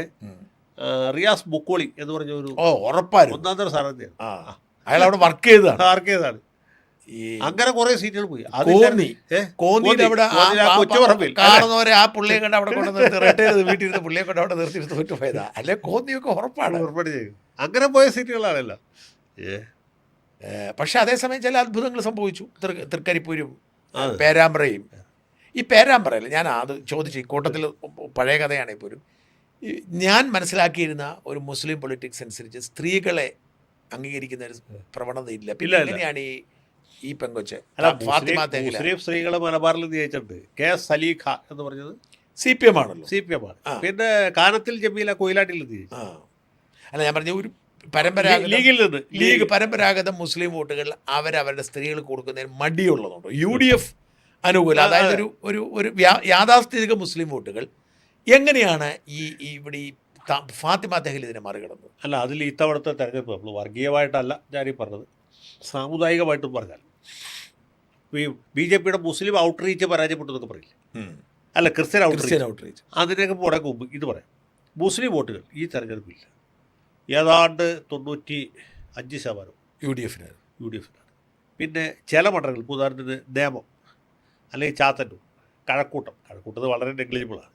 റിയാസ് ബുക്കോളി എന്ന് പറഞ്ഞ ഒരു ഉറപ്പായിരുന്നു ഒന്നാം തരം സ്ഥാനാർത്ഥിയാണ്. അയാൾ അവിടെ വർക്ക് ചെയ്തതാണ്. അങ്ങനെ കുറെ സീറ്റുകൾ പോയി. കാണുന്നവരെ ആ പുള്ളിയെ കണ്ട് അവിടെ കൊണ്ടുവന്ന് വീട്ടിൽ പുള്ളിയെ കൊണ്ട് അവിടെ നിർത്തിയിട്ട് തോറ്റുപോയതാ. അല്ലെ കോന്നിയൊക്കെ ഉറപ്പാണ് ചെയ്യും. അങ്ങനെ പോയ സീറ്റുകളാണല്ലോ. പക്ഷെ അതേസമയം ചില അത്ഭുതങ്ങൾ സംഭവിച്ചു. തൃക്കരിപ്പൂരും പേരാമ്പ്രയും. ഈ പേരാമ്പ്രയിൽ ഞാൻ അത് ചോദിച്ചു, ഈ കൂട്ടത്തിൽ പഴയ കഥയാണെങ്കിൽ പോലും ഞാൻ മനസ്സിലാക്കിയിരുന്ന ഒരു മുസ്ലിം പൊളിറ്റിക്സ് അനുസരിച്ച് സ്ത്രീകളെ അംഗീകരിക്കുന്ന ഒരു പ്രവണത ഇല്ല. പിന്നെ എങ്ങനെയാണ് ഈ പെങ്കൊച്ച് മുസ്ലിം സ്ത്രീകളെ മലബാറിൽ ജയിച്ചിട്ടുണ്ട്. KS സലീഖ എന്ന് പറഞ്ഞത് CPM ആണല്ലോ. CPM ആണ്. പിന്നെ കാനത്തിൽ ജമീല കൊയിലാട്ടിൽ ജയിച്ചു. അല്ല, ഞാൻ പറഞ്ഞ ഒരു ലീഗ് പരമ്പരാഗത മുസ്ലിം വോട്ടുകൾ അവരവരുടെ സ്ത്രീകൾ കൊടുക്കുന്നതിന് മടിയുള്ളതുണ്ടോ? UDF അനുകൂല, അതായത് ഒരു യാഥാസ്ഥിതിക മുസ്ലിം വോട്ടുകൾ എങ്ങനെയാണ് ഇവിടെ ഈ ഫാത്തിമ തെഹ്ലി ഇതിനെ മറികടന്നത്? അല്ല, അതിൽ ഇത്തവണത്തെ തെരഞ്ഞെടുപ്പ് നമ്മൾ വർഗീയമായിട്ടല്ല ഞാനീ പറഞ്ഞത്, സാമുദായികമായിട്ടും പറഞ്ഞാൽ ഈ BJPയുടെ മുസ്ലിം ഔട്ട്റീച്ച് പരാജയപ്പെട്ടു എന്നൊക്കെ പറയില്ലേ, അല്ല ക്രിസ്ത്യൻ ഔട്ട്റീച്ച്, അതിനൊക്കെ പുറകെ മുമ്പ് ഇത് പറയാം. മുസ്ലിം വോട്ടുകൾ ഈ തെരഞ്ഞെടുപ്പില്ല, ഏതാണ്ട് 95% UDFനാണ്. പിന്നെ ചില മണ്ഡലങ്ങൾ, ഉദാഹരണത്തിന് നേമം അല്ലെങ്കിൽ ചാത്തന്നൂർ, കഴക്കൂട്ടത് വളരെ നെഗ്ലിജിബിളാണ്.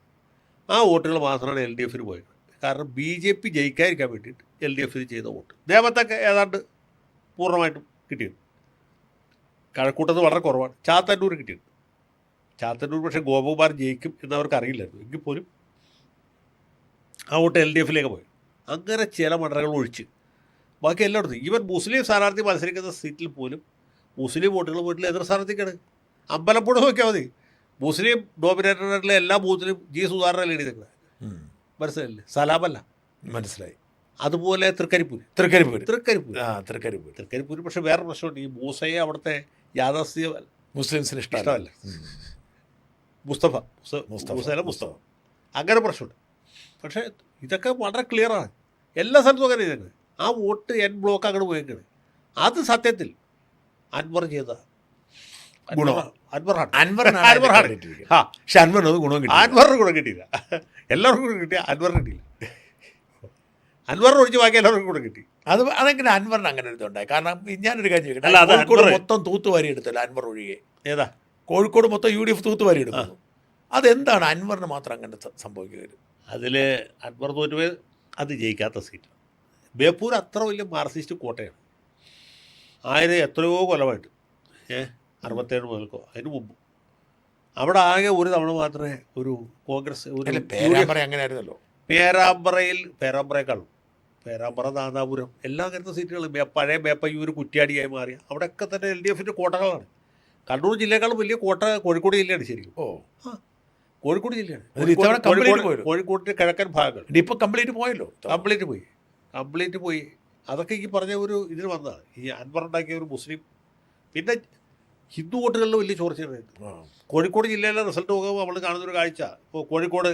ആ വോട്ടുകൾ മാത്രമാണ് LDFന് പോയത്. കാരണം BJP ജയിക്കാതിരിക്കാൻ വേണ്ടിയിട്ട് LDFന് ചെയ്ത വോട്ട് നേമത്തൊക്കെ ഏതാണ്ട് പൂർണ്ണമായിട്ടും കിട്ടിയിരുന്നു. കഴക്കൂട്ടത് വളരെ കുറവാണ്. ചാത്തന്നൂർ കിട്ടിയിരുന്നു. ചാത്തന്നൂർ പക്ഷേ ഗോപകുമാർ ജയിക്കും എന്നവർക്ക് അറിയില്ലായിരുന്നു. എങ്കിൽ പോലും ആ വോട്ട് LDFിലേക്ക് പോയി. അങ്ങനെ ചില മണ്ഡലങ്ങൾ ഒഴിച്ച് ബാക്കി എല്ലായിടത്തും, ഈവൻ മുസ്ലിം സ്ഥാനാർത്ഥി മത്സരിക്കുന്ന സീറ്റിൽ പോലും മുസ്ലിം വോട്ടുകൾ വീട്ടിൽ എതിർ സ്ഥാനാർത്ഥിക്കാണ്. അമ്പലപ്പുഴ നോക്കിയാൽ മതി, മുസ്ലിം ഡോമിനേറ്ററിലെ എല്ലാ ബൂത്തിലും G സുധാകരൻ എഴുതി നിൽക്കുന്നത്. മനസ്സിലായില്ലേ? സലാമല്ല, മനസ്സിലായി. അതുപോലെ തൃക്കരിപ്പൂർ പക്ഷെ വേറെ പ്രശ്നമുണ്ട്. ഈ മൂസയെ അവിടുത്തെ യാഥാസ്ഥിക മുസ്ലിംസിന് ഇഷ്ടമല്ല. മുസ്തഫ അങ്ങനെ പ്രശ്നമുണ്ട്. പക്ഷേ ഇതൊക്കെ വളരെ ക്ലിയറാണ്. എല്ലാ സ്ഥലത്തും അങ്ങനെ ചെയ്തേക്കുന്നത്. ആ വോട്ട് N ബ്ലോക്ക് അങ്ങോട്ട് പോയേക്കാണ്. അത് സത്യത്തിൽ അൻവർ ചെയ്ത അൻവറിന് ഗുണം കിട്ടിയില്ല. എല്ലാവർക്കും ഗുണം കിട്ടിയ അൻവറിന് കിട്ടിയില്ല. അൻവറിന് ഒഴിച്ച് ബാക്കി എല്ലാവർക്കും കൂടെ കിട്ടി. അതെങ്ങനെ അൻവറിന് അങ്ങനെ ഒരു ഇതുണ്ടായി? കാരണം ഞാനൊരു കാര്യം ചോദിക്കട്ടെ, കോഴിക്കോട് മൊത്തം തൂത്തുവാരി എടുത്തല്ലോ അൻവർ ഒഴികെ. ഏതാ കോഴിക്കോട് മൊത്തം UDF തൂത്തുവാരി എടുക്കുന്നു. അതെന്താണ് അൻവറിന് മാത്രം അങ്ങനെ സംഭവിക്കുക? അതിൽ അൻവർ തോറ്റുപോയി അത് ജയിക്കാത്ത സീറ്റ്. ബേപ്പൂർ അത്ര വലിയ മാർക്സിസ്റ്റ് കോട്ടയാണ്. എത്രയോ കൊല്ലമായിട്ട് 67 മുതൽക്കോ അതിന് മുമ്പ് അവിടെ ആകെ ഒരു തവണ മാത്രമേ ഒരു കോൺഗ്രസ് അങ്ങനെയായിരുന്നല്ലോ. പേരാമ്പ്രയേക്കാളും പേരാമ്പ്ര, നാദാപുരം എല്ലാം അങ്ങനത്തെ സീറ്റുകൾ പഴയ മേപ്പയ്യൂർ, കുറ്റ്യാടിയായി മാറിയ അവിടെയൊക്കെ തന്നെ LDFിൻ്റെ കോട്ടകളാണ്. കണ്ണൂർ ജില്ലയേക്കാളും വലിയ കോട്ട കോഴിക്കോട് ജില്ലയാണ്. ശരിക്കും കോഴിക്കോട് ജില്ലയാണ്. കോഴിക്കോടിൻ്റെ കിഴക്കൻ ഭാഗങ്ങൾ ഇപ്പോൾ കംപ്ലീറ്റ് പോയി. അതൊക്കെ ഈ പറഞ്ഞ ഒരു ഇതിന് വന്നതാണ്. ഈ അൻവർ ഉണ്ടാക്കിയ ഒരു മുസ്ലിം, പിന്നെ ഹിന്ദു വോട്ടുകളിൽ വലിയ ചോർച്ചയുണ്ടായിരുന്നു. കോഴിക്കോട് ജില്ലയിലെ റിസൾട്ട് നോക്കുമ്പോൾ നമ്മൾ കാണുന്നൊരു കാഴ്ച, ഇപ്പോൾ കോഴിക്കോട്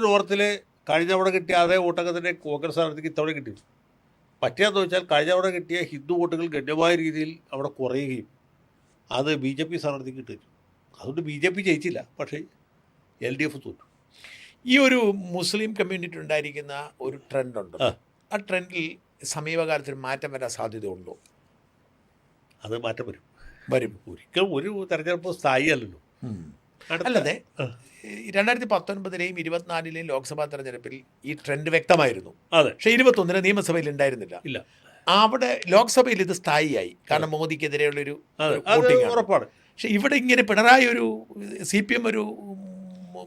നോർത്തിൽ കഴിഞ്ഞ തവണ കിട്ടിയ അതേ വോട്ടൊക്കെ തന്നെ കോൺഗ്രസ് സ്ഥാനാർത്ഥിക്ക് ഇത്തവണ കിട്ടിയിരുന്നു. പറ്റിയാന്ന് വെച്ചാൽ കഴിഞ്ഞ തവണ കിട്ടിയ ഹിന്ദു വോട്ടുകൾ ഗണ്യമായ രീതിയിൽ അവിടെ കുറയുകയും അത് BJP സ്ഥാനാർത്ഥിക്ക് കിട്ടും. അതുകൊണ്ട് BJP ജയിച്ചില്ല, പക്ഷേ LDF തോറ്റു. ഈ ഒരു മുസ്ലിം കമ്മ്യൂണിറ്റി ഉണ്ടായിരിക്കുന്ന ഒരു ട്രെൻഡുണ്ട്. ആ ട്രെൻഡിൽ സമീപകാലത്തിൽ മാറ്റം വരാൻ സാധ്യതയുണ്ടോ? അത് മാറ്റം വരും. ഒരിക്കലും ഒരു തെരഞ്ഞെടുപ്പ് സ്ഥായി അല്ലല്ലോ. അല്ലാതെ 2019-ലെയും 2024-ലെയും ലോക്സഭാ തെരഞ്ഞെടുപ്പിൽ ഈ ട്രെൻഡ് വ്യക്തമായിരുന്നു. അതെ. പക്ഷേ 2021 നിയമസഭയിൽ ഉണ്ടായിരുന്നില്ല. അവിടെ ലോക്സഭയിൽ ഇത് സ്ഥായിയായി. കാരണം മോദിക്കെതിരെയുള്ളൊരു ഉറപ്പാണ്. പക്ഷെ ഇവിടെ ഇങ്ങനെ പിണറായി ഒരു CPM ഒരു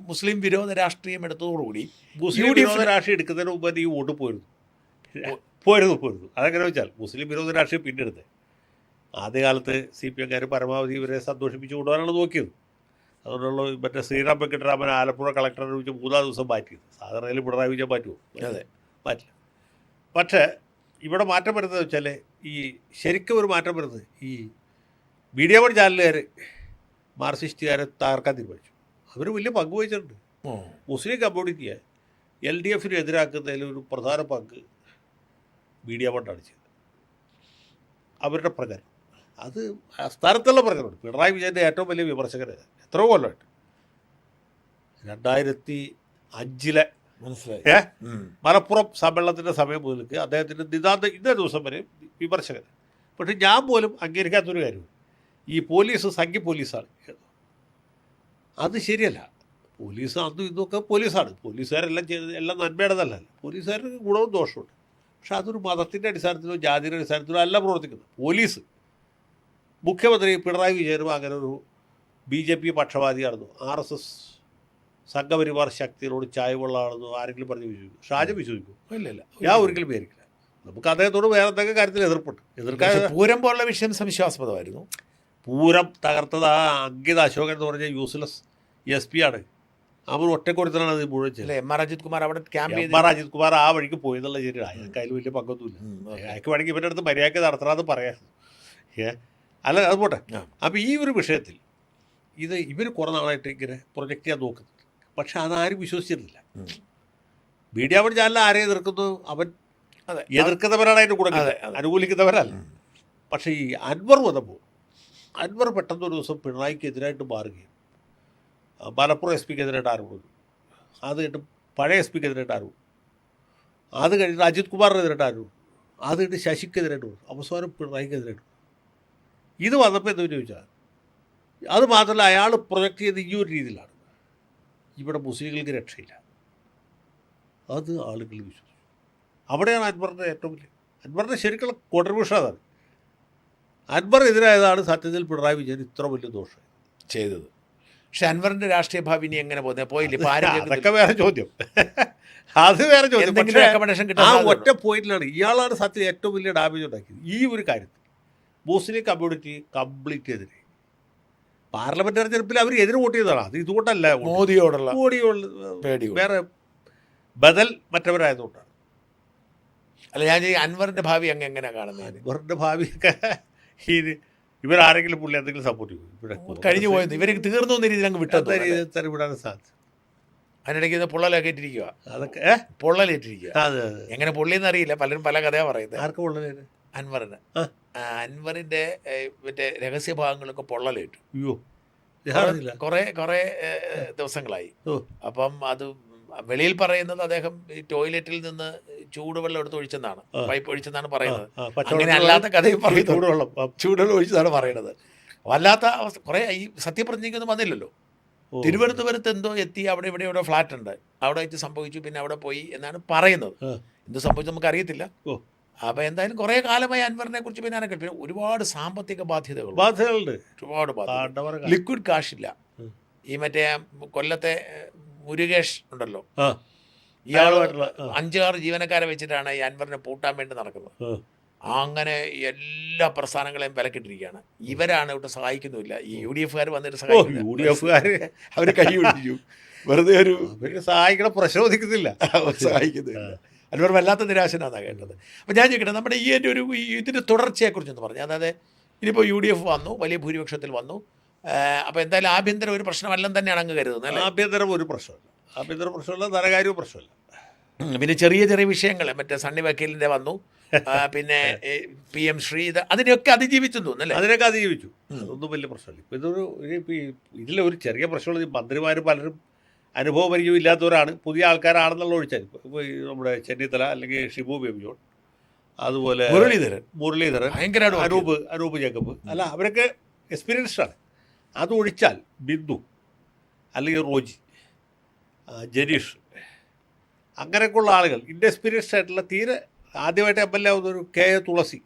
മുസ്ലിം വിരോധ രാഷ്ട്രീയം എടുത്തതോടുകൂടി മുസ്ലിം വിരോധ രാഷ്ട്രീയം എടുക്കുന്നതിന് മുമ്പ് ഈ വോട്ട് പോയിരുന്നു. പോരുന്നു. അതെങ്ങനെ വെച്ചാൽ മുസ്ലിം വിരോധ രാഷ്ട്രീയം പിന്നെടുത്ത് ആദ്യകാലത്ത് CPM-കാർ പരമാവധി ഇവരെ സന്തോഷിപ്പിച്ച് കൊണ്ടുപോകാനാണ് നോക്കിയത്. അതുകൊണ്ടുള്ള മറ്റേ ശ്രീറാം വെങ്കിട്ടരാമൻ ആലപ്പുഴ കളക്ടറെ വെച്ച് 3-ാം ദിവസം മാറ്റിയത്. സാധാരണയിൽ പിണറായി വിജയൻ മാറ്റുമോ? അതെ, മാറ്റില്ല. പക്ഷേ ഇവിടെ മാറ്റം വരുന്നത് വെച്ചാൽ ഈ ശരിക്കും ഒരു മാറ്റം വരുന്നത് ഈ മീഡിയ വൺ ചാനലുകാർ മാർക്സിസ്റ്റുകാരെ തകർക്കാൻ തീരുമാനിച്ചു. അവർ വലിയ പങ്ക് വഹിച്ചിട്ടുണ്ട്. മുസ്ലിം കമ്മ്യൂണിറ്റിയെ LDF-ന് എതിരാക്കുന്നതിൽ ഒരു പ്രധാന പങ്ക് മീഡിയ വണ്ണാണ് ചെയ്തത്. അവരുടെ പ്രചരണം അത് അസ്ഥാനത്തുള്ള പ്രചരണമാണ്. പിണറായി വിജയൻ്റെ ഏറ്റവും വലിയ വിമർശകര് എത്രയോ കൊല്ലമായിട്ട് 2005 മനസ്സിലായി. മലപ്പുറം സമ്മേളനത്തിൻ്റെ സമയം മുതൽക്ക് അദ്ദേഹത്തിൻ്റെ ഇന്നേ ദിവസം വരെ വിമർശകർ. പക്ഷെ ഞാൻ പോലും അംഗീകരിക്കാത്തൊരു കാര്യമാണ് ഈ പോലീസ് സംഘി പോലീസാണ്. അത് ശരിയല്ല. പോലീസ് അന്നും ഇന്നൊക്കെ പോലീസാണ്. പോലീസുകാരെല്ലാം ചെയ്തത് എല്ലാം നന്മയുടേതല്ല. പോലീസുകാർക്ക് ഗുണവും ദോഷമുണ്ട്. പക്ഷെ അതൊരു മതത്തിൻ്റെ അടിസ്ഥാനത്തിലോ ജാതിയുടെ അടിസ്ഥാനത്തിലോ അല്ല പ്രവർത്തിക്കുന്നത്. പോലീസ് മുഖ്യമന്ത്രി പിണറായി വിജയനും അങ്ങനെ ഒരു BJP പക്ഷപാതിയാണെന്നോ RSS സംഘപരിവാർ ശക്തികളോട് ചായവുള്ളതാണെന്നോ ആരെങ്കിലും പറഞ്ഞ് വിശ്വസിക്കും? ഷാജി വിശ്വസിക്കും? ഇല്ല, ഞാൻ ഒരിക്കലും വിചാരിക്കില്ല. നമുക്ക് അദ്ദേഹത്തോട് വേറെ എന്തൊക്കെ കാര്യത്തിൽ എതിർക്കാൻ. പൂരം പോലുള്ള വിഷയം സംശയാസ്പദമായിരുന്നു. പൂരം തകർത്തത് ആ അങ്കിത അശോകൻ എന്ന് പറഞ്ഞ യൂസ്ലെസ് SP ആണ്. അവർ ഒറ്റക്കൊരുത്തനാണ് അത് മുഴുവൻ ചെയ്തത്. MR അജിത് കുമാർ അവിടെ ക്യാമ്പ് ചെയ്ത് MR അജിത് കുമാർ ആ വഴിക്ക് പോയെന്നുള്ള ശരിയാണ്. അയാൾക്ക് അതിൽ വലിയ പങ്കൊന്നുമില്ല. അയാൾക്ക് വേണമെങ്കിൽ ഇവരുടെ അടുത്ത് മര്യാദയ്ക്ക് നടത്തണമെന്ന് പറയാം. അല്ല, അത് പോട്ടെ. അപ്പോൾ ഈ ഒരു വിഷയത്തിൽ ഇവർ കുറേ നാളായിട്ട് ഇങ്ങനെ പ്രൊജക്റ്റ് ചെയ്യാൻ നോക്കുന്നുണ്ട്. പക്ഷെ അതാരും വിശ്വസിച്ചിരുന്നില്ല. മീഡിയ വൺ ചാനൽ ആരെ എതിർക്കുന്നു? അവൻ എതിർക്കുന്നവരാണ് അതിൻ്റെ കൂടെ, അനുകൂലിക്കുന്നവരല്ല. പക്ഷേ ഈ അൻവർ വന്നപ്പോൾ അൻവർ പെട്ടെന്നൊരു ദിവസം പിണറായിക്ക് എതിരായിട്ട് മാറുകയും മലപ്പുറം SP-ക്കെതിരായിട്ട് ആരോപിച്ചു. അത് കഴിഞ്ഞിട്ട് പഴയ SP-ക്കെതിരായിട്ട് ആരോപിച്ചു. അത് കഴിഞ്ഞിട്ട് അജിത് കുമാറിനെതിരായിട്ട് ആരോപിച്ചു. അത് കഴിഞ്ഞിട്ട് ശശിക്കെതിരായിട്ട് പറഞ്ഞു. അവസാനം പിണറായിക്കെതിരായിട്ട്. ഇത് വന്നപ്പോൾ എന്താ ചോദിച്ചാൽ അത് മാത്രമല്ല, അയാൾ പ്രൊജക്റ്റ് ചെയ്ത് ഈ ഒരു രീതിയിലാണ് ഇവിടെ മുസ്ലിങ്ങൾക്ക് രക്ഷയില്ല. അത് ആളുകൾ വിശ്വസിച്ചു. അവിടെയാണ് അൻവറിൻ്റെ ഏറ്റവും വലിയ അൻവറിൻ്റെ ശരിക്കുള്ള കോൺട്രിബ്യൂഷൻ. അതാണ് അൻവർ എതിരായതാണ് സത്യത്തിൽ പിണറായി വിജയൻ ഇത്ര വലിയ ദോഷം ചെയ്തത്. പക്ഷെ അൻവറിന്റെ രാഷ്ട്രീയ ഭാവി ഇനി എങ്ങനെ പോകുന്നത്? പോയില്ലേ? അതൊക്കെ വേറെ ചോദ്യം. അത് വേറെ ചോദ്യം. ആ ഒറ്റ പോയിന്റിലാണ് ഇയാളാണ് സത്യം ഏറ്റവും വലിയ ഡാമേജ് ഉണ്ടാക്കിയത്. ഈ ഒരു കാര്യത്തിൽ മുസ്ലിം കമ്മ്യൂണിറ്റി കംപ്ലീറ്റ് എതിരെ. പാർലമെന്റ് തെരഞ്ഞെടുപ്പിൽ അവർ എതിര് വോട്ട് ചെയ്തതാണ്. അത് ഇതുകൊണ്ടല്ല, മോദിയോടുള്ള വേറെ ബദൽ മറ്റവരായതുകൊണ്ടാണ്. അല്ല, ഞാൻ ഈ അൻവറിന്റെ ഭാവി അങ്ങ് എങ്ങനെയാണ് കാണുന്നത്? അൻവറിന്റെ ഭാവിയൊക്കെ ഇവരാരെങ്കിലും പുള്ളി എന്തെങ്കിലും സപ്പോർട്ട് ചെയ്യും. ഇവിടെ കഴിഞ്ഞു പോയത് ഇവർക്ക് തീർന്നു എന്ന രീതിയിൽ അങ്ങ് വിട്ടത് വിടാൻ സാധിച്ചു. അതിനിടയ്ക്ക് പൊള്ളലൊക്കെ ഇട്ടിരിക്കുക. അതൊക്കെ പൊള്ളലേറ്റിരിക്കുക. അതെ, എങ്ങനെ പൊള്ളിയെന്ന് അറിയില്ല. പലരും പല കഥയാണ് പറയുന്നത്. ആർക്ക് പൊള്ളലേറ്റ്? അൻവറിന്. അൻവറിന്റെ മറ്റേ രഹസ്യഭാഗങ്ങളൊക്കെ പൊള്ളലേറ്റു. അയ്യോ, കുറേ ദിവസങ്ങളായി. അപ്പം അത് വെളിയിൽ പറയുന്നത് അദ്ദേഹം ഈ ടോയ്ലറ്റിൽ നിന്ന് ചൂടുവെള്ളം എടുത്ത് ഒഴിച്ചെന്നാണ്, പൈപ്പ് ഒഴിച്ചെന്നാണ് പറയുന്നത്. അങ്ങനെ അല്ലാത്ത കഥയും പറയുന്നത് ചൂടുവെള്ളം ഒഴിച്ചതാണ് പറയുന്നത്. വല്ലാത്ത അവസ്ഥ. കുറേ ഈ സത്യപ്രതിജ്ഞയ്ക്കൊന്നും വന്നില്ലല്ലോ. തിരുവനന്തപുരത്ത് എന്തോ എത്തി, അവിടെ ഇവിടെ ഫ്ലാറ്റ് ഉണ്ട്, അവിടെ വെച്ച് സംഭവിച്ചു, പിന്നെ അവിടെ പോയി എന്നാണ് പറയുന്നത്. എന്ത് സംഭവിച്ചു നമുക്ക് അറിയത്തില്ല. അപ്പോൾ എന്തായാലും കുറേ കാലമായി അൻവറിനെ കുറിച്ച് പിന്നെ പിന്നെ ഒരുപാട് സാമ്പത്തിക ബാധ്യതകളുണ്ട്. ഒരുപാട് ബാധ്യത. ലിക്വിഡ് കാശില്ല. ഈ മറ്റേ കൊല്ലത്തെ മുരുകേഷ് ഉണ്ടല്ലോ, ഇയാൾ 5-6 ജീവനക്കാരെ വെച്ചിട്ടാണ് ഈ അൻവറിനെ പൂട്ടാൻ വേണ്ടി നടക്കുന്നത്. അങ്ങനെ എല്ലാ പ്രസ്ഥാനങ്ങളെയും വിലക്കിട്ടിരിക്കുകയാണ്. ഇവരാണ് ഇവിടെ സഹായിക്കുന്നില്ല. ഈ UDF-കാർ വന്നിട്ട് സഹായിക്കുന്നു. UDF-കാർ അവർ കൈ ഒഴിച്ചു. വെറുതെ ഒരു സഹായിക്കണം പ്രശോധിക്കുന്നില്ല, സഹായിക്കുന്നില്ല. അൻവർ വല്ലാത്ത നിരാശനാണെന്നാണ് കേട്ടത്. അപ്പോൾ ഞാൻ ചോദിക്കട്ടെ, നമ്മുടെ ഈ എൻ്റെ ഒരു ഇതിൻ്റെ തുടർച്ചയെക്കുറിച്ചൊന്ന് പറഞ്ഞു. അതായത് ഇനിയിപ്പോൾ UDF വന്നു, വലിയ ഭൂരിപക്ഷത്തിൽ വന്നു. അപ്പോൾ എന്തായാലും ആഭ്യന്തരം ഒരു പ്രശ്നമല്ലെന്ന് തന്നെയാണ് അങ്ങ് കരുതുന്നത്. ആഭ്യന്തരം ഒരു പ്രശ്നമല്ല, ആഭ്യന്തര പ്രശ്നമല്ല, ധനകാര്യവും പ്രശ്നമല്ല. പിന്നെ ചെറിയ ചെറിയ വിഷയങ്ങൾ, മറ്റേ സണ്ണി വക്കീലിൻ്റെ വന്നു, പിന്നെ PM ശ്രീ, അതിനെയൊക്കെ അതിജീവിച്ചു തോന്നുന്നല്ലേ? അതിനൊക്കെ അതിജീവിച്ചു. അതൊന്നും വലിയ പ്രശ്നമില്ല. ഇപ്പോൾ ഇതിലൊരു ചെറിയ പ്രശ്നമുള്ളത്, മന്ത്രിമാർ പലരും അനുഭവ പരിചയം ഇല്ലാത്തവരാണ്, പുതിയ ആൾക്കാരാണെന്നുള്ള ഒഴിച്ചാൽ. ഇപ്പോൾ നമ്മുടെ ചെന്നിത്തല അല്ലെങ്കിൽ ഷിബു ബേബി ജോൺ, അതുപോലെ മുരളീധരൻ, അനൂപ് ജേക്കബ്, അല്ല അവരൊക്കെ എക്സ്പീരിയൻസ്ഡാണ്. അതൊഴിച്ചാൽ ബിന്ദു അല്ലെങ്കിൽ റോജി, ജനീഷ്, അങ്ങനെയൊക്കെയുള്ള ആളുകൾ ഇൻഎക്സ്പീരിയൻസ്ഡ് ആയിട്ടുള്ള, തീരെ ആദ്യമായിട്ട് MLA ആവുന്നൊരു KA തുളസി,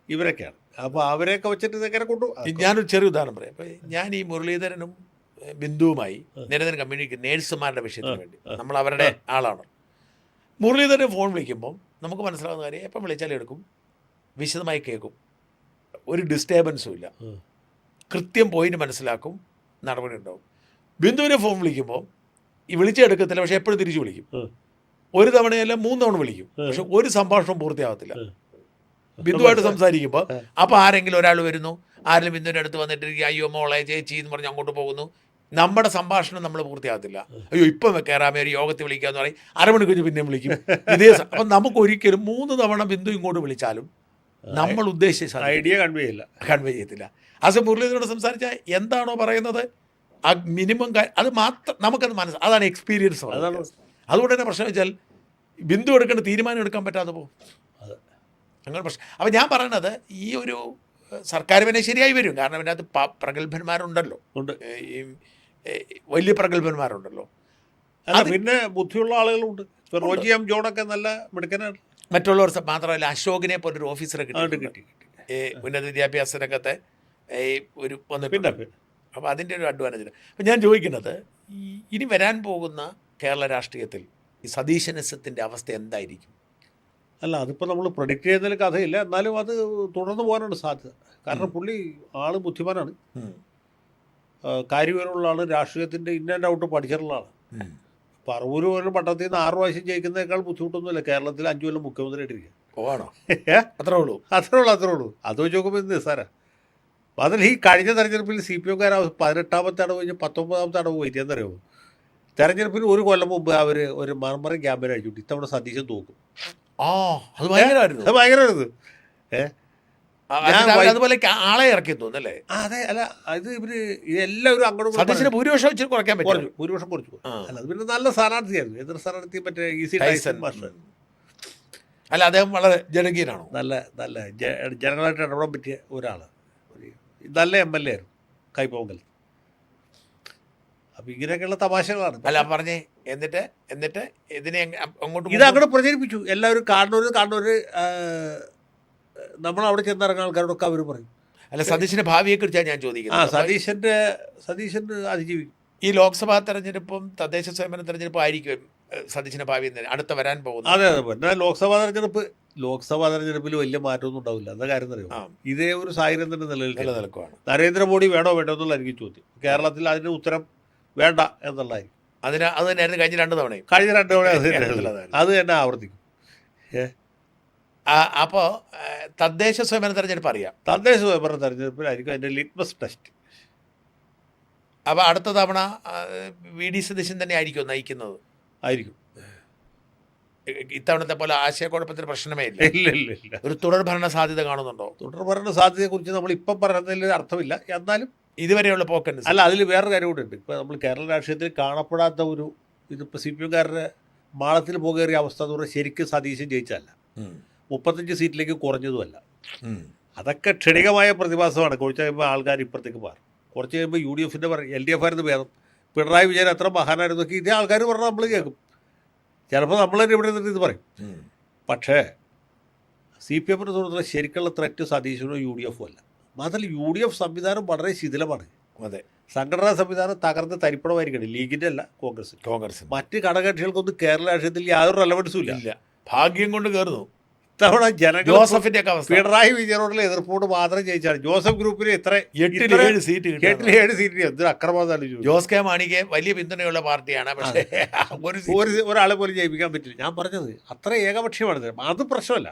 ഇവരൊക്കെയാണ്. അപ്പോൾ അവരെയൊക്കെ വെച്ചിട്ട് ഇതെങ്ങനെ കൊണ്ടുപോകും. ഞാനൊരു ചെറിയ ഉദാഹരണം പറയാം. അപ്പോൾ ഞാൻ ഈ മുരളീധരനും ബിന്ദുവുമായി നിരന്തരം കമ്മ്യൂണിക്കേറ്റ്, നേഴ്സുമാരുടെ വിഷയത്തിന് വേണ്ടി നമ്മൾ അവരുടെ ആളാണ്. മുരളീധരൻ ഫോൺ വിളിക്കുമ്പം നമുക്ക് മനസ്സിലാവുന്ന കാര്യം എപ്പം വിളിച്ചാലും എടുക്കും, വിശദമായി കേൾക്കും, ഒരു ഡിസ്റ്റർബൻസും ഇല്ല, കൃത്യം പോയിന്റ് മനസ്സിലാക്കും, നടപടി ഉണ്ടാവും. ബിന്ദുവിനെ ഫോൺ വിളിക്കുമ്പോൾ ഈ വിളിച്ചെടുക്കത്തില്ല, പക്ഷെ എപ്പോഴും തിരിച്ചു വിളിക്കും. ഒരു തവണയല്ല 3 തവണ വിളിക്കും, പക്ഷെ ഒരു സംഭാഷണം പൂർത്തിയാകത്തില്ല. ബിന്ദുവായിട്ട് സംസാരിക്കുമ്പോൾ അപ്പോൾ ആരെങ്കിലും ഒരാൾ വരുന്നു, ആരെങ്കിലും ബിന്ദുവിൻ്റെ അടുത്ത് വന്നിട്ട് അയ്യോ മോളെ ചേച്ചി എന്ന് പറഞ്ഞ് അങ്ങോട്ട് പോകുന്നു, നമ്മുടെ സംഭാഷണം നമ്മൾ പൂർത്തിയാകത്തില്ല. അയ്യോ ഇപ്പം കയറാമേ ഒരു യോഗത്തിൽ വിളിക്കാമെന്ന് പറയും, അരമണിക്കൂർ പിന്നെ വിളിക്കും. അപ്പം നമുക്ക് ഒരിക്കലും 3 തവണ ബിന്ദു ഇങ്ങോട്ട് വിളിച്ചാലും നമ്മൾ ഉദ്ദേശിച്ച ഐഡിയ കൺവേ ചെയ്യത്തില്ല. ആസ് എ മുരളീധരനോട് സംസാരിച്ചാൽ എന്താണോ പറയുന്നത് ആ മിനിമം അത് മാത്രം നമുക്കത് അതാണ് എക്സ്പീരിയൻസ്. അതുകൊണ്ട് തന്നെ പ്രശ്നം വെച്ചാൽ ബിന്ദു എടുക്കേണ്ട തീരുമാനം എടുക്കാൻ പറ്റാതെ പോകും. അങ്ങനെ പ്രശ്നം. അപ്പം ഞാൻ പറയണത് ഈ ഒരു സർക്കാർ പിന്നെ ശരിയായി വരും, കാരണം ഇതിനകത്ത് പ്രഗത്ഭന്മാരുണ്ടല്ലോ, വലിയ പ്രഗത്ഭന്മാരുണ്ടല്ലോ, പിന്നെ ബുദ്ധിയുള്ള ആളുകളുണ്ട്. റോജിയം ജോണൊക്കെ നല്ല മിടുക്കനാണ്. മറ്റുള്ളവർ മാത്രമല്ല അശോകിനെ പോലൊരു ഓഫീസറെ കിട്ടി ഉന്നത വിദ്യാഭ്യാസ രംഗത്തെ ഒരു വന്നിട്ടുണ്ട്. അപ്പോൾ അതിൻ്റെ ഒരു അഡ്വാൻറ്റേജ്. അപ്പം ഞാൻ ചോദിക്കുന്നത് ഇനി വരാൻ പോകുന്ന കേരള രാഷ്ട്രീയത്തിൽ ഈ സതീശനിസത്തിൻ്റെ അവസ്ഥ എന്തായിരിക്കും? അല്ല, അതിപ്പോൾ നമ്മൾ പ്രൊഡിക്റ്റ് ചെയ്യുന്നതിൽ കഥയില്ല, എന്നാലും അത് തുടർന്ന് പോകാനാണ് സാധ്യത. കാരണം പുള്ളി ആൾ ബുദ്ധിമാനാണ്, കാര്യവിവരമുള്ള ആൾ, രാഷ്ട്രീയത്തിൻ്റെ ഇൻ ആൻഡ് ഔട്ട് പഠിച്ചിട്ടുള്ള ആൾ. പറവൂർ പോലും പട്ടണത്തിൽ നിന്ന് 6 പ്രാവശ്യം ജയിക്കുന്നതിനേക്കാൾ ബുദ്ധിമുട്ടൊന്നുമില്ല കേരളത്തിൽ 5 കൊല്ലം മുഖ്യമന്ത്രി ആയിട്ടിരിക്കുക. അത്രേ ഉള്ളൂ. അത് വെച്ച് നോക്കുമ്പോൾ എന്ത് സാറാ. അതിൽ ഈ കഴിഞ്ഞ തെരഞ്ഞെടുപ്പിൽ CPM-കാർ 18ാമത്തെ അടവ് കഴിഞ്ഞ് 19ാമത്തെ അടവ് പോയിട്ടെന്നറിയാമോ? തെരഞ്ഞെടുപ്പിന് 1 കൊല്ലം മുമ്പ് അവർ ഒരു മർമറ ക്യാമ്പയിൻ അഴിച്ചുവിട്ടു, ഇത്തവണ സതീശൻ തോക്കും. അത് ഭയങ്കരമായിരുന്നു. അതുപോലെ ആളെ ഇറക്കി തോന്നല്ലേ? അതെ. അല്ല, ഇത് ഇവര് ഇതെല്ലാവരും അങ്ങോട്ടും സതീശന് ഭൂരിപക്ഷം കുറയ്ക്കാൻ പറ്റും, ഭൂരിപക്ഷം കുറച്ചു. അല്ല, അത് പിന്നെ നല്ല സ്ഥാനാർത്ഥിയായിരുന്നു. എതിർ സ്ഥാനാർത്ഥി മറ്റേ ഈസി ടൈസൺ മാസ്റ്റർ. അല്ല, അദ്ദേഹം വളരെ ജനകീയനാണോ? നല്ല ജനങ്ങളായിട്ട് ഇടപെടാൻ പറ്റിയ ഒരാളാണ്, നല്ല MLA ആയിരുന്നു കൈപ്പോങ്കൽ. അപ്പം ഇങ്ങനെയൊക്കെയുള്ള തമാശകളാണ്. അല്ല പറഞ്ഞേ, എന്നിട്ട് ഇതിനെ ഇത് അങ്ങോട്ട് പ്രചരിപ്പിച്ചു. എല്ലാവരും കാണുന്നവർ നമ്മളവിടെ ചെന്നിറങ്ങുന്ന ആൾക്കാരോടൊക്കെ അവർ പറയും. അല്ല, സതീശൻ്റെ ഭാവിയെക്കുറിച്ചാണ് ഞാൻ ചോദിക്കുന്നത്. സതീശൻ അതിജീവിക്കും. ഈ ലോക്സഭാ തെരഞ്ഞെടുപ്പും തദ്ദേശ സ്വയംഭരണ തെരഞ്ഞെടുപ്പും ആയിരിക്കും സതീശൻ്റെ ഭാവി അടുത്ത വരാൻ പോകുന്നത്. അതെ. പിന്നെ ലോക്സഭാ തെരഞ്ഞെടുപ്പിൽ വലിയ മാറ്റമൊന്നും ഉണ്ടാവില്ല. എന്താ കാര്യം എന്നറിയാം, ഇതേ ഒരു സാഹചര്യം തന്നെ നിലനിൽക്കുകയാണ്. നരേന്ദ്രമോദി വേണോ വേണ്ടോ എന്നുള്ളതായിരിക്കും ചോദ്യം. കേരളത്തിൽ അതിൻ്റെ ഉത്തരം വേണ്ട എന്നുള്ളതായിരിക്കും. അത് തന്നെയായിരുന്നു കഴിഞ്ഞ 2 തവണയും. അത് തന്നെ ആവർത്തിക്കും. അപ്പോൾ തദ്ദേശ സ്വയംഭരണ തെരഞ്ഞെടുപ്പ് അറിയാം. തദ്ദേശ സ്വയംഭരണ തെരഞ്ഞെടുപ്പിലായിരിക്കും അതിൻ്റെ ലിറ്റ്മസ് ടെസ്റ്റ്. അപ്പോൾ അടുത്ത തവണ VD സതീശൻ തന്നെ ആയിരിക്കും നയിക്കുന്നത്. ആയിരിക്കും. ഇത്തവണത്തെ പോലെ ആശയക്കുഴപ്പത്തിന് പ്രശ്നമേ ഇല്ല. ഇല്ല. ഒരു തുടർ ഭരണ സാധ്യത കാണുന്നുണ്ടോ? തുടർ ഭരണ സാധ്യതയെക്കുറിച്ച് നമ്മൾ ഇപ്പം പറയുന്നതിൽ അർത്ഥമില്ല. എന്നാലും ഇതുവരെയുള്ള പോക്കുണ്ട്. അല്ല, അതിൽ വേറൊരു കാര്യം കൂടെ ഉണ്ട്. ഇപ്പോൾ നമ്മൾ കേരള രാഷ്ട്രീയത്തിൽ കാണപ്പെടാത്ത ഇതിപ്പോൾ CPM-കാരുടെ മാളത്തിൽ പോകേറിയ അവസ്ഥ എന്ന് പറഞ്ഞാൽ ശരിക്കും സതീശൻ ജയിച്ചല്ല, 35 സീറ്റിലേക്ക് കുറഞ്ഞതുമല്ല. അതൊക്കെ ക്ഷണികമായ പ്രതിഭാസമാണ്. കുറച്ച് കഴിയുമ്പോൾ ആൾക്കാർ ഇപ്പുറത്തേക്ക് മാറും. കുറച്ച് കഴിയുമ്പോൾ UDF-ൻ്റെ LDF ആയിരുന്നു ഭേദം, പിണറായി വിജയൻ എത്ര മഹാനായിരുന്നൊക്കെ ഇതേ ആൾക്കാർ പറഞ്ഞാൽ നമ്മൾ കേൾക്കും. ചിലപ്പോൾ നമ്മൾ തന്നെ ഇവിടെ നിന്നിട്ട് ഇത് പറയും. പക്ഷേ CPM-നെ സംബന്ധിച്ചുള്ള ശരിക്കുള്ള ത്രെറ്റ് സതീശനോ UDF-ഉം അല്ല. മാത്രമല്ല UDF സംവിധാനം വളരെ ശിഥിലമാണ്. അതെ, സംഘടനാ സംവിധാനം തകർന്ന് തരിപ്പണമായിരിക്കണം. ലീഗിൻ്റെ അല്ല, കോൺഗ്രസ്. മറ്റ് ഘടകകക്ഷികൾക്കൊന്നും കേരള രാഷ്ട്രീയത്തിൽ യാതൊരു റെലവൻസും ഇല്ല. ഭാഗ്യം കൊണ്ട് കയറുന്നു. ഇത്തവണ ജനങ്ങൾ ജോസഫിന്റെ പിണറായി വിജയനോടുള്ള എതിർപ്പോട് മാത്രം ജയിച്ചാണ്. ജോസഫ് ഗ്രൂപ്പിന് 8 സീറ്റ് എന്തൊരു അക്രമം. ജോസ് കെ മാണിക്ക് വലിയ പിന്തുണയുള്ള പാർട്ടിയാണ്, പക്ഷേ ഒരാളെ പോലും ജയിപ്പിക്കാൻ പറ്റില്ല. ഞാൻ പറഞ്ഞത് അത്ര ഏകപക്ഷീയമാണ്. അത് പ്രശ്നമല്ല.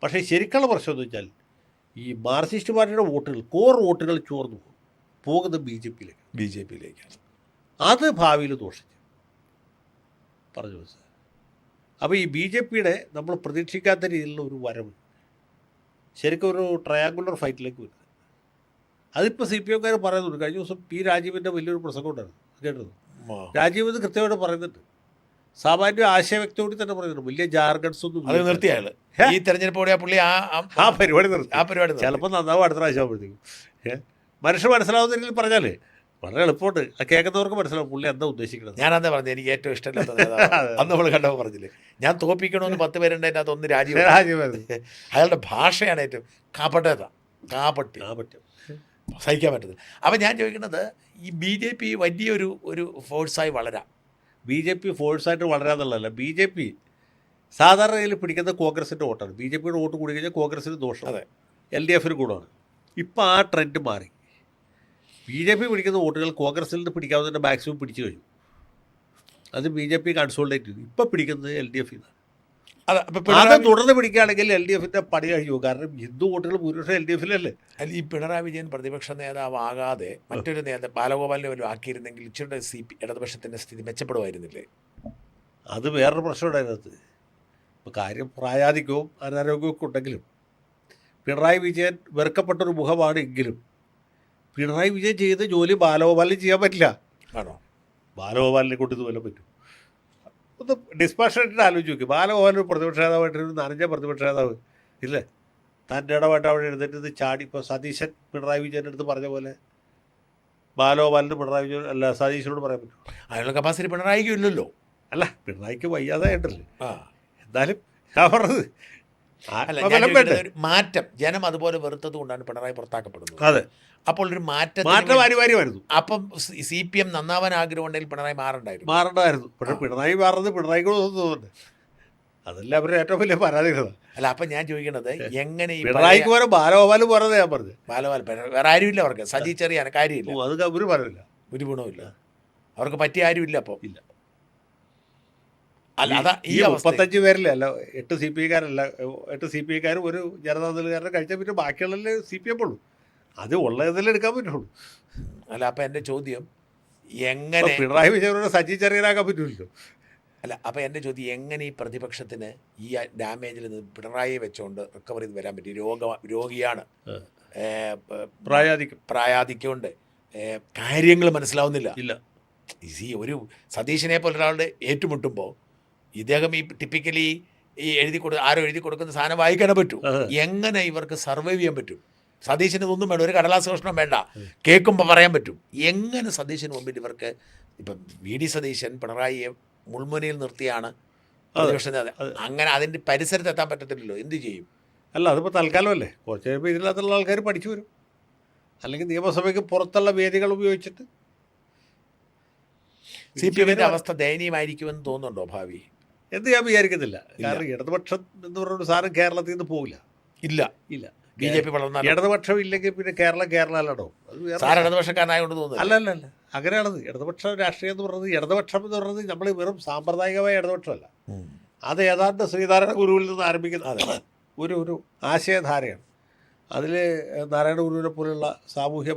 പക്ഷേ ശരിക്കുള്ള പ്രശ്നം എന്ന് വെച്ചാൽ ഈ മാർക്സിസ്റ്റ് പാർട്ടിയുടെ വോട്ടുകൾ, കോർ വോട്ടുകൾ ചോർന്നു പോകുന്നത് ബി ജെ പിയിലേക്കാണ്. അത് ഭാവിയിൽ ദോഷിച്ചു പറഞ്ഞു സാർ. അപ്പോൾ ഈ BJP-യുടെ നമ്മൾ പ്രതീക്ഷിക്കാത്ത രീതിയിലുള്ള ഒരു വരവ് ശരിക്കും ഒരു ട്രയാങ്കുലർ ഫൈറ്റിലേക്ക് വരുന്നത്. അതിപ്പോൾ CPM-കാർ പറയുന്നുണ്ട്. കഴിഞ്ഞ ദിവസം P. രാജീവിൻ്റെ വലിയൊരു പ്രസംഗം ഉണ്ടായിരുന്നു, കേട്ടത്. രാജീവ് ഇത് കൃത്യമായിട്ട് പറയുന്നുണ്ട്. സാമാന്യ ആശയവ്യക്തയോടെ തന്നെ പറയുന്നുണ്ട്. വലിയ ജാർഗൺസ് ഒന്നും അത് നിർത്തിയാൽ ഈ തെരഞ്ഞെടുപ്പോടെ പുള്ളി ആ പരിപാടി നിർത്തി. ചിലപ്പോൾ നന്നാവും അടുത്ത പ്രാവശ്യം ആകുമ്പോഴത്തേക്കും. മനുഷ്യർ മനസ്സിലാവുന്ന രീതിയിൽ പറഞ്ഞാൽ വളരെ എളുപ്പമുണ്ട്. കേൾക്കുന്നവർക്ക് മനസ്സിലാവും പുള്ളി എന്താ ഉദ്ദേശിക്കുന്നത്. ഞാനെന്താ പറഞ്ഞത്, എനിക്ക് ഏറ്റവും ഇഷ്ടമില്ലാത്ത അന്ന് നമ്മൾ കണ്ടപ്പോൾ പറഞ്ഞില്ലേ, ഞാൻ തോപ്പിക്കണമെന്ന് 10 പേരുണ്ട്, അതിനകത്ത് ഒന്ന് രാജീവ്. അയാളുടെ ഭാഷയാണ് ഏറ്റവും കാപ്പട്ടി സഹിക്കാൻ പറ്റുന്നത്. അപ്പം ഞാൻ ചോദിക്കുന്നത്, ഈ BJP വലിയൊരു ഫോഴ്സായി വളരാം. BJP ഫോഴ്സായിട്ട് വളരാന്നുള്ളതല്ല. BJP സാധാരണയിൽ പിടിക്കുന്ന കോൺഗ്രസിൻ്റെ വോട്ടാണ്. ബി ജെ പിയുടെ വോട്ട് കൂടി കഴിഞ്ഞാൽ കോൺഗ്രസിന് ദോഷം, അതെ, LDF ഗുണമാണ്. ഇപ്പം ആ ട്രെൻഡ് മാറി. ബി ജെ പി പിടിക്കുന്ന വോട്ടുകൾ കോൺഗ്രസിൽ നിന്ന് പിടിക്കാവുന്നതിൻ്റെ മാക്സിമം പിടിച്ചു കഴിഞ്ഞു. അത് ബി ജെ പി കൺസോളിഡേറ്റ് ചെയ്തു. ഇപ്പം പിടിക്കുന്നത് LDF ന്നാണ്. അതെ. അത് തുടർന്ന് പിടിക്കുകയാണെങ്കിൽ LDFൻ്റെ പണി കഴിയുമോ? കാരണം ഹിന്ദു വോട്ടുകൾ ഭൂരിപക്ഷം LDFലല്ലേ. അല്ല, ഈ പിണറായി വിജയൻ പ്രതിപക്ഷ നേതാവാകാതെ മറ്റൊരു ബാലഗോപാലിനെ വല്ലതും ആക്കിയിരുന്നെങ്കിൽ ഇച്ചിരി ഇടതുപക്ഷത്തിൻ്റെ സ്ഥിതി മെച്ചപ്പെടുമായിരുന്നില്ലേ? അത് വേറൊരു പ്രശ്നമുണ്ട് അതിനകത്ത്. ഇപ്പോൾ കാര്യം പ്രായാധിക്യവും അനാരോഗ്യവും ഒക്കെ ഉണ്ടെങ്കിലും പിണറായി വിജയൻ വെറുക്കപ്പെട്ടൊരു മുഖമാണ്. എങ്കിലും പിണറായി വിജയൻ ചെയ്ത ജോലി ബാലഗോപാലിന് ചെയ്യാൻ പറ്റില്ല. ആണോ? ബാലഗോപാലിനെ കൊണ്ട് ഇതുപോലെ പറ്റും? ഒന്ന് ഡിസ്പാഷനായിട്ട് ആലോചിച്ച് നോക്കി. ബാലഗോപാലൻ ഒരു പ്രതിപക്ഷ നേതാവായിട്ടൊരു നനഞ്ഞ പ്രതിപക്ഷ നേതാവ് ഇല്ലേ, തൻ്റെ ഇടപാട്ട് അവിടെ എഴുന്നേറ്റ് ഇത് ചാടി. ഇപ്പോൾ സതീശൻ പിണറായി വിജയൻ്റെ അടുത്ത് പറഞ്ഞ പോലെ ബാലഗോപാലിന് പിണറായി വിജയൻ അല്ല സതീശനോട് പറയാൻ പറ്റും? അതിനുള്ള കപ്പാസിറ്റി പിണറായിക്കും ഇല്ലല്ലോ. അല്ല, പിണറായിക്ക് വയ്യാതായിട്ടല്ലേ. ആ, എന്നാലും ഞാൻ പറഞ്ഞത് അല്ല, ഞാൻ ചോദിക്കുന്നത് ഒരു മാറ്റം. ജനം അതുപോലെ വെറുത്തത് കൊണ്ടാണ് പിണറായി പുറത്താക്കപ്പെടുന്നത്. അതെ, അപ്പോൾ ഒരു മാറ്റം വാരി വരുന്നു. അപ്പം CPM നന്നാവാൻ ആഗ്രഹമുണ്ടെങ്കിൽ പിണറായി മാറണ്ടായിരുന്നു. പക്ഷേ പിണറായി മാറുന്നത് പിണറായിക്ക് തോന്നുന്നുണ്ട്. അതല്ല അവരുടെ ഏറ്റവും വലിയ പരാതികളാണ്. അല്ല, അപ്പം ഞാൻ ചോദിക്കണത് എങ്ങനെ ഈ പിണറായിക്ക് പോലെ ബാലഗോപാലും പറഞ്ഞത് ഞാൻ പറഞ്ഞത്. ബാലഗോപാൽ വേറെ ആരുമില്ല അവർക്ക്. സജി ചെറിയാൻ കാര്യമില്ല, അത് ഒരു പറയില്ല, ഒരു ഗുണവുമില്ല. അവർക്ക് പറ്റിയ ആരുമില്ല. അപ്പോൾ ഇല്ല. അല്ല, അതാ ഈ 35 പേരില്ല, അല്ല 8 CPI-ക്കാരല്ല, 8 CPI-ക്കാരും ഒരു ജനതാദളുകാരനെ കഴിച്ചാൽ പിന്നെ ബാക്കിയുള്ളതിൽ CPM ഉള്ളൂ. അത് ഉള്ളതിൽ എടുക്കാൻ പറ്റുള്ളൂ. അല്ല, അപ്പം എൻ്റെ ചോദ്യം എങ്ങനെ പിണറായി വിജയനോട് സജി ചെറിയനാക്കാൻ പറ്റുമല്ലോ. അല്ല, അപ്പം എൻ്റെ ചോദ്യം എങ്ങനെ ഈ പ്രതിപക്ഷത്തിന് ഈ ഡാമേജിൽ നിന്ന് പിണറായിയെ വെച്ചുകൊണ്ട് റിക്കവർ ചെയ്ത് വരാൻ പറ്റി? രോഗിയാണ്, പ്രായാധിക്യമുണ്ട്, കാര്യങ്ങൾ മനസ്സിലാവുന്നില്ല. ഇല്ല, ഒരു സതീശനെ പോലെ ഒരാളുടെ ഏറ്റുമുട്ടുമ്പോൾ ഇദ്ദേഹം ഈ ടിപ്പിക്കലി ഈ ആരോ എഴുതി കൊടുക്കുന്ന സാധനം വായിക്കാനേ പറ്റൂ. എങ്ങനെ ഇവർക്ക് സർവൈവ് ചെയ്യാൻ പറ്റും? സതീശന് ഇതൊന്നും വേണ്ട, ഒരു കടലാസ് കഷ്ണം വേണ്ട, കേൾക്കുമ്പോൾ പറയാൻ പറ്റും. എങ്ങനെ സതീശന് മുമ്പിൽ ഇവർക്ക് ഇപ്പം VD സതീശൻ പിണറായിയെ മുൾമുനയിൽ നിർത്തിയാണ് പ്രതിപക്ഷ നേതാവ്. അങ്ങനെ അതിൻ്റെ പരിസരത്ത് എത്താൻ പറ്റത്തില്ലല്ലോ, എന്ത് ചെയ്യും? അല്ല, അതിപ്പോൾ തൽക്കാലമല്ലേ. കുറച്ച് കഴിയുമ്പോൾ ഇതിനകത്തുള്ള ആൾക്കാർ പഠിച്ചു വരും. അല്ലെങ്കിൽ നിയമസഭയ്ക്ക് പുറത്തുള്ള വേദികൾ ഉപയോഗിച്ചിട്ട്. CPM-ൻ്റെ അവസ്ഥ ദയനീയമായിരിക്കുമെന്ന് തോന്നുന്നുണ്ടോ ഭാവി? എന്ത് ഞാൻ വിചാരിക്കുന്നില്ല. കാരണം ഇടതുപക്ഷം എന്ന് പറഞ്ഞൊരു സാധനം കേരളത്തിൽ നിന്ന് പോകില്ല. ഇല്ല. BJP വളർന്നാൽ ഇടതുപക്ഷം ഇല്ലെങ്കിൽ പിന്നെ കേരളമല്ലോ. സാർ ഇടതുപക്ഷക്കാരനായോണ്ട് തോന്നുന്നു. അല്ല, അങ്ങനെയാണത്. ഇടതുപക്ഷ രാഷ്ട്രീയം എന്ന് പറയുന്നത്, ഇടതുപക്ഷം എന്ന് പറയുന്നത് നമ്മൾ വെറും സാമ്പ്രദായികമായ ഇടതുപക്ഷമല്ല. അത് ഏതാണ്ട് ശ്രീനാരായണ ഗുരുവിൽ നിന്ന് ആരംഭിക്കുന്ന ഒരു ആശയധാരയാണ്. അതിൽ നാരായണ ഗുരുവിനെ പോലുള്ള സാമൂഹ്യ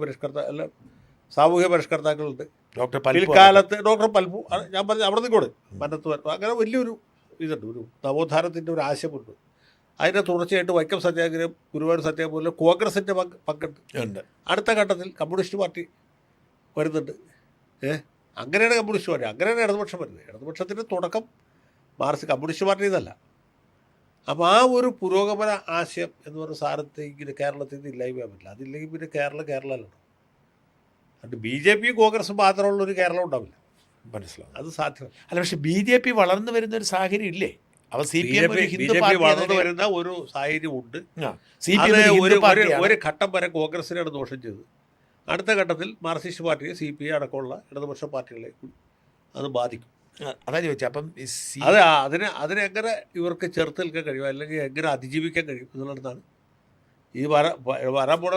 പരിഷ്കർത്താക്കളുണ്ട്. പിൽക്കാലത്ത് ഡോക്ടർ പൽപു, ഞാൻ പറഞ്ഞ അവിടെ നിന്നോട് മന്നത്ത്, അങ്ങനെ വലിയൊരു ഇതുണ്ട്. ഒരു നവോത്ഥാനത്തിൻ്റെ ഒരു ആശയമുണ്ട്. അതിൻ്റെ തുടർച്ചയായിട്ട് വൈക്കം സത്യാഗ്രഹം, ഗുരുവായൂർ സത്യാഗ്രഹം പോലെ കോൺഗ്രസിൻ്റെ പങ്കുണ്ട്. അടുത്ത ഘട്ടത്തിൽ കമ്മ്യൂണിസ്റ്റ് പാർട്ടി വരുന്നുണ്ട്. അങ്ങനെയാണ് കമ്മ്യൂണിസ്റ്റ് പാർട്ടി, അങ്ങനെയാണ് ഇടതുപക്ഷം വരുന്നത്. ഇടതുപക്ഷത്തിൻ്റെ തുടക്കം കമ്മ്യൂണിസ്റ്റ് പാർട്ടി എന്നല്ല. അപ്പോൾ ആ ഒരു പുരോഗമന ആശയം എന്ന് പറയുന്ന സാധനത്തെ ഇങ്ങനെ കേരളത്തിൽ നിന്ന് ഇല്ലായ്മ പറ്റില്ല. അതില്ലെങ്കിൽ പിന്നെ കേരളമല്ലോ. അത് BJP കോൺഗ്രസ് മാത്രമുള്ളൊരു കേരളം ഉണ്ടാവില്ല. മനസ്സിലാവും, അത് സാധ്യമല്ല. അല്ല, പക്ഷെ BJP വളർന്നു വരുന്ന ഒരു സാഹചര്യം ഇല്ലേ? അവ BJP വളർന്നു വരുന്ന ഒരു സാഹചര്യം ഉണ്ട്. ഒരു ഘട്ടം വരെ കോൺഗ്രസിനാണ് ദോഷം ചെയ്തത്. അടുത്ത ഘട്ടത്തിൽ മാർക്സിസ്റ്റ് പാർട്ടിയെ CPI അടക്കമുള്ള ഇടതുപക്ഷ പാർട്ടികളെ അത് ബാധിക്കും. അതാ ചോദിച്ചത്. അപ്പം അതിനെ എങ്ങനെ ഇവർക്ക് ചെറുത്ത് നിൽക്കാൻ കഴിയും, അല്ലെങ്കിൽ എങ്ങനെ അതിജീവിക്കാൻ കഴിയും എന്നുള്ളതാണ് ഈ വരാൻ പോണ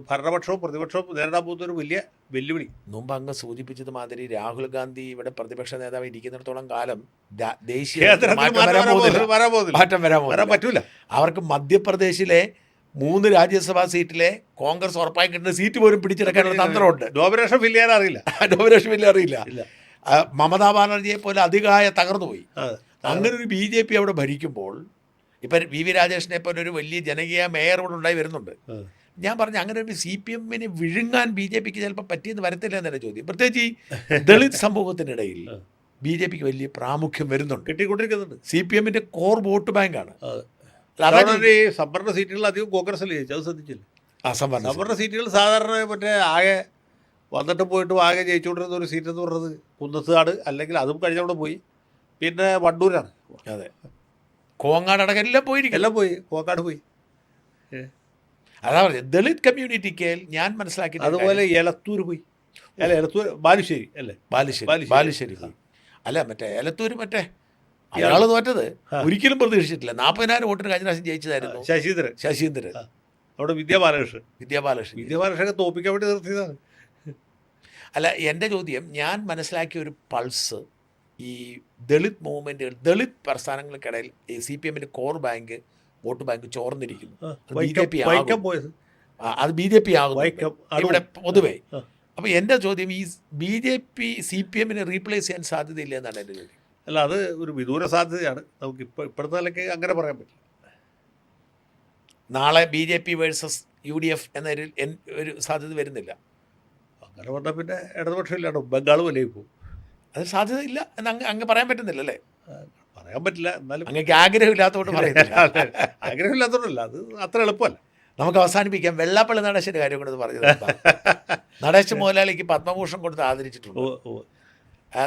ഭരണപക്ഷവും പ്രതിപക്ഷവും നേരിടാൻ പോകുന്ന ഒരു വലിയ വെല്ലുവിളി. മുമ്പ് അങ്ങ് സൂചിപ്പിച്ചത് മാതിരി രാഹുൽ ഗാന്ധി ഇവിടെ പ്രതിപക്ഷ നേതാവ് ഇരിക്കുന്നിടത്തോളം കാലം ദേശീയ മാറ്റം വരാൻ പറ്റൂല. അവർക്ക് മധ്യപ്രദേശിലെ 3 രാജ്യസഭാ സീറ്റിലെ കോൺഗ്രസ് ഉറപ്പായി കിട്ടുന്ന സീറ്റ് പോലും പിടിച്ചെടുക്കാനുള്ള തന്ത്രമുണ്ട്. നോമിനേഷൻ ഫില്ല് ചെയ്യാൻ അറിയില്ല. മമതാ ബാനർജിയെ പോലെ അധികമായ തകർന്നുപോയി. അങ്ങനെ ഒരു BJP അവിടെ ഭരിക്കുമ്പോൾ ഇപ്പം VV രാജേഷിനെ പോലെ ഒരു വലിയ ജനകീയ മേയർ കൂടെ ഉണ്ടായി വരുന്നുണ്ട്. ഞാൻ പറഞ്ഞു, അങ്ങനെ ഒരു CPM-നെ വിഴുങ്ങാൻ BJP-ക്ക് ചിലപ്പോൾ പറ്റിയെന്ന് വരത്തില്ല എന്നല്ല ചോദ്യം. പ്രത്യേകിച്ച് ഈ ദളിത് സമൂഹത്തിനിടയിൽ BJP-ക്ക് വലിയ പ്രാമുഖ്യം വരുന്നുണ്ട്, കിട്ടിക്കൊണ്ടിരിക്കുന്നുണ്ട്. CPM-ന്റെ കോർ വോട്ട് ബാങ്കാണ്. ഈ സംവരണ സീറ്റുകൾ അധികം കോൺഗ്രസിൽ ജയിച്ചു, അത് ശ്രദ്ധിച്ചില്ല. സംവരണ സീറ്റുകൾ സാധാരണ ആകെ വന്നിട്ട് പോയിട്ടും ആകെ ജയിച്ചുകൊണ്ടിരുന്ന ഒരു സീറ്റ് എന്ന് പറയുന്നത് കുന്നത്തുകാട്, അല്ലെങ്കിൽ അതും കഴിഞ്ഞവിടെ പോയി, പിന്നെ വണ്ടൂരാണ്. അതെ, കോങ്ങാട് അടക്കം എല്ലാം പോയി കോങ്ങാട് പോയി. അതാ പറഞ്ഞത്, ദളിത് കമ്മ്യൂണിറ്റിക്ക് ഞാൻ മനസ്സിലാക്കി. അതുപോലെ എലത്തൂർ പോയി. ബാലുശ്ശേരി പോയി. അല്ല, മറ്റേ എലത്തൂർ അയാൾ തോറ്റത് ഒരിക്കലും പ്രതീക്ഷിച്ചിട്ടില്ല. 40,000 വോട്ടിന് കഴിഞ്ഞ പ്രാവശ്യം ജയിച്ചതായിരുന്നു ശശീന്ദ്രൻ. അവിടെ വിദ്യാബാലകൃഷ്ണൻ വിദ്യാബാലകൃഷ്ണൻ തോപ്പിക്കാൻ വേണ്ടി നിർത്തിയതാണ്. അല്ല, എൻ്റെ ചോദ്യം, ഞാൻ മനസ്സിലാക്കിയ ഒരു പൾസ് ഈ ദളിത് മൂവ്മെൻറ്റുകൾ, ദളിത് പ്രസ്ഥാനങ്ങൾക്കിടയിൽ CPM core bank, vote bank ചോർന്നിരിക്കുന്നു. അത് BJP ആകും ഇവിടെ പൊതുവേ. അപ്പോൾ എൻ്റെ ചോദ്യം, ഈ BJP CPM റീപ്ലേസ് ചെയ്യാൻ സാധ്യതയില്ല എന്നാണ് എൻ്റെ ചോദ്യം. അല്ല, അത് ഒരു വിദൂര സാധ്യതയാണ്. നമുക്ക് ഇപ്പോഴത്തെ നിലയ്ക്ക് അങ്ങനെ പറയാൻ പറ്റില്ല. നാളെ BJP വേഴ്സസ് UDF ഒരു സാധ്യത വരുന്നില്ല. അങ്ങനെ വന്നാൽ പിന്നെ ഇടതുപക്ഷം ഇല്ലാണ്ടോ, ബംഗാൾ പോലെ പോകും. അത് സാധ്യതയില്ല എന്ന് അങ്ങ് പറയാൻ പറ്റുന്നില്ല അല്ലേ? പറയാൻ പറ്റില്ല. എന്നാലും അങ്ങക്ക് ആഗ്രഹമില്ലാത്തതുകൊണ്ട് പറയുന്നില്ല. ആഗ്രഹമില്ലാത്തതുകൊണ്ടല്ല, അത് അത്ര എളുപ്പമല്ല. നമുക്ക് അവസാനിപ്പിക്കാം. വെള്ളാപ്പള്ളി നടേശൻ്റെ കാര്യം കൊണ്ട് പറഞ്ഞത്. നടേശ മുതലാളിക്ക് പത്മഭൂഷൺ കൊടുത്ത് ആദരിച്ചിട്ടുണ്ട്.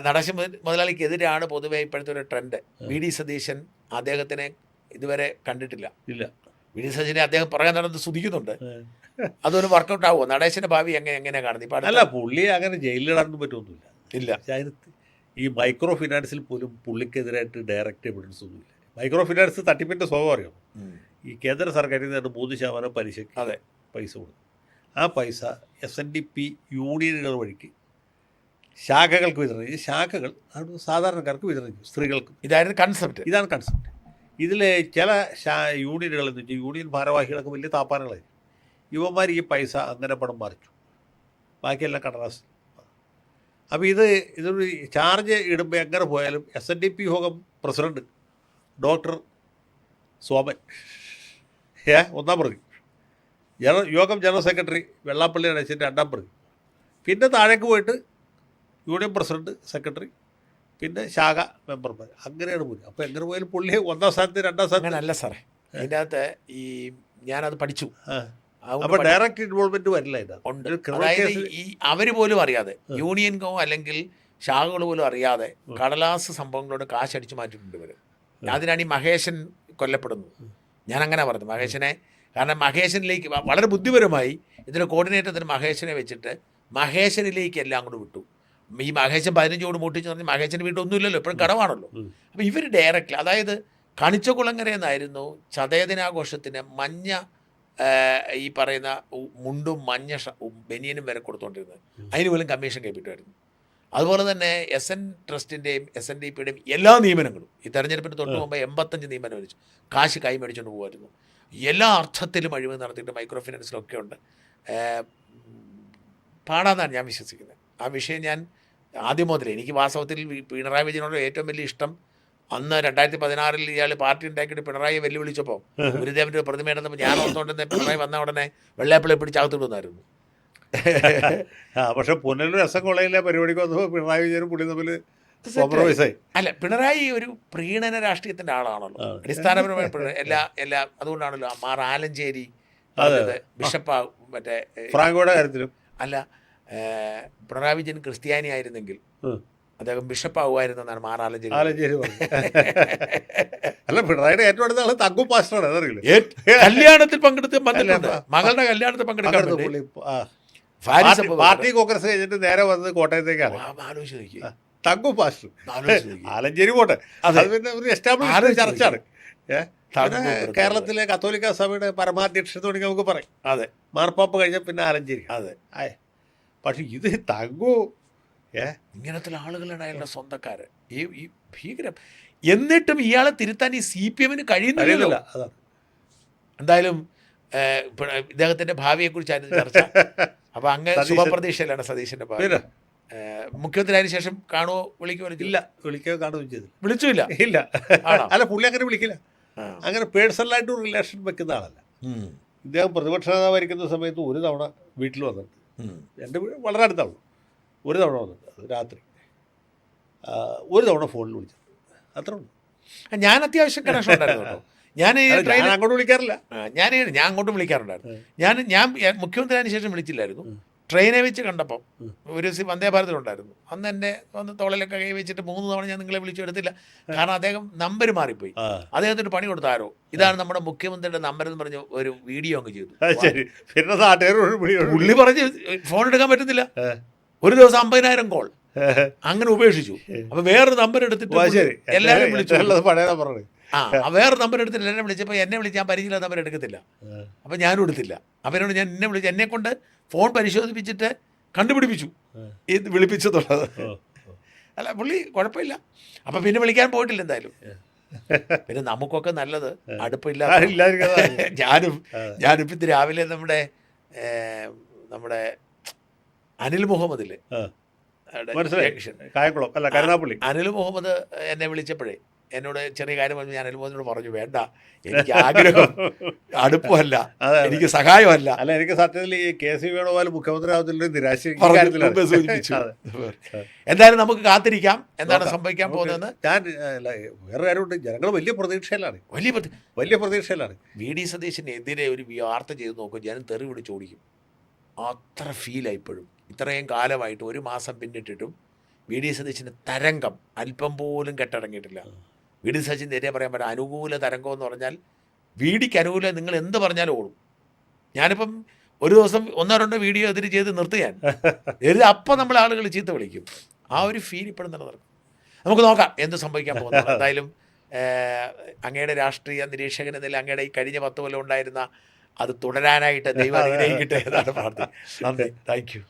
നടേശ മുതലാളിക്കെതിരെയാണ് പൊതുവെ ഇപ്പോഴത്തെ ഒരു ട്രെൻഡ്. VD സതീശൻ അദ്ദേഹത്തിനെ ഇതുവരെ കണ്ടിട്ടില്ല. VD സതീശനെ അദ്ദേഹം പറയാൻ നടന്ന് സ്തുതിക്കുന്നുണ്ട്. അതൊരു വർക്കൗട്ട് ആവുമോ? നടേശൻ്റെ ഭാവി എങ്ങനെയാണ് കാണുന്നത്? ഇപ്പം അല്ല, പുള്ളിയെ അങ്ങനെ ജയിലിലിടാനൊന്നും പറ്റുമൊന്നുമില്ല. ഇല്ല. ഈ മൈക്രോ ഫിനാൻസിൽ പോലും പുള്ളിക്കെതിരായിട്ട് ഡയറക്റ്റ് എവിഡൻസ് ഒന്നുമില്ല. മൈക്രോ ഫിനാൻസ് തട്ടിപ്പിൻ്റെ സ്വഭാവം അറിയാം. ഈ കേന്ദ്ര സർക്കാരിൽ നിന്ന് 3% പലിശയ്ക്ക് പൈസ കൊടുക്കും. ആ പൈസ SNDP യൂണിയനുകൾ വഴിക്ക് ശാഖകൾക്ക് വിതരണം ചെയ്യും. ശാഖകൾ അത് സാധാരണക്കാർക്ക് വിതരണം ചെയ്യും, സ്ത്രീകൾക്ക്. ഇതാണ് കൺസെപ്റ്റ്. ഇതിൽ ചില യൂണിയനുകൾ എന്ന് വെച്ചാൽ യൂണിയൻ ഭാരവാഹികളൊക്കെ വലിയ താപ്പാനകളായി. യുവന്മാർ ഈ പൈസ അങ്ങനെ പണം മറിച്ചു, ബാക്കിയെല്ലാം കടലാസ്. അപ്പോൾ ഇതൊരു ചാർജ് ഇടുമ്പോൾ എങ്ങനെ പോയാലും SNDP യോഗം പ്രസിഡന്റ് ഡോക്ടർ സോമൻ ഒന്നാം പ്രതി, യോഗം ജനറൽ സെക്രട്ടറി വെള്ളാപ്പള്ളി നടേശൻ്റെ 2ാം പ്രതി, പിന്നെ താഴേക്ക് പോയിട്ട് യൂണിയൻ പ്രസിഡന്റ്, സെക്രട്ടറി, പിന്നെ ശാഖ മെമ്പർമാർ, അങ്ങനെയാണ് പോലും. അപ്പോൾ എങ്ങനെ പോയാലും പുള്ളി 1ാം സ്ഥാനത്ത് 2ാം സ്ഥാനത്ത്. അല്ല സാറേ, അതിൻ്റെ അകത്ത് ഞാനത് പഠിച്ചു. അപ്പോൾ ഡയറക്റ്റ് ഇൻവോൾവ്മെന്റ് വരില്ല. അതായത് ഈ അവർ പോലും അറിയാതെ, യൂണിയൻകോ അല്ലെങ്കിൽ ശാഖകൾ പോലും അറിയാതെ കടലാസ് സംഭവങ്ങളോട് കാശടിച്ചു മാറ്റിയിട്ടുണ്ട് ഇവർ. അതിനാണ് ഈ മഹേശൻ കൊല്ലപ്പെടുന്നത്. ഞാനങ്ങനെ പറഞ്ഞു മഹേശനെ. കാരണം മഹേശനിലേക്ക് വളരെ ബുദ്ധിപരമായി ഇതിൻ്റെ കോർഡിനേറ്റത്തിന് മഹേശനെ വെച്ചിട്ട് മഹേശനിലേക്ക് എല്ലാം കൂടെ വിട്ടു. ഈ മഹേശൻ 15 കോടി മൂട്ടിച്ച് പറഞ്ഞ് മഹേശൻ്റെ വീട്ടൊന്നുമില്ലല്ലോ, എപ്പോഴും കടമാണല്ലോ. അപ്പോൾ ഇവർ ഡയറക്റ്റ്ലി, അതായത് കണിച്ചകുളങ്ങര എന്നായിരുന്നു ചതയദിനാഘോഷത്തിന് മഞ്ഞ ഈ പറയുന്ന മുണ്ടും മഞ്ഞ ബനിയനും വരെ കൊടുത്തുകൊണ്ടിരുന്നത്. അതിന് പോലും കമ്മീഷൻ കൈപ്പറ്റുമായിരുന്നു. അതുപോലെ തന്നെ SN ട്രസ്റ്റിൻ്റെയും SNDPയുടെയും എല്ലാ നിയമനങ്ങളും ഈ തെരഞ്ഞെടുപ്പിന് തൊട്ട് മുമ്പ് 85 നിയമനം വെച്ചു കാശ് കൈ മേടിച്ചുകൊണ്ട് പോകുമായിരുന്നു. എല്ലാ അർത്ഥത്തിലും അഴിമതി നടത്തിയിട്ട് മൈക്രോ ഫിനാൻസിലൊക്കെ ഉണ്ട്. പാടാന്നാണ് ഞാൻ വിശ്വസിക്കുന്നത്. ആ വിഷയം ഞാൻ ആദ്യം മുതലേ, എനിക്ക് വാസ്തവത്തിൽ പിണറായി വിജയനോട് ഏറ്റവും വലിയ ഇഷ്ടം അന്ന് 2016 ഇയാൾ പാർട്ടി ഉണ്ടാക്കിയിട്ട് പിണറായി വെല്ലുവിളിച്ചപ്പോൾ ഗുരുദേവൻ്റെ ഒരു പ്രതിമ ഇടുന്നപ്പോൾ ഞാൻ ഓർത്തുകൊണ്ടിരുന്ന പിണറായി വന്ന ഉടനെ വെള്ളാപ്പള്ളി പിടിച്ചകത്തിടുന്നായിരുന്നു. പക്ഷെ പുനലൂർ SM കോളേജിലെ പരിപാടിക്ക് വന്നപ്പോൾ പിണറായി വിജയനും പുള്ളി തമ്മിൽ കോംപ്രമൈസായി. അല്ല, പിണറായി ഒരു പ്രീണന രാഷ്ട്രീയത്തിൻ്റെ ആളാണല്ലോ അടിസ്ഥാനപരമായി. എല്ലാ അതുകൊണ്ടാണല്ലോ മാർ ആലഞ്ചേരി ബിഷപ്പ് മറ്റേ ഫ്രാങ്കോയുടെ കാര്യത്തിലും. അല്ല, പിണറായി വിജയൻ ക്രിസ്ത്യാനി ആയിരുന്നെങ്കിൽ അദ്ദേഹം ബിഷപ്പ് ആവുമായിരുന്നെന്നാണ് മാർ ആലഞ്ചേരി. അല്ല, പിണറായിയുടെ ഏറ്റവും അടുത്ത ആള് തങ്കു പാസ്റ്ററാണ്. അതറിയില്ല, കല്യാണത്തിൽ പങ്കെടുത്ത് മകളുടെ കല്യാണത്തിൽ പങ്കെടുക്കാൻ പാർട്ടി കോൺഗ്രസ് കഴിഞ്ഞിട്ട് നേരെ വന്നത് കോട്ടയത്തേക്കാണ്. തങ്കു പാസ്റ്റർ, ആലഞ്ചേരി പോട്ടെ, അത് പിന്നെ ഒരു എസ്റ്റാബ്ലിഷ് ചർച്ചാണ്. കേരളത്തിലെ കത്തോലിക്ക സഭയുടെ പരമാധ്യക്ഷത തുടങ്ങി നമുക്ക് പറയും. അതെ, മാർപ്പാപ്പ കഴിഞ്ഞ പിന്നെ ആലഞ്ചേരി. അതെ. പക്ഷെ ഇത് തങ്കു ഇങ്ങനത്തെ ആളുകളുടെ അയാളുടെ സ്വന്തക്കാര് ഈ ഭീകരം. എന്നിട്ടും ഇയാളെ തിരുത്താൻ ഈ CPM കഴിയുന്നില്ല. എന്തായാലും ഇദ്ദേഹത്തിന്റെ ഭാവിയെക്കുറിച്ചായിരുന്നു ചർച്ച. അപ്പൊ അങ്ങ് ശുഭപ്രതീക്ഷയിലാണ് സതീശന്റെ ഭാവി. മുഖ്യമന്ത്രി അതിന് ശേഷം കാണുമോ, വിളിക്കുമോ? ഇല്ല, വിളിക്കുകയോ കാണുകയും ചെയ്തു. വിളിച്ചില്ല. ഇല്ല, അല്ല, പുള്ളി അങ്ങനെ വിളിക്കില്ല. അങ്ങനെ പേഴ്സണലായിട്ട് റിലേഷൻ വെക്കുന്ന ആളല്ല. ഇദ്ദേഹം പ്രതിപക്ഷ നേതാവായിരിക്കുന്ന സമയത്ത് ഒരു തവണ വീട്ടിൽ വന്നിട്ട്, എൻ്റെ വീട് വളരെ അടുത്താണ്, ഒരു തവണ വന്നിട്ട് രാത്രി, ഒരു തവണ ഫോണിൽ വിളിച്ചിട്ടുണ്ട്, അത്ര ഉള്ളൂ. ഞാൻ അത്യാവശ്യം കണക്ഷൻ ഉണ്ടായിരുന്നു കേട്ടോ. ഞാൻ അങ്ങോട്ട് വിളിക്കാറില്ല. ഞാൻ അങ്ങോട്ടും വിളിക്കാറുണ്ടായിരുന്നു. ഞാൻ മുഖ്യമന്ത്രി അതിന് ശേഷം വിളിച്ചില്ലായിരുന്നു. ട്രെയിനെ വെച്ച് കണ്ടപ്പം ഒരു വന്ദേ ഭാരതിലുണ്ടായിരുന്നു. അന്ന് എൻ്റെ വന്ന് തോളിലൊക്കെ കൈ വെച്ചിട്ട് 3 തവണ ഞാൻ നിങ്ങളെ വിളിച്ചു എടുത്തില്ല. കാരണം അദ്ദേഹം നമ്പർ മാറിപ്പോയി. അദ്ദേഹത്തിന് പണി കൊടുത്താരോ ഇതാണ് നമ്മുടെ മുഖ്യമന്ത്രിയുടെ നമ്പർ എന്ന് പറഞ്ഞ് ഒരു വീഡിയോ അങ്ങ് ചെയ്തു. പുള്ളി പറഞ്ഞ് ഫോൺ എടുക്കാൻ പറ്റുന്നില്ല. ഒരു ദിവസം 50,000 കോൾ. അങ്ങനെ ഉപേക്ഷിച്ചു. അപ്പം വേറൊരു നമ്പർ എടുത്തിട്ട് ശരി എല്ലാവരും വിളിച്ചു. പഴയ നമ്പറാണ്. വേറെ നമ്പർ എടുത്തിട്ട് എല്ലാവരും വിളിച്ചപ്പോൾ എന്നെ വിളിച്ച് ഞാൻ പരിചയമില്ലാത്ത നമ്പർ എടുക്കത്തില്ല. അപ്പം ഞാനും എടുത്തില്ല. അപ്പം എന്നോട് ഞാൻ എന്നെ വിളിച്ച് എന്നെക്കൊണ്ട് ഫോൺ പരിശോധിപ്പിച്ചിട്ട് കണ്ടുപിടിപ്പിച്ചു ഇത് വിളിപ്പിച്ചതുള്ളത്. അല്ല പുള്ളി കുഴപ്പമില്ല. അപ്പം പിന്നെ വിളിക്കാൻ പോയിട്ടില്ല എന്തായാലും. പിന്നെ നമുക്കൊക്കെ നല്ലത് അടുപ്പില്ല. ഞാനിപ്പോൾ ഇത് രാവിലെ നമ്മുടെ അനിൽ മുഹമ്മദില്ലേ, അനിൽ മുഹമ്മദ് എന്നെ വിളിച്ചപ്പോഴേ എന്നോട് ചെറിയ കാര്യം പറഞ്ഞു. ഞാൻ അനിൽ മുഹമ്മദിനോട് പറഞ്ഞു, വേണ്ട, എനിക്ക് ആഗ്രഹം അടുപ്പമല്ല, എനിക്ക് സഹായമല്ല. അല്ല, എനിക്ക് സത്യത്തിൽ ഈ KC വേണുഗോപാൽ മുഖ്യമന്ത്രി ആവത്തില്ല നിരാശ. എന്തായാലും നമുക്ക് കാത്തിരിക്കാം എന്താണ് സംഭവിക്കാൻ പോകുന്നതെന്ന്. ഞാൻ വേറെ കാര്യമുണ്ട്, ജനങ്ങൾ വലിയ പ്രതീക്ഷയിലാണ്. വലിയ പ്രതീക്ഷയിലാണ്. VD സതീശനെതിരെ ഒരു വാർത്ത ചെയ്ത് നോക്കും, ജനം തെറി വിളിച്ച് ഓടിക്കും. അത്ര ഫീലാണ് ഇപ്പോഴും. ഇത്രയും കാലമായിട്ട് 1 മാസം പിന്നിട്ടിട്ടും VD സതീശൻ്റെ തരംഗം അല്പം പോലും കെട്ടടങ്ങിയിട്ടില്ല. VD സതീശൻ്റെ എതിരെ പറയാൻ പറ്റും അനുകൂല തരംഗം എന്ന് പറഞ്ഞാൽ VDക്ക് അനുകൂലം നിങ്ങൾ എന്ത് പറഞ്ഞാലും ഓടും. ഞാനിപ്പം ഒരു ദിവസം 1-2 വീഡിയോ എതിര് ചെയ്ത് നിർത്തുകയാണ്. അപ്പം നമ്മളെ ആളുകൾ ചീത്ത വിളിക്കും. ആ ഒരു ഫീൽ ഇപ്പോഴും നിലനിർത്തും. നമുക്ക് നോക്കാം എന്ത് സംഭവിക്കാൻ പോകുന്നത്. എന്തായാലും അങ്ങയുടെ രാഷ്ട്രീയ നിരീക്ഷകൻ എന്നതിൽ അങ്ങയുടെ ഈ കഴിഞ്ഞ 10 കൊല്ലം ഉണ്ടായിരുന്ന അത് തുടരാനായിട്ട് ദൈവം അനുഗ്രഹിക്കട്ടെ എന്നാണ് പ്രാർത്ഥന. നന്ദി, താങ്ക് യു.